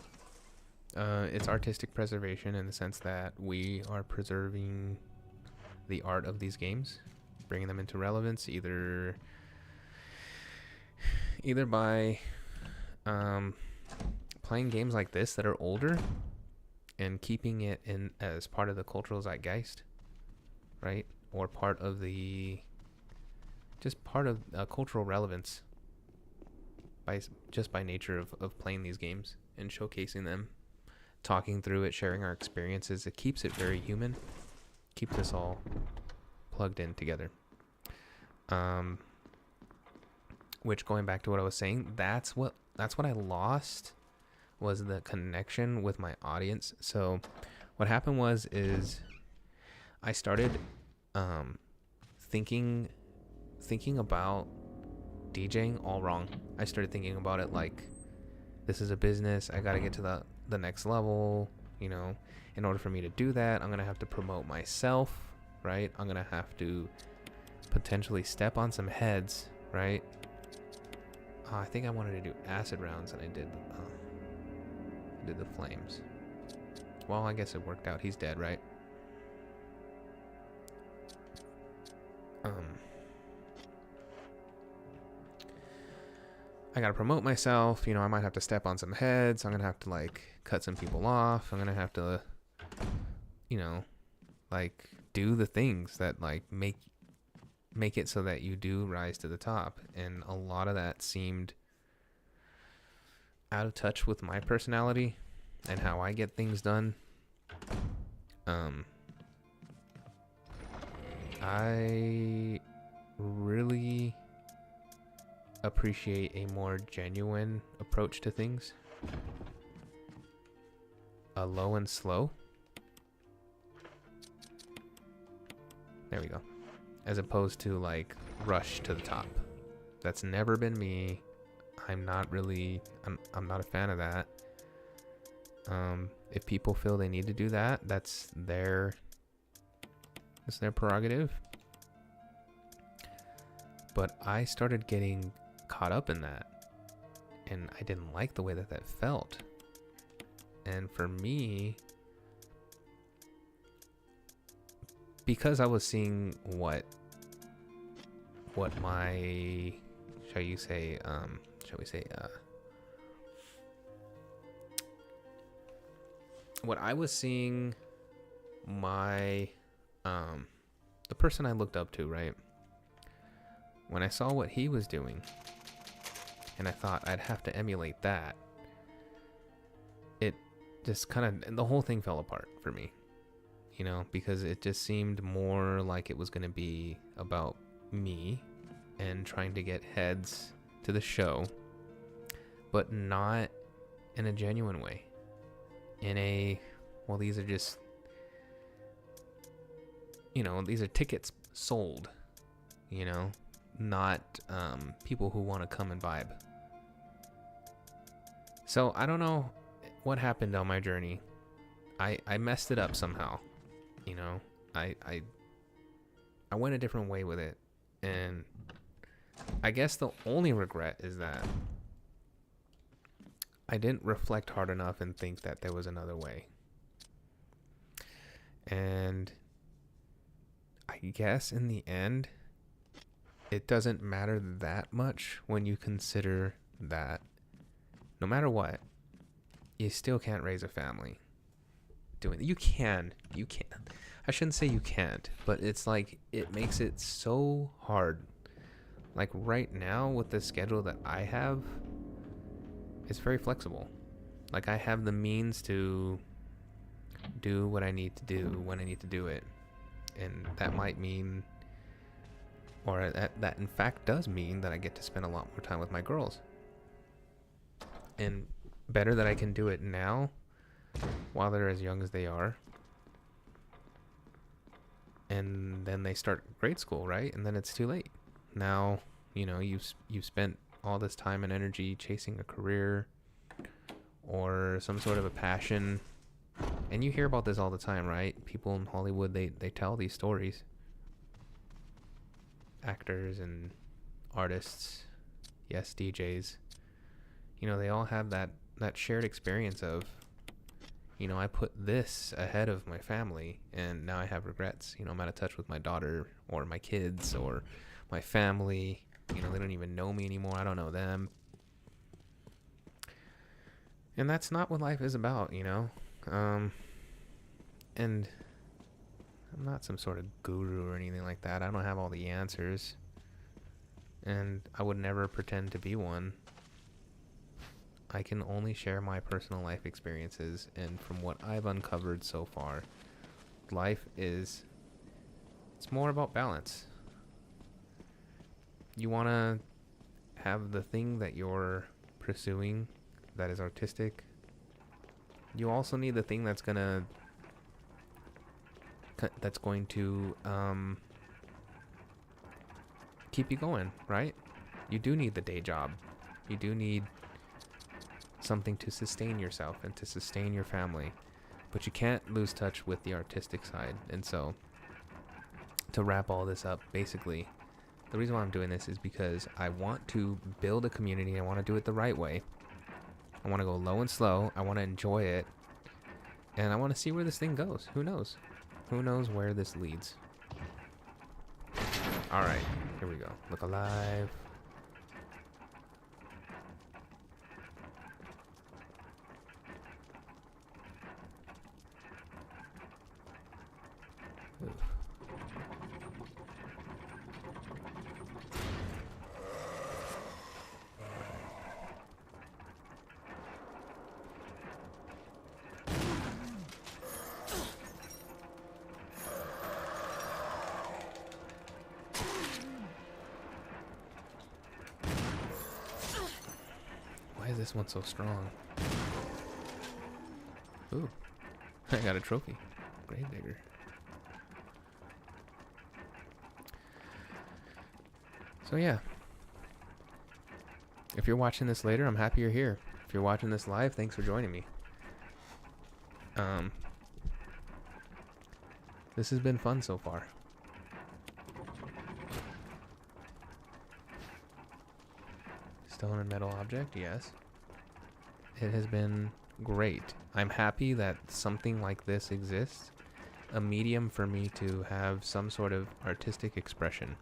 Speaker 1: It's artistic preservation in the sense that we are preserving the art of these games, bringing them into relevance, either by playing games like this that are older and keeping it in as part of the cultural zeitgeist, right? Or part of the cultural relevance by nature of playing these games and showcasing them, talking through it, sharing our experiences. It keeps it very human, keeps us all plugged in together. Which, going back to what I was saying, that's what I lost, was the connection with my audience. So what happened is I started thinking about DJing all wrong. I started thinking about it like, this is a business. I got to get to the next level. You know, in order for me to do that, I'm going to have to promote myself, right? I'm going to have to potentially step on some heads, right? I think I wanted to do acid rounds, and I did the flames. Well, I guess it worked out. He's dead, right? I gotta promote myself. You know, I might have to step on some heads. I'm gonna have to, like, cut some people off. I'm gonna have to, you know, like, do the things that, like, make make it so that you do rise to the top. And a lot of that seemed out of touch with my personality and how I get things done. I really appreciate a more genuine approach to things. A low and slow. There we go. As opposed to like rush to the top. That's never been me. I'm not a fan of that. If people feel they need to do that, that's their prerogative. But I started getting caught up in that, and I didn't like the way that felt. And for me, because I was seeing what my, shall we say, what I was seeing my, the person I looked up to, right? When I saw what he was doing, and I thought I'd have to emulate that, it just kind of, the whole thing fell apart for me, you know, because it just seemed more like it was going to be about me and trying to get heads to the show, but not in a genuine way. In a, well, these are just, you know, these are tickets sold, you know, not people who want to come and vibe. So I don't know what happened on my journey. I messed it up somehow, you know. I went a different way with it, and I guess the only regret is that I didn't reflect hard enough and think that there was another way. And I guess in the end, it doesn't matter that much when you consider that no matter what, you still can't raise a family doing it. You can. I shouldn't say you can't, but it's like, it makes it so hard. Like right now with the schedule that I have, it's very flexible. Like I have the means to do what I need to do when I need to do it. And that might mean, or that in fact does mean, that I get to spend a lot more time with my girls. And better that I can do it now while they're as young as they are. And then they start grade school, right? And then it's too late. Now, you know, you've spent all this time and energy chasing a career or some sort of a passion. And you hear about this all the time, right? People in Hollywood, they tell these stories. Actors and artists, yes, DJs. You know, they all have that shared experience of, you know, I put this ahead of my family and now I have regrets. You know, I'm out of touch with my daughter or my kids or my family. You know, they don't even know me anymore. I don't know them. And that's not what life is about, you know? And I'm not some sort of guru or anything like that. I don't have all the answers. And I would never pretend to be one. I can only share my personal life experiences, and from what I've uncovered so far, it's more about balance. You want to have the thing that you're pursuing that is artistic. You also need the thing that's going to keep you going, right? You do need the day job. You do need something to sustain yourself and to sustain your family, but you can't lose touch with the artistic side. And so, to wrap all this up, basically, the reason why I'm doing this is because I want to build a community. I want to do it the right way. I want to go low and slow. I want to enjoy it, and I want to see where this thing goes. Who knows? Who knows where this leads? All right, here we go. Look alive. is this one so strong? Ooh, I got a trophy. Gravedigger. So yeah. If you're watching this later, I'm happy you're here. If you're watching this live, thanks for joining me. This has been fun so far. Stone and metal object, yes. It has been great. I'm happy that something like this exists. A medium for me to have some sort of artistic expression.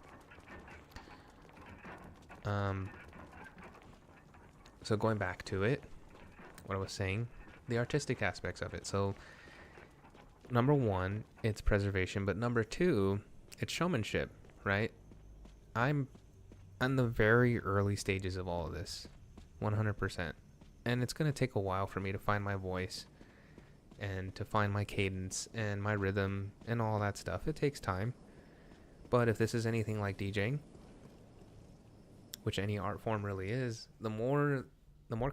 Speaker 1: So going back to it, what I was saying, the artistic aspects of it. So number one, it's preservation, but number two, it's showmanship, right? I'm on the very early stages of all of this, 100%. And it's going to take a while for me to find my voice and to find my cadence and my rhythm and all that stuff. It takes time. But if this is anything like DJing, which any art form really is, the more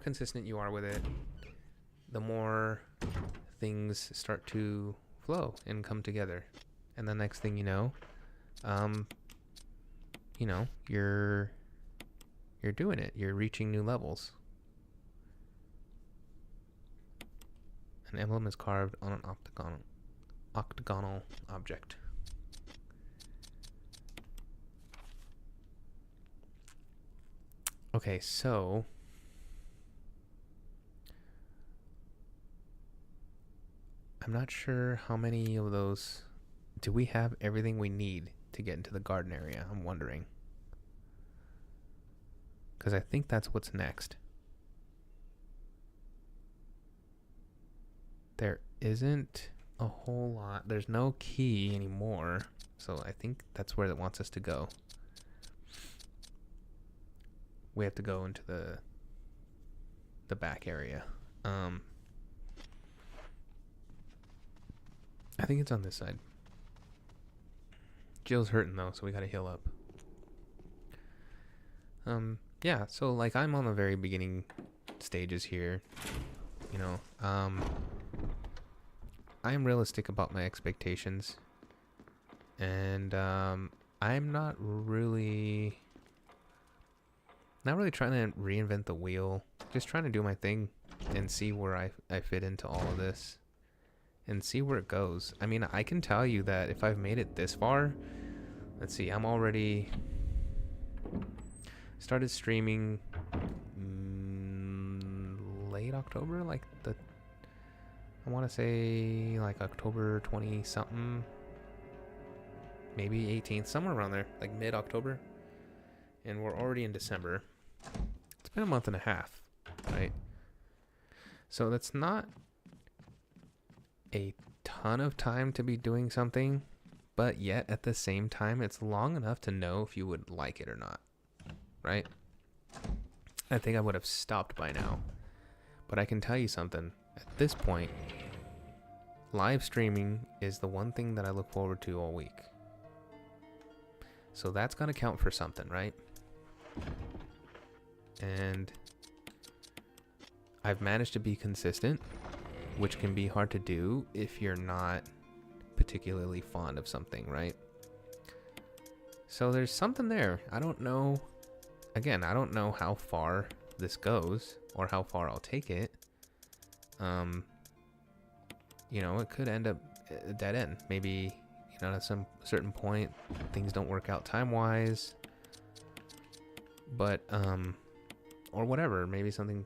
Speaker 1: consistent you are with it, the more things start to flow and come together. And the next thing you know, you're doing it. You're reaching new levels. An emblem is carved on an octagonal object. Okay, so I'm not sure how many of those. Do we have everything we need to get into the garden area? I'm wondering. Because I think that's what's next. There isn't a whole lot. There's no key anymore. So I think that's where it wants us to go. We have to go into the back area. I think it's on this side. Jill's hurting though, so we gotta heal up. Yeah, so like I'm on the very beginning stages here. You know, I am realistic about my expectations. And I'm not really trying to reinvent the wheel. Just trying to do my thing and see where I fit into all of this. And see where it goes. I mean, I can tell you that if I've made it this far, let's see, I'm already started streaming late October, like I want to say like October 20 something, maybe 18th, somewhere around there, like mid-October. And we're already in December. It's been a month and a half, right? So that's not a ton of time to be doing something, but yet at the same time it's long enough to know if you would like it or not, right? I think I would have stopped by now, but I can tell you something. At this point, live streaming is the one thing that I look forward to all week. So that's gonna count for something, right? And I've managed to be consistent, which can be hard to do if you're not particularly fond of something, right? So there's something there. I don't know. Again, I don't know how far this goes or how far I'll take it. You know, it could end up a dead end. Maybe, you know, at some certain point, things don't work out time-wise. But, or whatever. Maybe something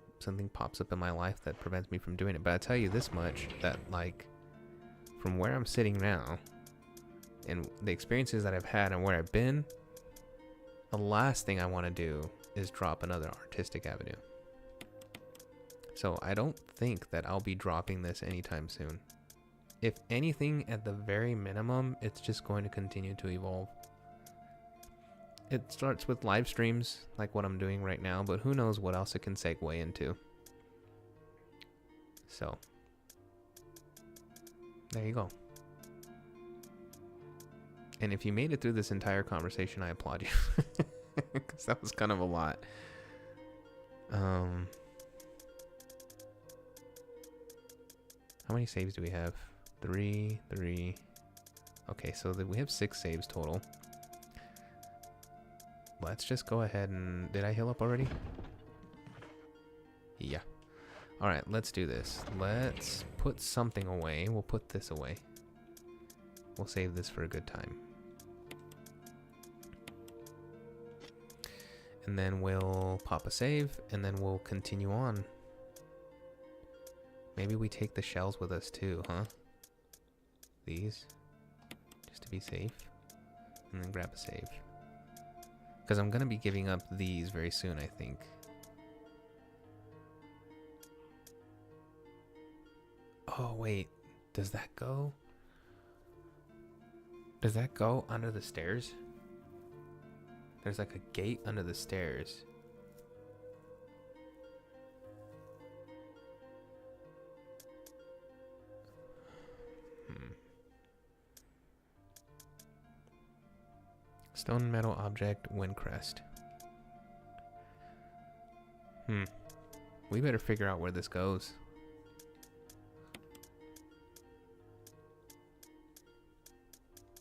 Speaker 1: pops up in my life that prevents me from doing it. But I tell you this much, that like from where I'm sitting now and the experiences that I've had and where I've been, the last thing I want to do is drop another artistic avenue. So I don't think that I'll be dropping this anytime soon. If anything, at the very minimum, it's just going to continue to evolve. It starts with live streams, like what I'm doing right now, but who knows what else it can segue into. So, there you go. And if you made it through this entire conversation, I applaud you. Because that was kind of a lot. How many saves do we have? 3, 3. Okay, so we have 6 saves total. Let's just go ahead and... Did I heal up already? Yeah. Alright, let's do this. Let's put something away. We'll put this away. We'll save this for a good time. And then we'll pop a save, and then we'll continue on. Maybe we take the shells with us too, huh? These. Just to be safe. And then grab a save. Because I'm going to be giving up these very soon, I think. Oh, wait. Does that go? Does that go under the stairs? There's like a gate under the stairs. Stone metal object, wind crest. We better figure out where this goes.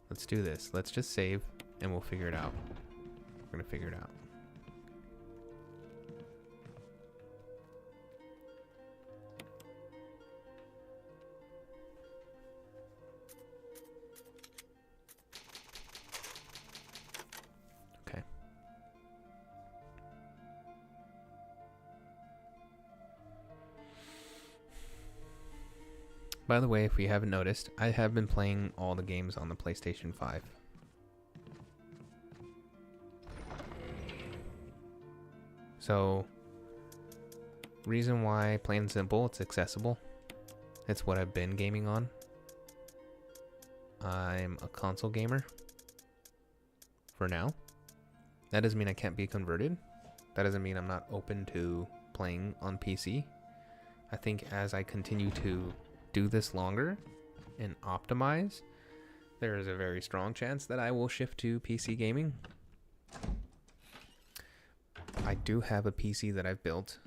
Speaker 1: Let's do this. Let's just save and we'll figure it out. We're gonna figure it out. Okay. By the way, if you haven't noticed, I have been playing all the games on the PlayStation 5. So, reason why, plain and simple, it's accessible. It's what I've been gaming on. I'm a console gamer. For now. That doesn't mean I can't be converted. That doesn't mean I'm not open to playing on PC. I think as I continue to do this longer and optimize, there is a very strong chance that I will shift to PC gaming. I do have a PC that I've built.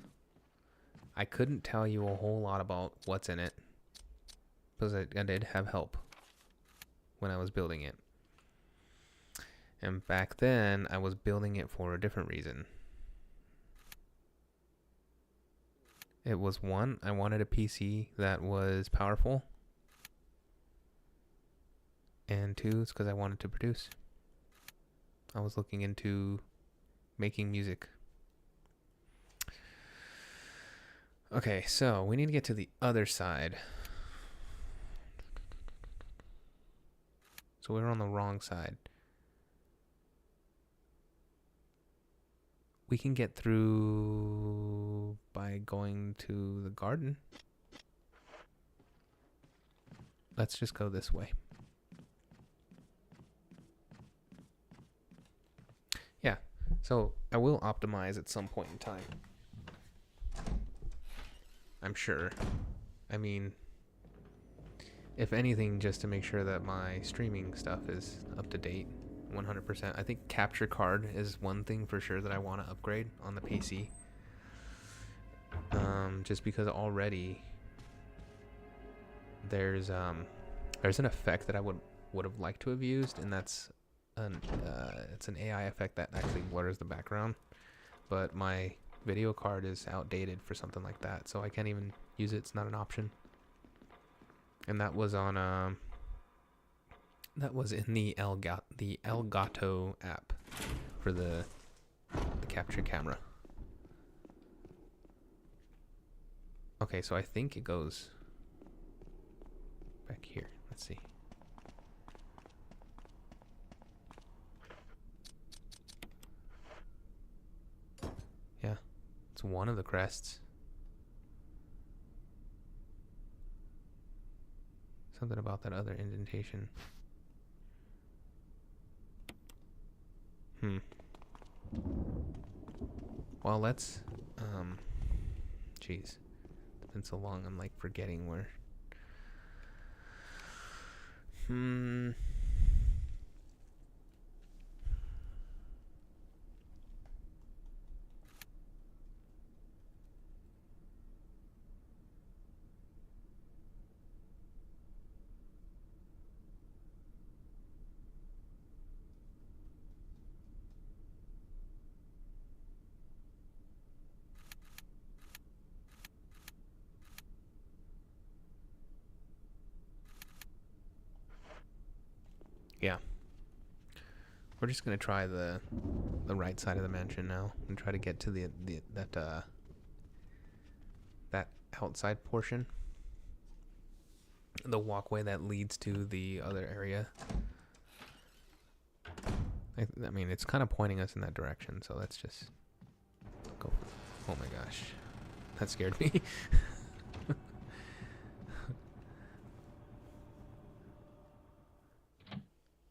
Speaker 1: I couldn't tell you a whole lot about what's in it because I did have help when I was building it. And back then, I was building it for a different reason. It was one, I wanted a PC that was powerful. And two, it's because I wanted to produce. I was looking into making music. Okay, so we need to get to the other side. So we were on the wrong side. We can get through by going to the garden. Let's just go this way. Yeah, so I will optimize at some point in time. I'm sure. I mean, if anything, just to make sure that my streaming stuff is up to date. 100%. I think capture card is one thing for sure that I want to upgrade on the PC. Just because already there's an effect that I would have liked to have used, and that's it's an AI effect that actually blurs the background. But my video card is outdated for something like that, so I can't even use it. It's not an option. And that was on that was in the Elgato app for the capture camera. Okay, so I think it goes back here. Let's see. Yeah, it's one of the crests. Something about that other indentation. Well, let's, jeez. It's been so long, I'm like forgetting where. Yeah. We're just gonna try the right side of the mansion now and try to get to that outside portion. The walkway that leads to the other area. I mean, it's kind of pointing us in that direction, so let's just go. Oh my gosh. That scared me.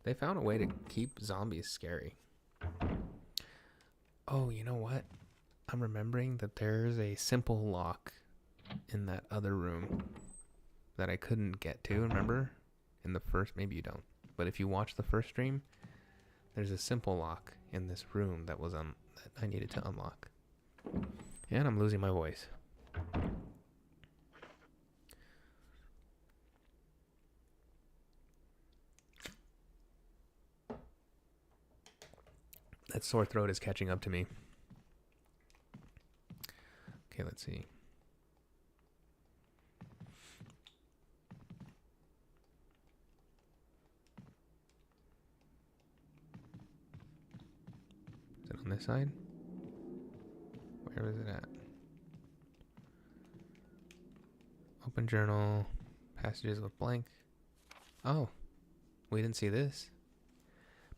Speaker 1: They found a way to keep zombies scary. Oh, you know what? I'm remembering that there's a simple lock in that other room that I couldn't get to, remember? In the first, maybe you don't. But if you watch the first stream, there's a simple lock in this room that was that I needed to unlock. And I'm losing my voice. That sore throat is catching up to me. Okay, let's see. Is it on this side? Where is it at? Open journal. Passages with blank. Oh, we didn't see this.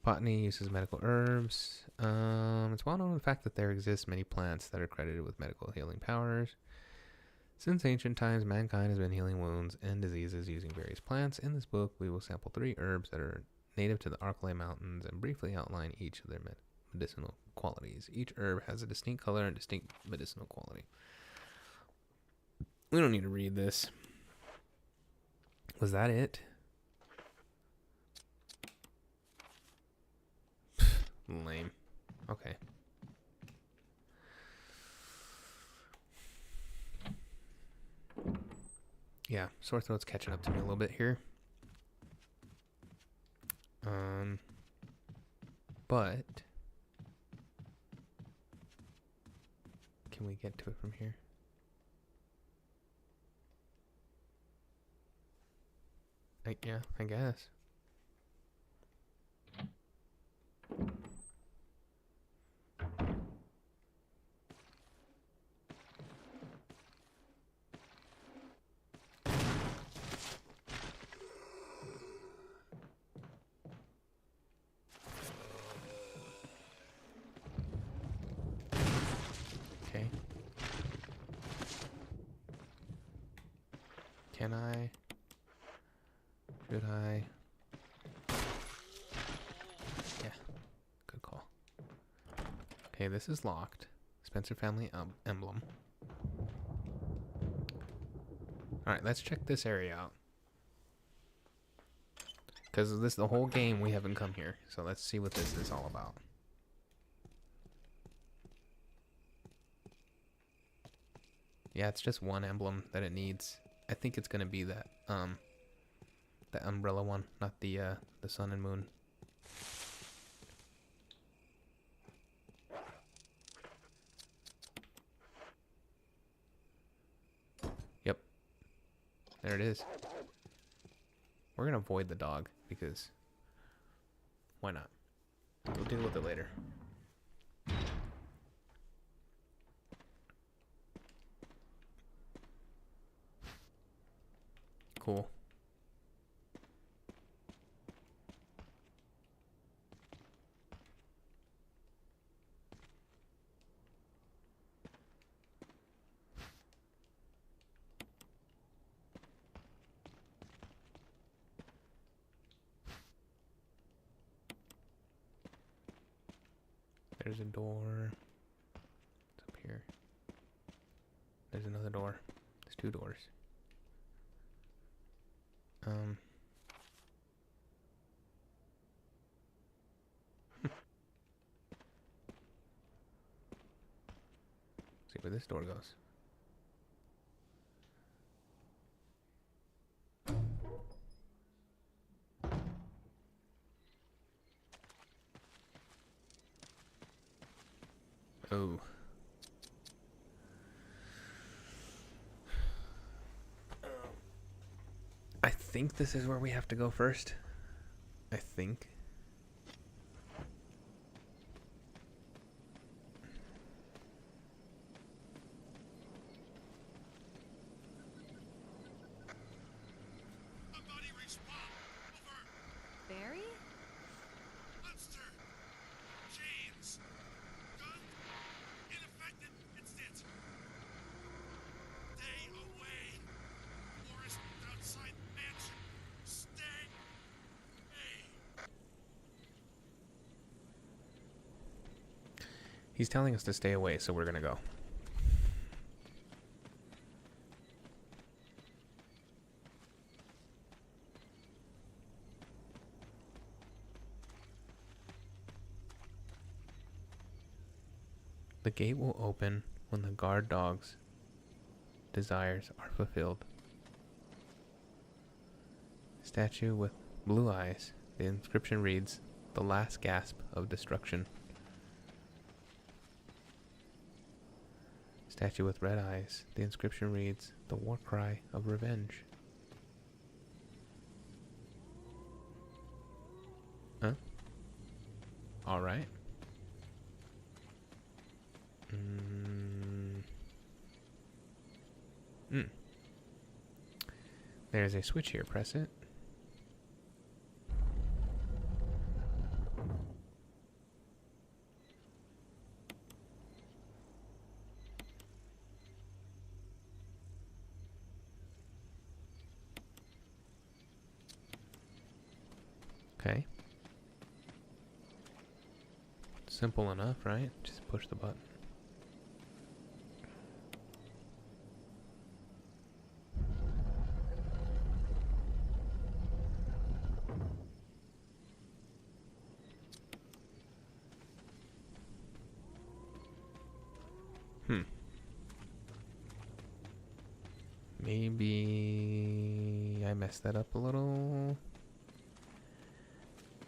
Speaker 1: Botany uses medical herbs. It's well known the fact that there exist many plants that are credited with medical healing powers. Since ancient times, mankind has been healing wounds and diseases using various plants. In this book, we will sample 3 herbs that are native to the Arklay Mountains and briefly outline each of their medicinal qualities. Each herb has a distinct color and distinct medicinal quality. We don't need to read this. Was that it? Lame. Okay. Yeah, sore throat's catching up to me a little bit here. But can we get to it from here? Yeah, I guess. Okay. Can I? Should I? Yeah. Good call. Okay, this is locked. Spencer family emblem. Alright, let's check this area out. Because the whole game we haven't come here. So let's see what this is all about. Yeah, it's just one emblem that it needs. I think it's gonna be that the umbrella one, not the sun and moon. Yep. There it is. We're gonna avoid the dog because why not? We'll deal with it later. Cool. There's a door. It's up here. There's another door. There's 2 doors. See where this door goes. Oh. I think this is where we have to go first. I think.
Speaker 3: Somebody respond! Over!
Speaker 2: Barry?
Speaker 3: Monster! James! Gun! Ineffective! It's it! Stay away! Forest outside mansion! Stay! Hey!
Speaker 1: He's telling us to stay away, so we're gonna go. The gate will open when the guard dog's desires are fulfilled. Statue with blue eyes. The inscription reads, "The last gasp of destruction." Statue with red eyes. The inscription reads, "The war cry of revenge." Huh? Alright. There's a switch here. Press it. Okay. Simple enough, right? Just push the button. Maybe I messed that up a little.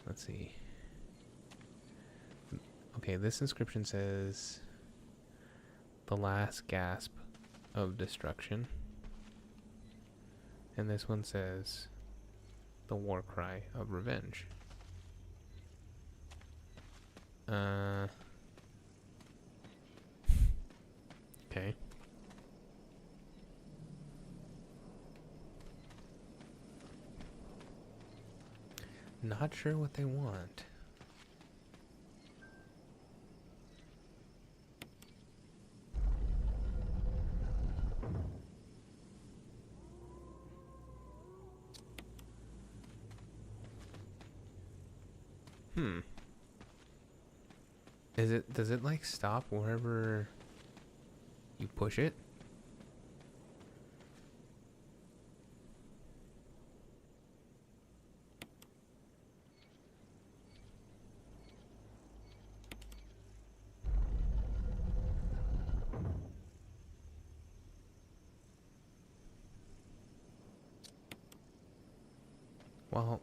Speaker 1: Let's see. Okay, this inscription says "The last gasp of destruction." And this one says "The war cry of revenge." Okay. Not sure what they want. Does it like stop wherever you push it? Well,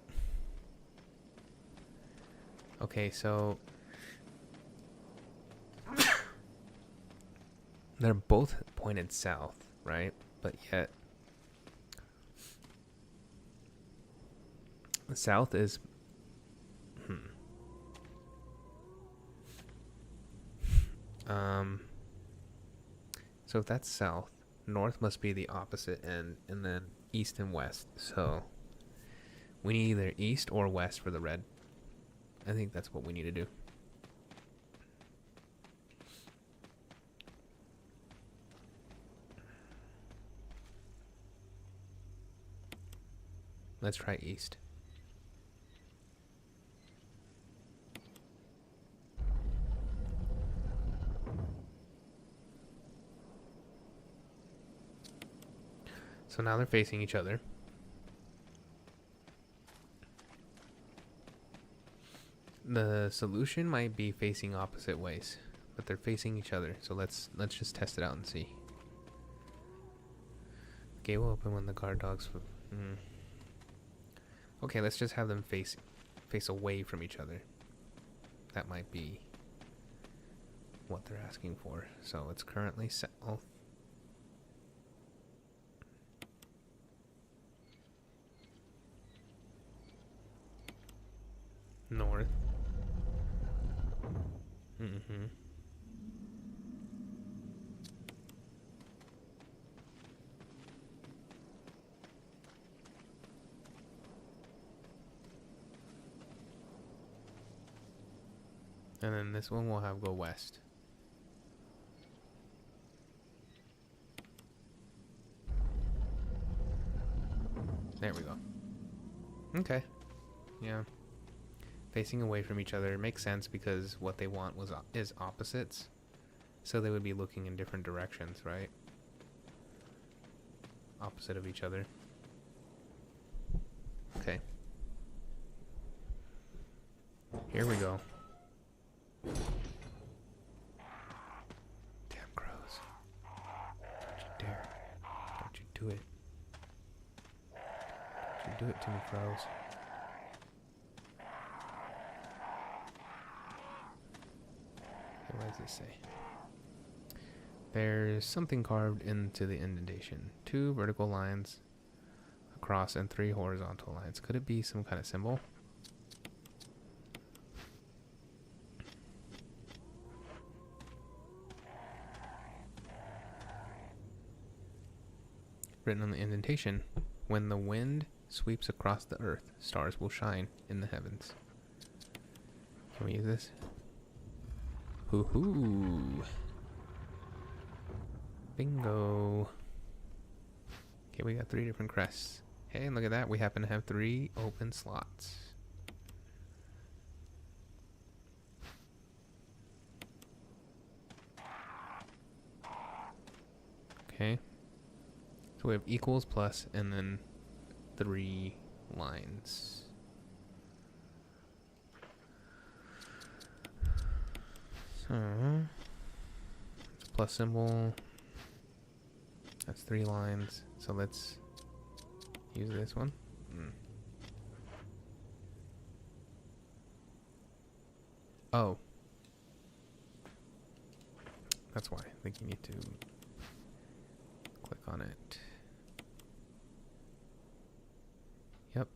Speaker 1: okay, so they're both pointed south, right? But yet the south is so if that's south, north must be the opposite end, and then east and west. So we need either east or west for the red. I think that's what we need to do. Let's try east. So now they're facing each other. The solution might be facing opposite ways, but they're facing each other. So let's just test it out and see. Gate will open when the guard dogs. Okay, let's just have them face away from each other. That might be what they're asking for. So it's currently south. Mm-hmm. And then this one will have go west. There we go. Okay. Yeah. Facing away from each other makes sense because what they want is opposites. So they would be looking in different directions, right? Opposite of each other. Okay. Here we go. Damn crows. Don't you dare. Don't you do it. Don't you do it to me, crows. Okay, what does it say? There's something carved into the indentation. 2 vertical lines across and 3 horizontal lines. Could it be some kind of symbol? Written on the indentation, when the wind sweeps across the earth, stars will shine in the heavens. Can we use this? Hoo-hoo! Bingo! Okay, we got 3 different crests. Hey, and look at that, we happen to have 3 open slots. Okay. So we have equals, plus, and then 3 lines. So, it's a plus symbol. That's 3 lines. So let's use this one. Oh. That's why. I think you need to click on it. Yep.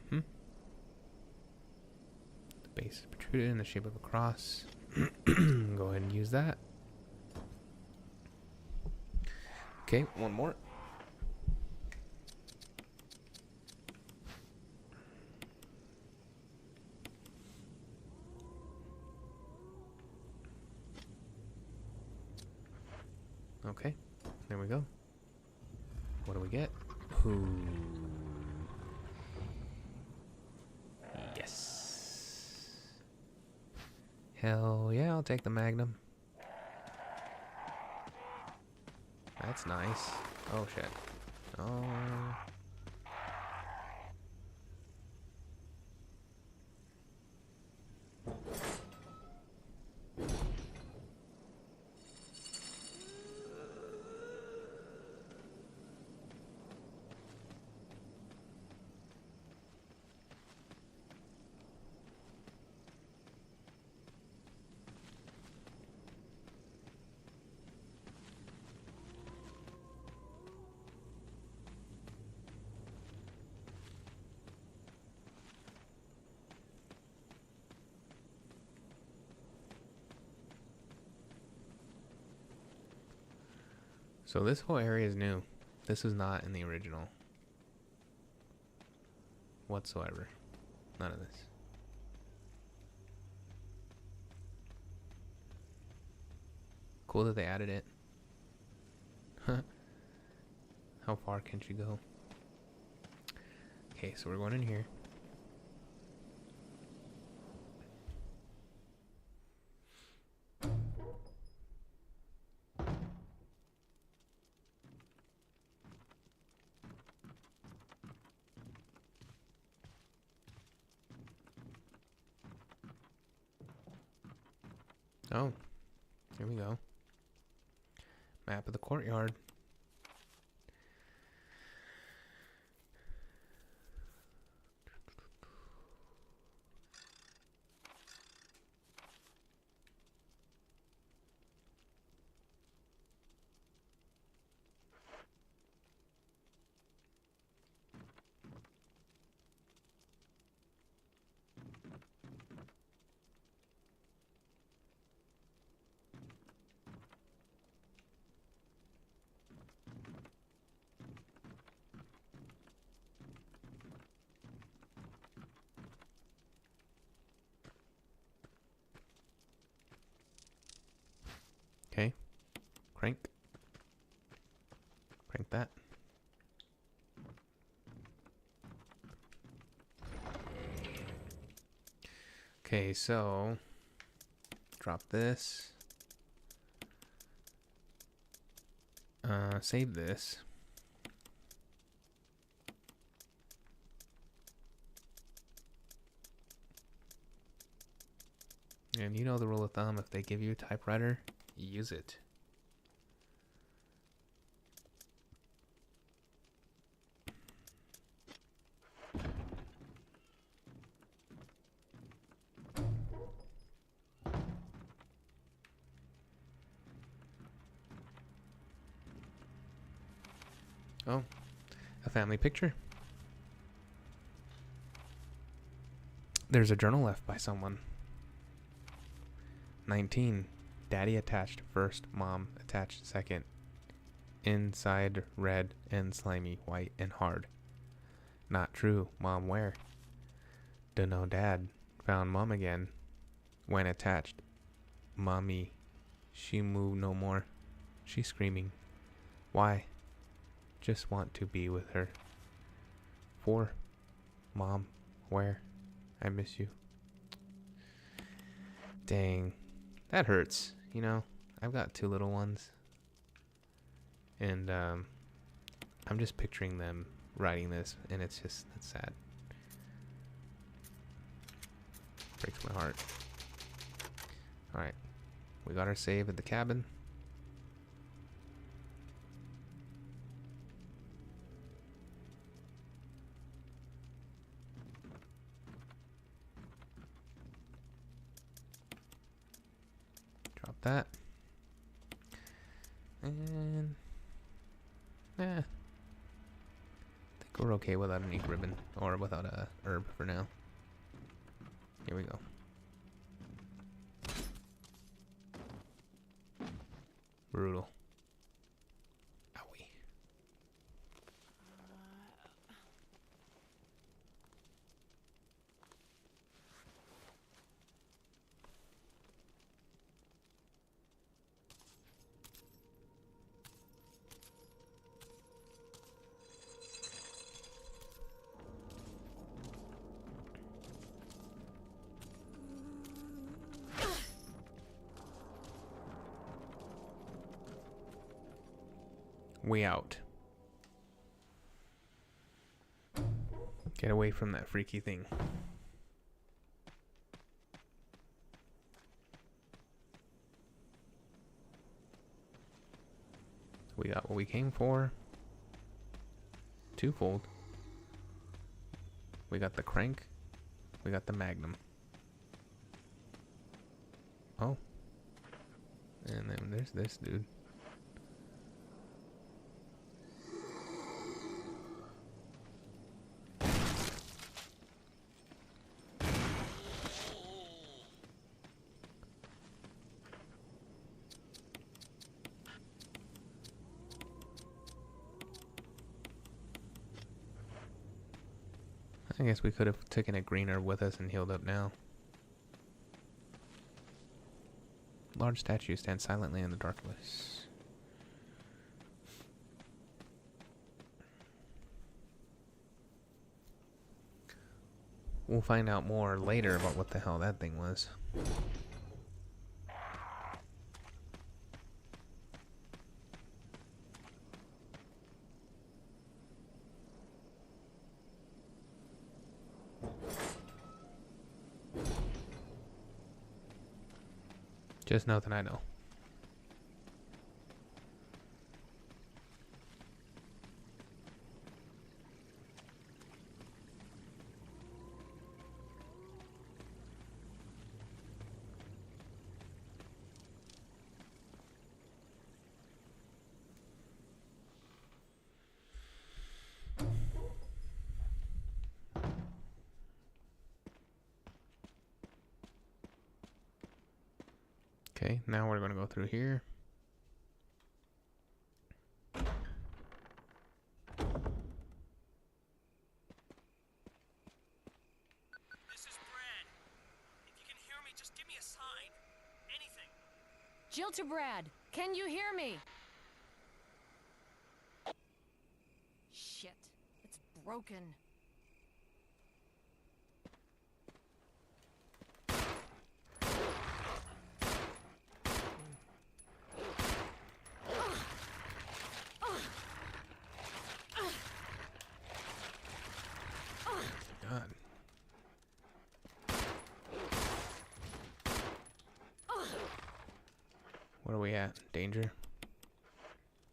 Speaker 1: The base is protruded in the shape of a cross. Go ahead and use that. Okay, one more. Okay, there we go. What do we get? Ooh. Yes. Hell yeah, I'll take the Magnum. That's nice. Oh shit. Oh. So this whole area is new. This is not in the original whatsoever. None of this. Cool that they added it. How far can she go? Okay, so we're going in here. Oh, here we go. Map of the courtyard. Crank. Crank that. Okay, so drop this. Save this. And you know the rule of thumb, if they give you a typewriter, use it. Oh, a family picture. There's a journal left by someone. 19. Daddy attached first, mom attached second. Inside red and slimy, white and hard. Not true. Mom where? Dunno. Dad found mom again. When attached. Mommy. She moved no more. She's screaming. Why? Just want to be with her. 4. Mom where? I miss you. Dang. That hurts, you know. I've got 2 little ones. And I'm just picturing them writing this, and it's sad. Breaks my heart. Alright. We got our save at the cabin. Drop that. And I think we're okay without an ink ribbon, or without a herb for now. Here we go. Brutal. Owie. We out. Get away from that freaky thing. We got what we came for. Twofold. We got the crank. We got the magnum. Oh. And then there's this dude. I guess we could have taken a green herb with us and healed up now. Large statue stands silently in the darkness. We'll find out more later about what the hell that thing was. Just nothing I know. Okay, now we're going to go through here.
Speaker 5: This is Brad. If you can hear me, just give me a sign. Anything.
Speaker 2: Jill to Brad. Can you hear me? Shit. It's broken.
Speaker 1: God. Where are we at? Danger.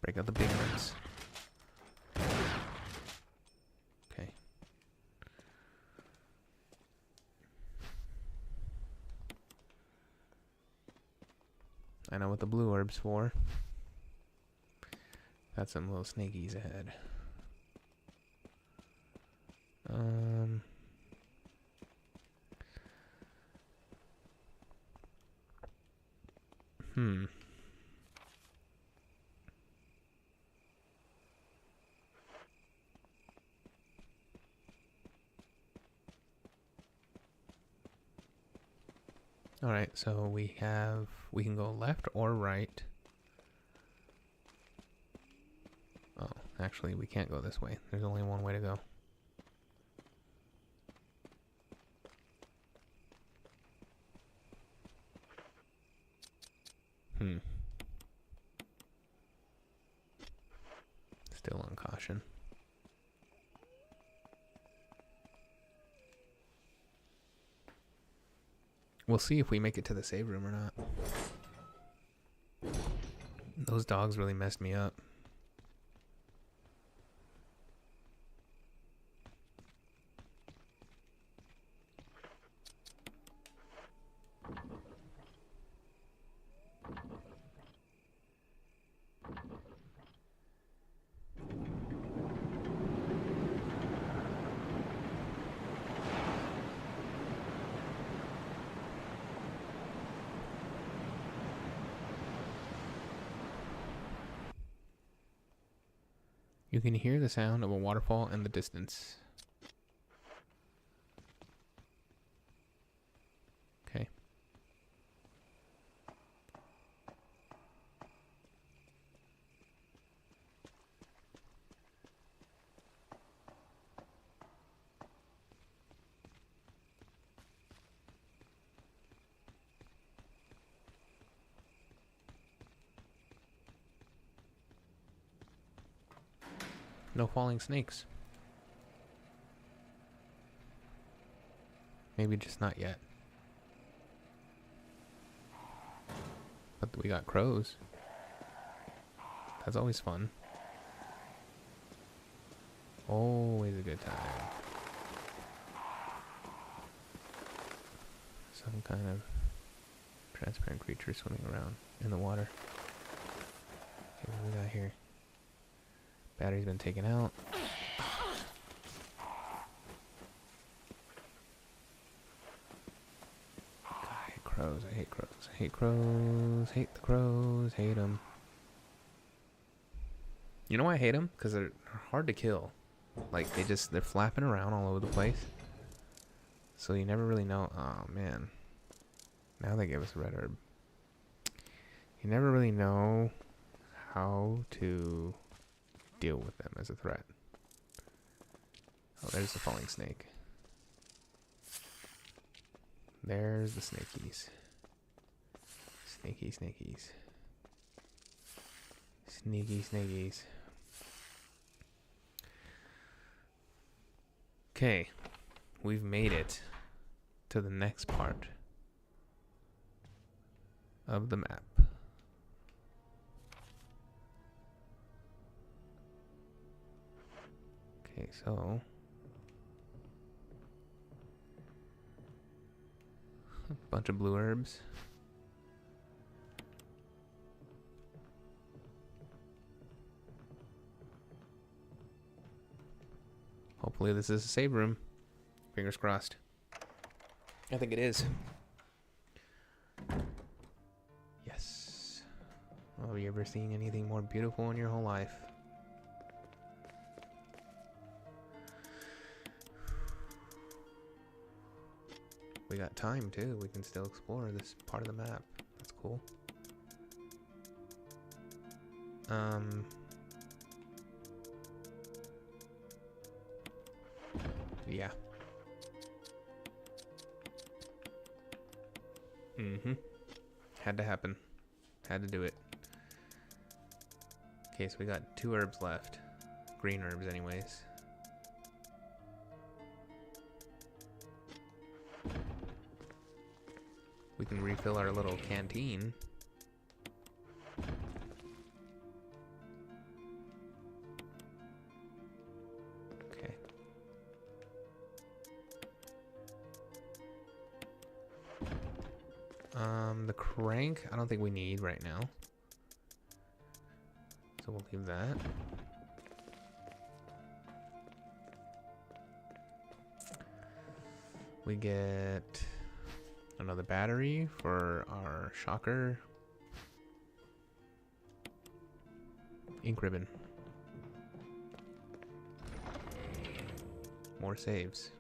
Speaker 1: Break out the big ones. Okay. I know what the blue orb's for. Got some little snakies ahead. Alright, so we can go left or right. Oh, actually we can't go this way. There's only one way to go. Still on caution. We'll see if we make it to the save room or not. Those dogs really messed me up. You can hear the sound of a waterfall in the distance. Okay. No falling snakes. Maybe just not yet. But we got crows. That's always fun. Always a good time. Some kind of transparent creature swimming around in the water. Okay, what do we got here? Battery's been taken out. God, I hate crows. I hate crows. I hate crows. Hate the crows. Hate them. You know why I hate them? Because they're hard to kill. Like, they're flapping around all over the place. So you never really know. Oh, man. Now they give us a red herb. You never really know how to deal with them as a threat. Oh, there's the falling snake. There's the snakies. Snakies. Snakies. Okay, we've made it to the next part of the map. Okay, so a bunch of blue herbs. Hopefully this is a save room. Fingers crossed. I think it is. Yes. Oh, have you ever seen anything more beautiful in your whole life? We got time too. We can still explore this part of the map. That's cool. Yeah. Had to happen. Had to do it. Okay, so we got 2 herbs left. Green herbs, anyways. We can refill our little canteen. Okay. The crank, I don't think we need right now. So we'll leave that. We get another battery for our shocker. Ink ribbon. More saves.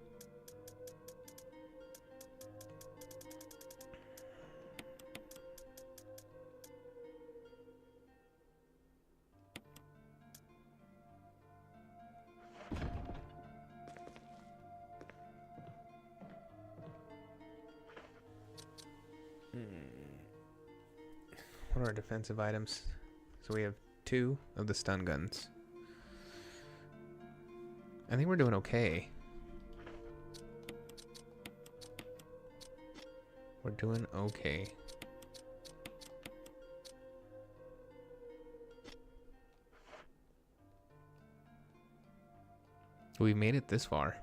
Speaker 1: What are our defensive items? So we have 2 of the stun guns. I think we're doing okay. We're doing okay. We made it this far.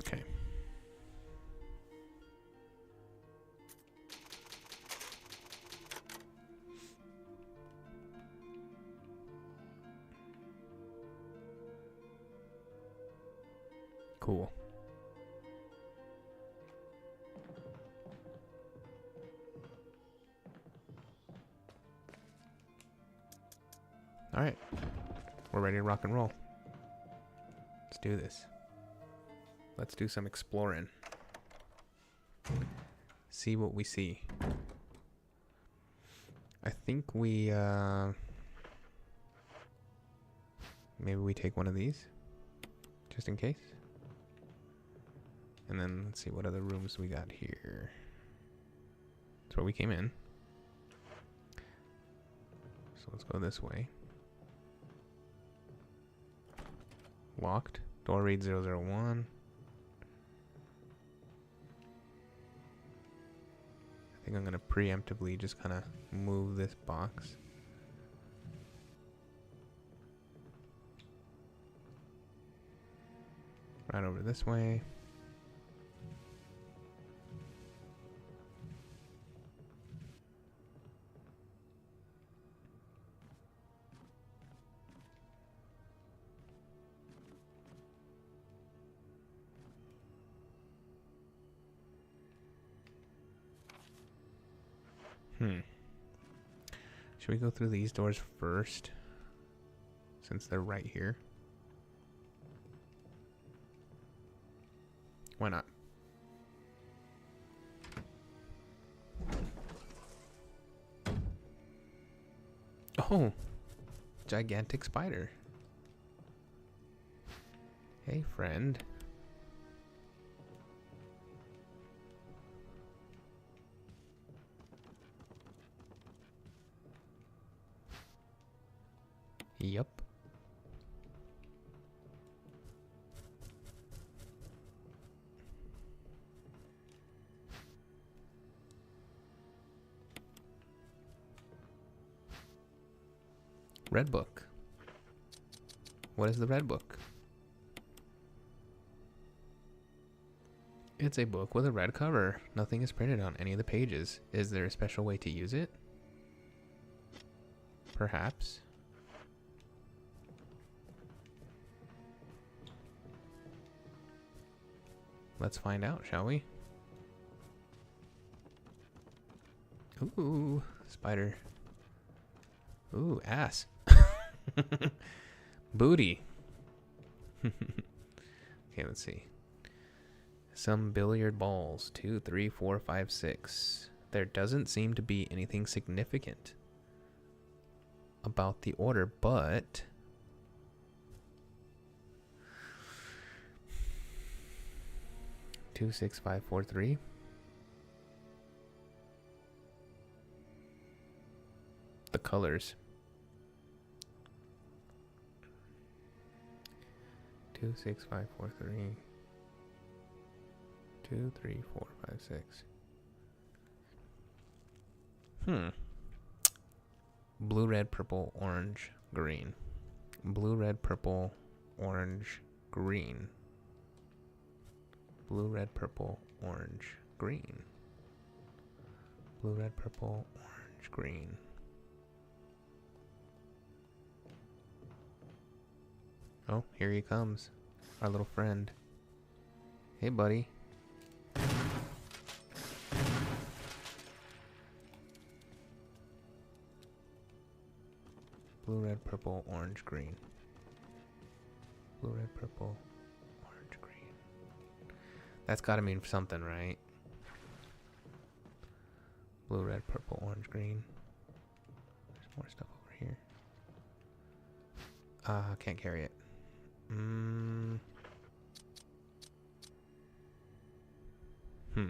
Speaker 1: Okay. Cool. All right. We're ready to rock and roll. Let's do this. Let's do some exploring. See what we see. I think we, maybe we take one of these, just in case. And then let's see what other rooms we got here. That's where we came in. So let's go this way. Locked. Door reads 001. I think I'm going to preemptively just kind of move this box. Right over this way. Should we go through these doors first? Since they're right here. Why not? Oh! Gigantic spider. Hey, friend. Yup. Red book. What is the red book? It's a book with a red cover. Nothing is printed on any of the pages. Is there a special way to use it? Perhaps. Let's find out, shall we? Ooh, spider. Ooh, ass. Booty. Okay, let's see. Some billiard balls. 2, 3, 4, 5, 6. There doesn't seem to be anything significant about the order, but 2, 6, 5, 4, 3. The colors. 2, 6, 5, 4, 3. 2, 3, 4, 5, 6. Blue, red, purple, orange, green. Blue, red, purple, orange, green. Blue, red, purple, orange, green. Blue, red, purple, orange, green. Oh, here he comes. Our little friend. Hey, buddy. Blue, red, purple, orange, green. Blue, red, purple, orange, green. That's gotta mean something, right? Blue, red, purple, orange, green. There's more stuff over here. Can't carry it. I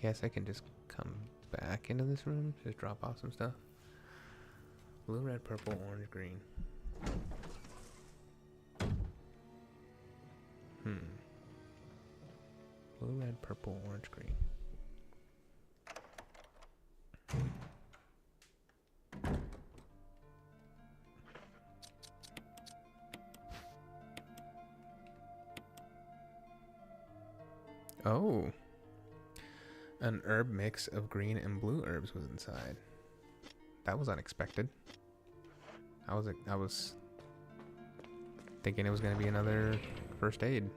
Speaker 1: guess I can just come back into this room, just drop off some stuff. Blue, red, purple, orange, green. Blue, red, purple, orange, green. Oh. An herb mix of green and blue herbs was inside. That was unexpected. I was thinking it was going to be another first aid.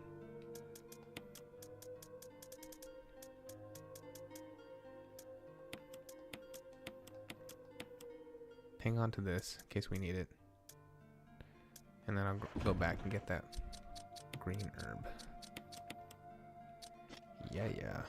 Speaker 1: Hang on to this in case we need it. And then I'll go back and get that green herb. Yeah.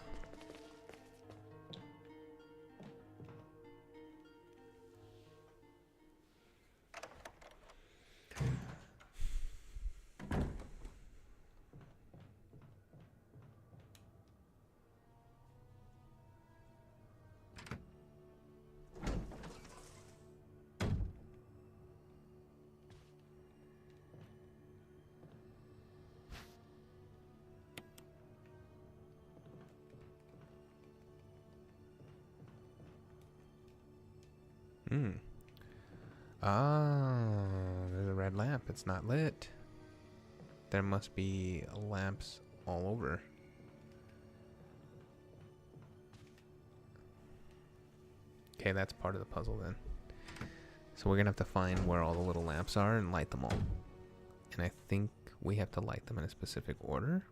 Speaker 1: There's a red lamp. It's not lit. There must be lamps all over. Okay, that's part of the puzzle then. So we're gonna have to find where all the little lamps are and light them all. And I think we have to light them in a specific order.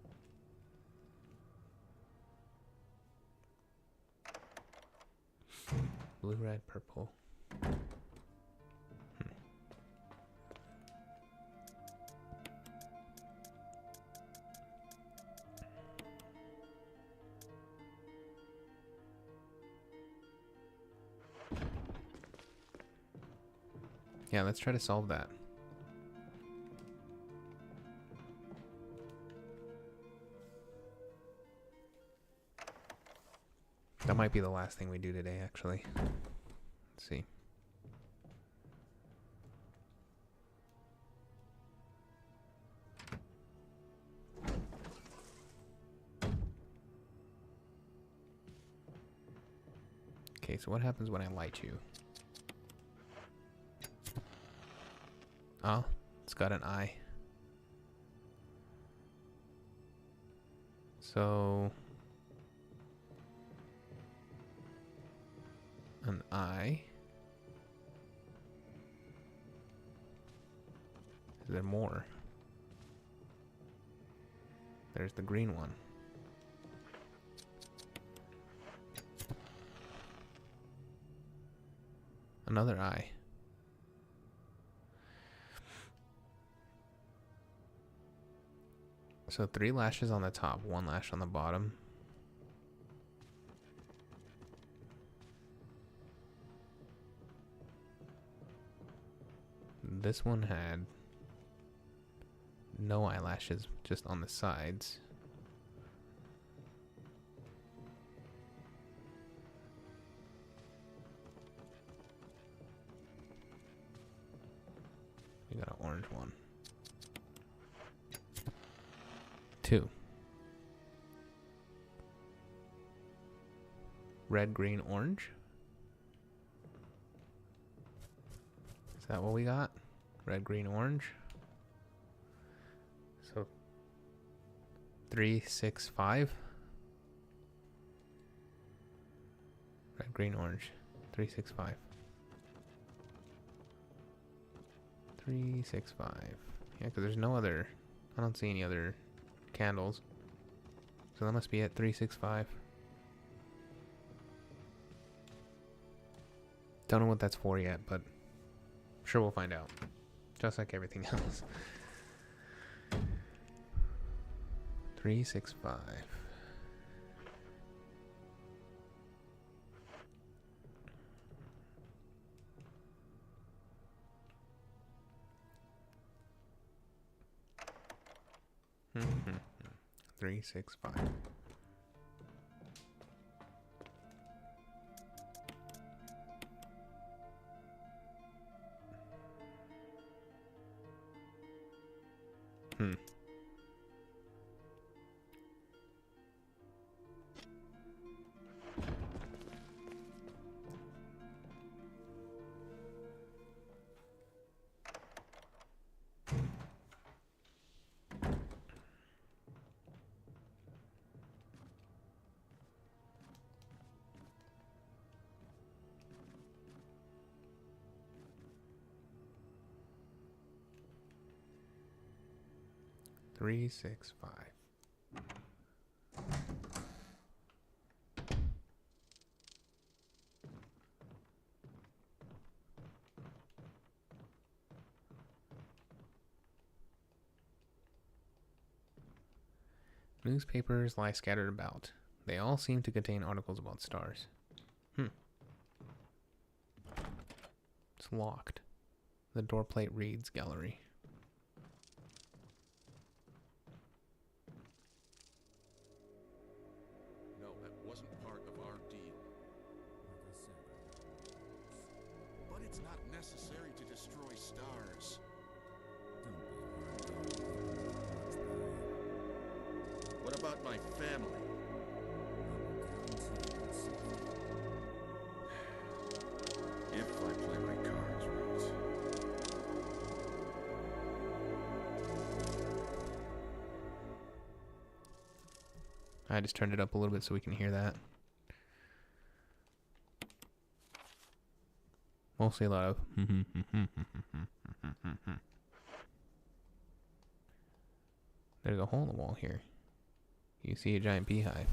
Speaker 1: Blue, red, purple. Yeah, let's try to solve that. That might be the last thing we do today, actually. Let's see. Okay, so what happens when I light you? Oh, it's got an eye. So an eye. Is there more? There's the green one. Another eye. So 3 lashes on the top, 1 lash on the bottom. This one had no eyelashes, just on the sides. We got an orange one. 2. Red, green, orange. Is that what we got? Red, green, orange. So 3, 6, 5. Red, green, orange. 3, 6, 5. 3, 6, 5. Yeah, because there's no other. I don't see any other candles. So that must be it. 3, 6, 5. Don't know what that's for yet, but sure we'll find out. Just like everything else. 3, 6, 5. Mm-hmm. 3, 6, 5. Hmm. Three, 6, 5. Newspapers lie scattered about. They all seem to contain articles about stars. It's locked. The door plate reads gallery.
Speaker 3: No, that wasn't part of our deal. But it's not necessary to destroy stars. What about my family? If I play my cards right.
Speaker 1: I just turned it up a little bit so we can hear that. Mostly a lot of There's a hole in the wall here. You see a giant beehive.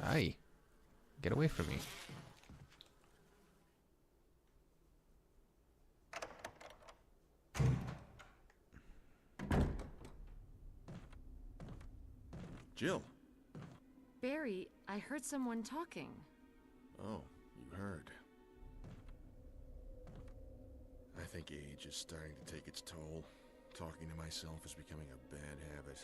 Speaker 1: Aye. Get away from me.
Speaker 3: Jill.
Speaker 2: Barry, I heard someone talking.
Speaker 3: Oh, you heard. I think age is starting to take its toll. Talking to myself is becoming a bad habit.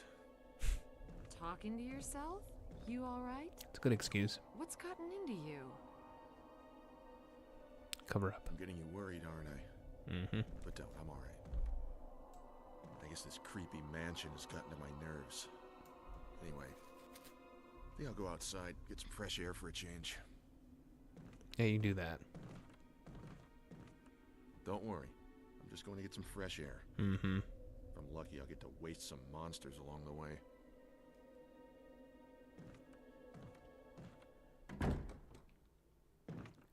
Speaker 2: Talking to yourself? You alright?
Speaker 1: It's a good excuse.
Speaker 2: What's gotten into you?
Speaker 1: Cover up.
Speaker 3: I'm getting you worried, aren't I?
Speaker 1: Mm-hmm.
Speaker 3: But don't, I'm alright. I guess this creepy mansion has gotten to my nerves. Anyway, I think I'll go outside, get some fresh air for a change.
Speaker 1: Yeah, you do that.
Speaker 3: Don't worry. I'm just going to get some fresh air.
Speaker 1: Mm-hmm.
Speaker 3: If I'm lucky, I'll get to waste some monsters along the way.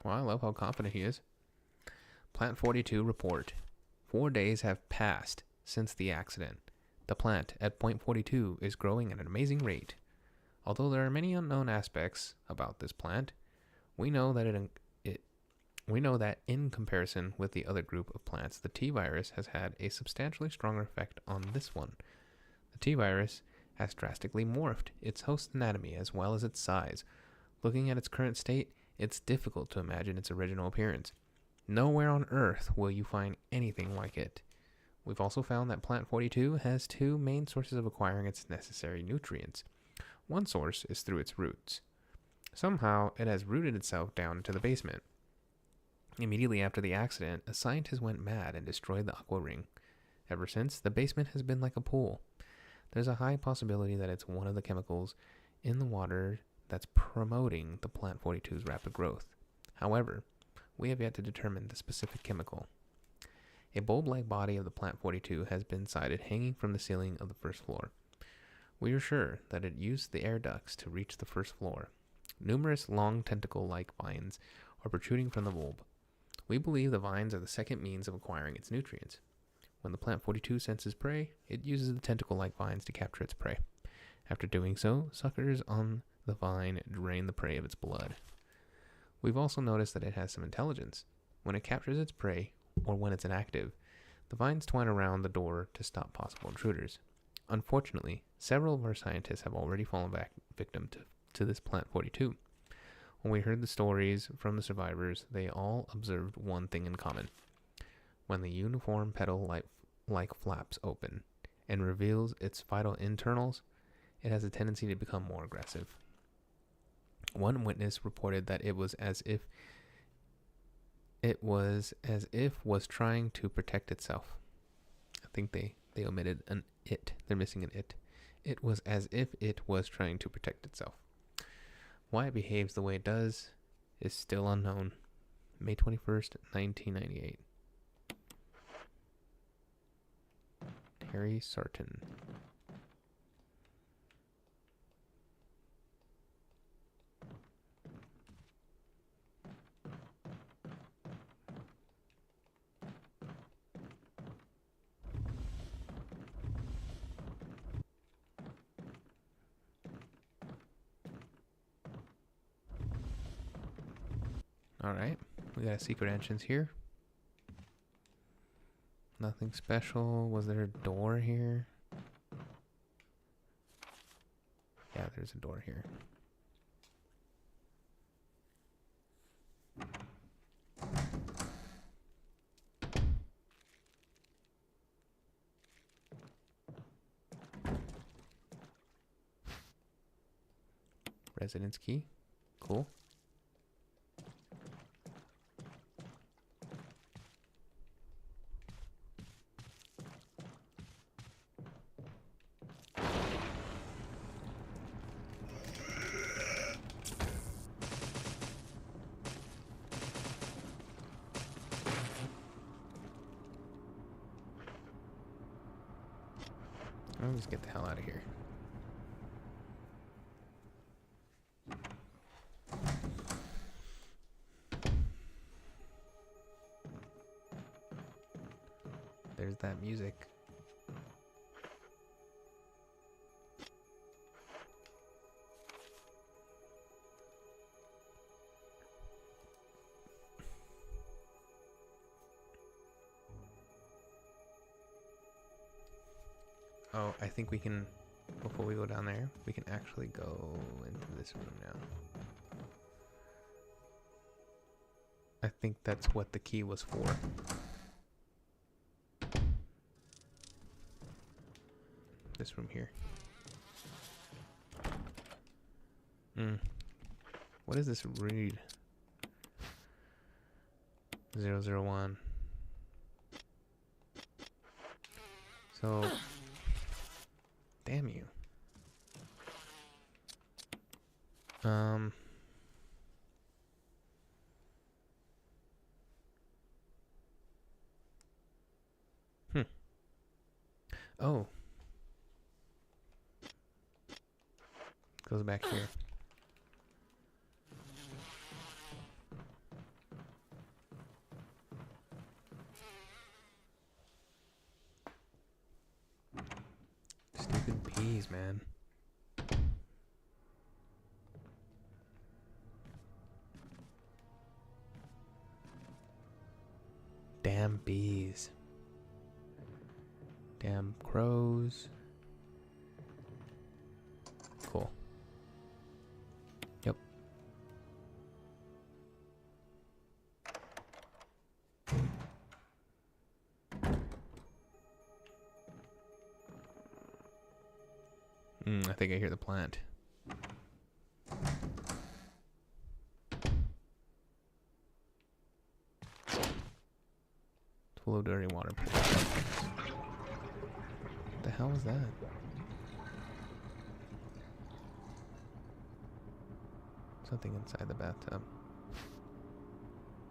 Speaker 1: Well, I love how confident he is. Plant 42 report. 4 days have passed since the accident. The plant at point 42 is growing at an amazing rate. Although there are many unknown aspects about this plant, we know that We know that in comparison with the other group of plants, the T virus has had a substantially stronger effect on this one. The T virus has drastically morphed its host anatomy as well as its size. Looking at its current state, it's difficult to imagine its original appearance. Nowhere on Earth will you find anything like it. We've also found that Plant 42 has two main sources of acquiring its necessary nutrients. One source is through its roots. Somehow, it has rooted itself down into the basement. Immediately after the accident, a scientist went mad and destroyed the aqua ring. Ever since, the basement has been like a pool. There's a high possibility that it's one of the chemicals in the water that's promoting the Plant 42's rapid growth. However, we have yet to determine the specific chemical. A bulb-like body of the Plant 42 has been sighted hanging from the ceiling of the first floor. We are sure that it used the air ducts to reach the first floor. Numerous long tentacle-like vines are protruding from the bulb. We believe the vines are the second means of acquiring its nutrients. When the Plant 42 senses prey, it uses the tentacle-like vines to capture its prey. After doing so, suckers on the vine drain the prey of its blood. We've also noticed that it has some intelligence. When it captures its prey, or when it's inactive, the vines twine around the door to stop possible intruders. Unfortunately, several of our scientists have already fallen back victim to this Plant 42. When we heard the stories from the survivors, they all observed one thing in common. When the uniform petal-like flaps open and reveals its vital internals, it has a tendency to become more aggressive. One witness reported that it was as if was trying to protect itself. I think they omitted an it. They're missing an it. It was as if it was trying to protect itself. Why it behaves the way it does is still unknown. May 21st, 1998. Harry Sarton. Alright, we got a secret entrance here. Nothing special. Was there a door here? Yeah, there's a door here. Residence key. Cool. I'll just get the hell out of here. There's that music. Oh, I think we can, before we go down there, we can actually go into this room now. I think that's what the key was for. This room here. What does this read? 001. So, damn you. Oh. Goes back here. Stupid peas, man. Damn bees. Damn crows. Cool. Yep. I think I hear the plant. It's full of dirty water. What the hell was that? Something inside the bathtub.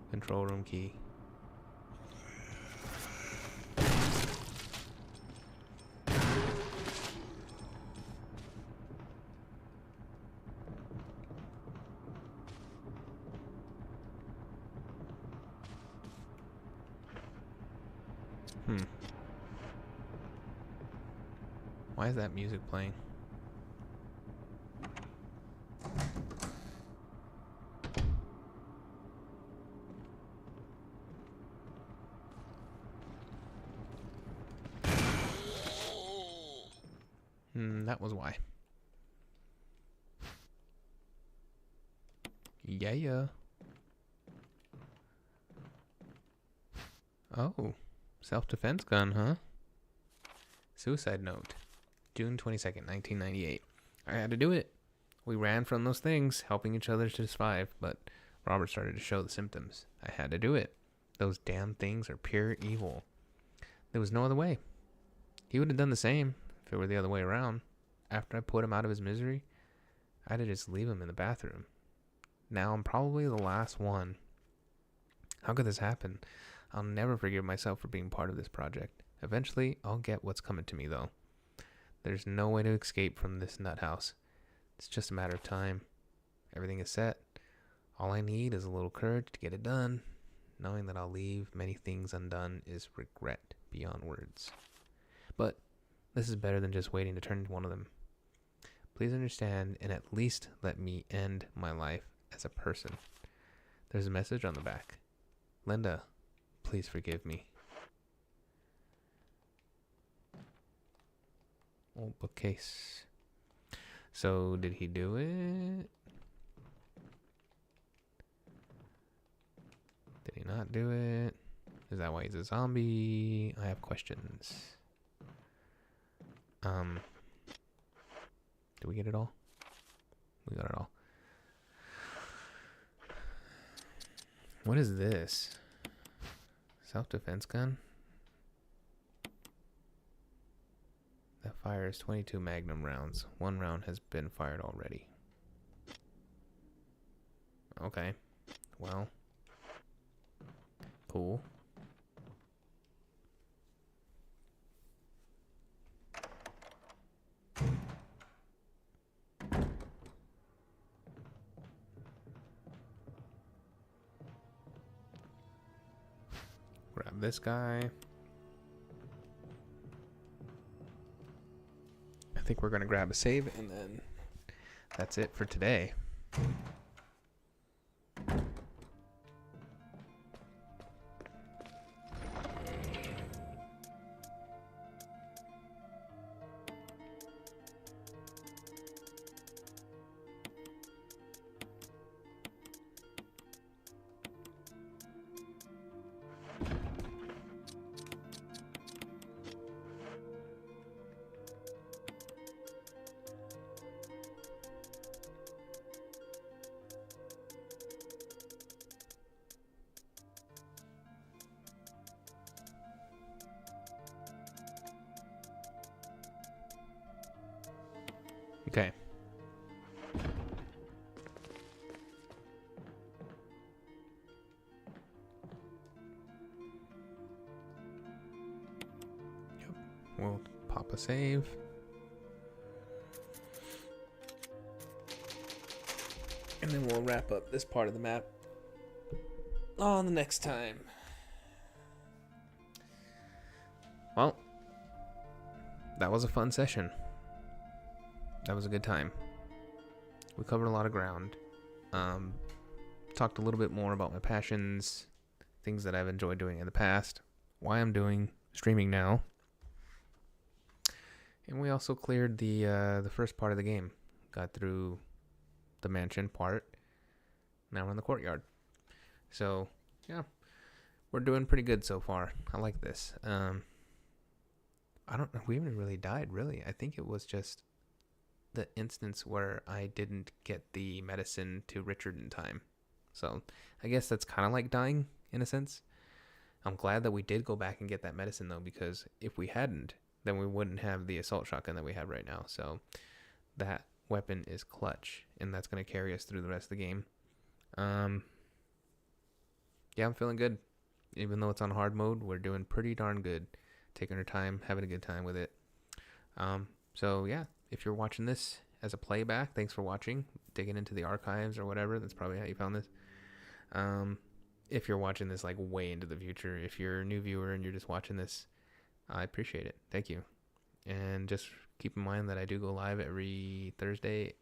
Speaker 1: Control room key. Why is that music playing? That was why. Yeah. Oh, self-defense gun, huh? Suicide note. June 22nd, 1998. I had to do it. We ran from those things, helping each other to survive, but Robert started to show the symptoms. I had to do it. Those damn things are pure evil. There was no other way. He would have done the same if it were the other way around. After I put him out of his misery, I had to just leave him in the bathroom. Now I'm probably the last one. How could this happen? I'll never forgive myself for being part of this project. Eventually, I'll get what's coming to me, though. There's no way to escape from this nut house. It's just a matter of time. Everything is set. All I need is a little courage to get it done. Knowing that I'll leave many things undone is regret beyond words. But this is better than just waiting to turn into one of them. Please understand and at least let me end my life as a person. There's a message on the back. Linda, please forgive me. Old bookcase. So, did he do it? Did he not do it? Is that why he's a zombie? I have questions. Did we get it all? We got it all. What is this? Self-defense gun? That fires 22 magnum rounds. 1 round has been fired already. Okay. Well. Cool. Grab this guy. I think we're going to grab a save and then that's it for today. Okay. Yep. We'll pop a save. And then we'll wrap up this part of the map on the next time. Well, that was a fun session. That was a good time. We covered a lot of ground. Talked a little bit more about my passions, things that I've enjoyed doing in the past, why I'm doing streaming now. And we also cleared the first part of the game. Got through the mansion part. Now we're in the courtyard. So, yeah. We're doing pretty good so far. I like this. I don't know. We haven't really died, really. I think it was just the instance where I didn't get the medicine to Richard in time. So, I guess that's kind of like dying, in a sense. I'm glad that we did go back and get that medicine, though, because if we hadn't, then we wouldn't have the assault shotgun that we have right now. So, that weapon is clutch, and that's going to carry us through the rest of the game. Yeah, I'm feeling good. Even though it's on hard mode, we're doing pretty darn good. Taking our time, having a good time with it. So yeah, if you're watching this as a playback, thanks for watching. Digging into the archives or whatever, that's probably how you found this. If you're watching this like way into the future, if you're a new viewer and you're just watching this, I appreciate it. Thank you. And just keep in mind that I do go live every Tuesday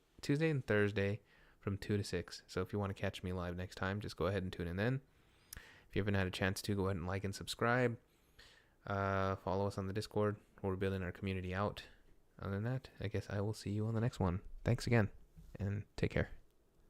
Speaker 1: and Thursday from 2 to 6. So if you want to catch me live next time, just go ahead and tune in then. If you haven't had a chance to, go ahead and like and subscribe. Follow us on the Discord. We're building our community out. Other than that, I guess I will see you on the next one. Thanks again, and take care.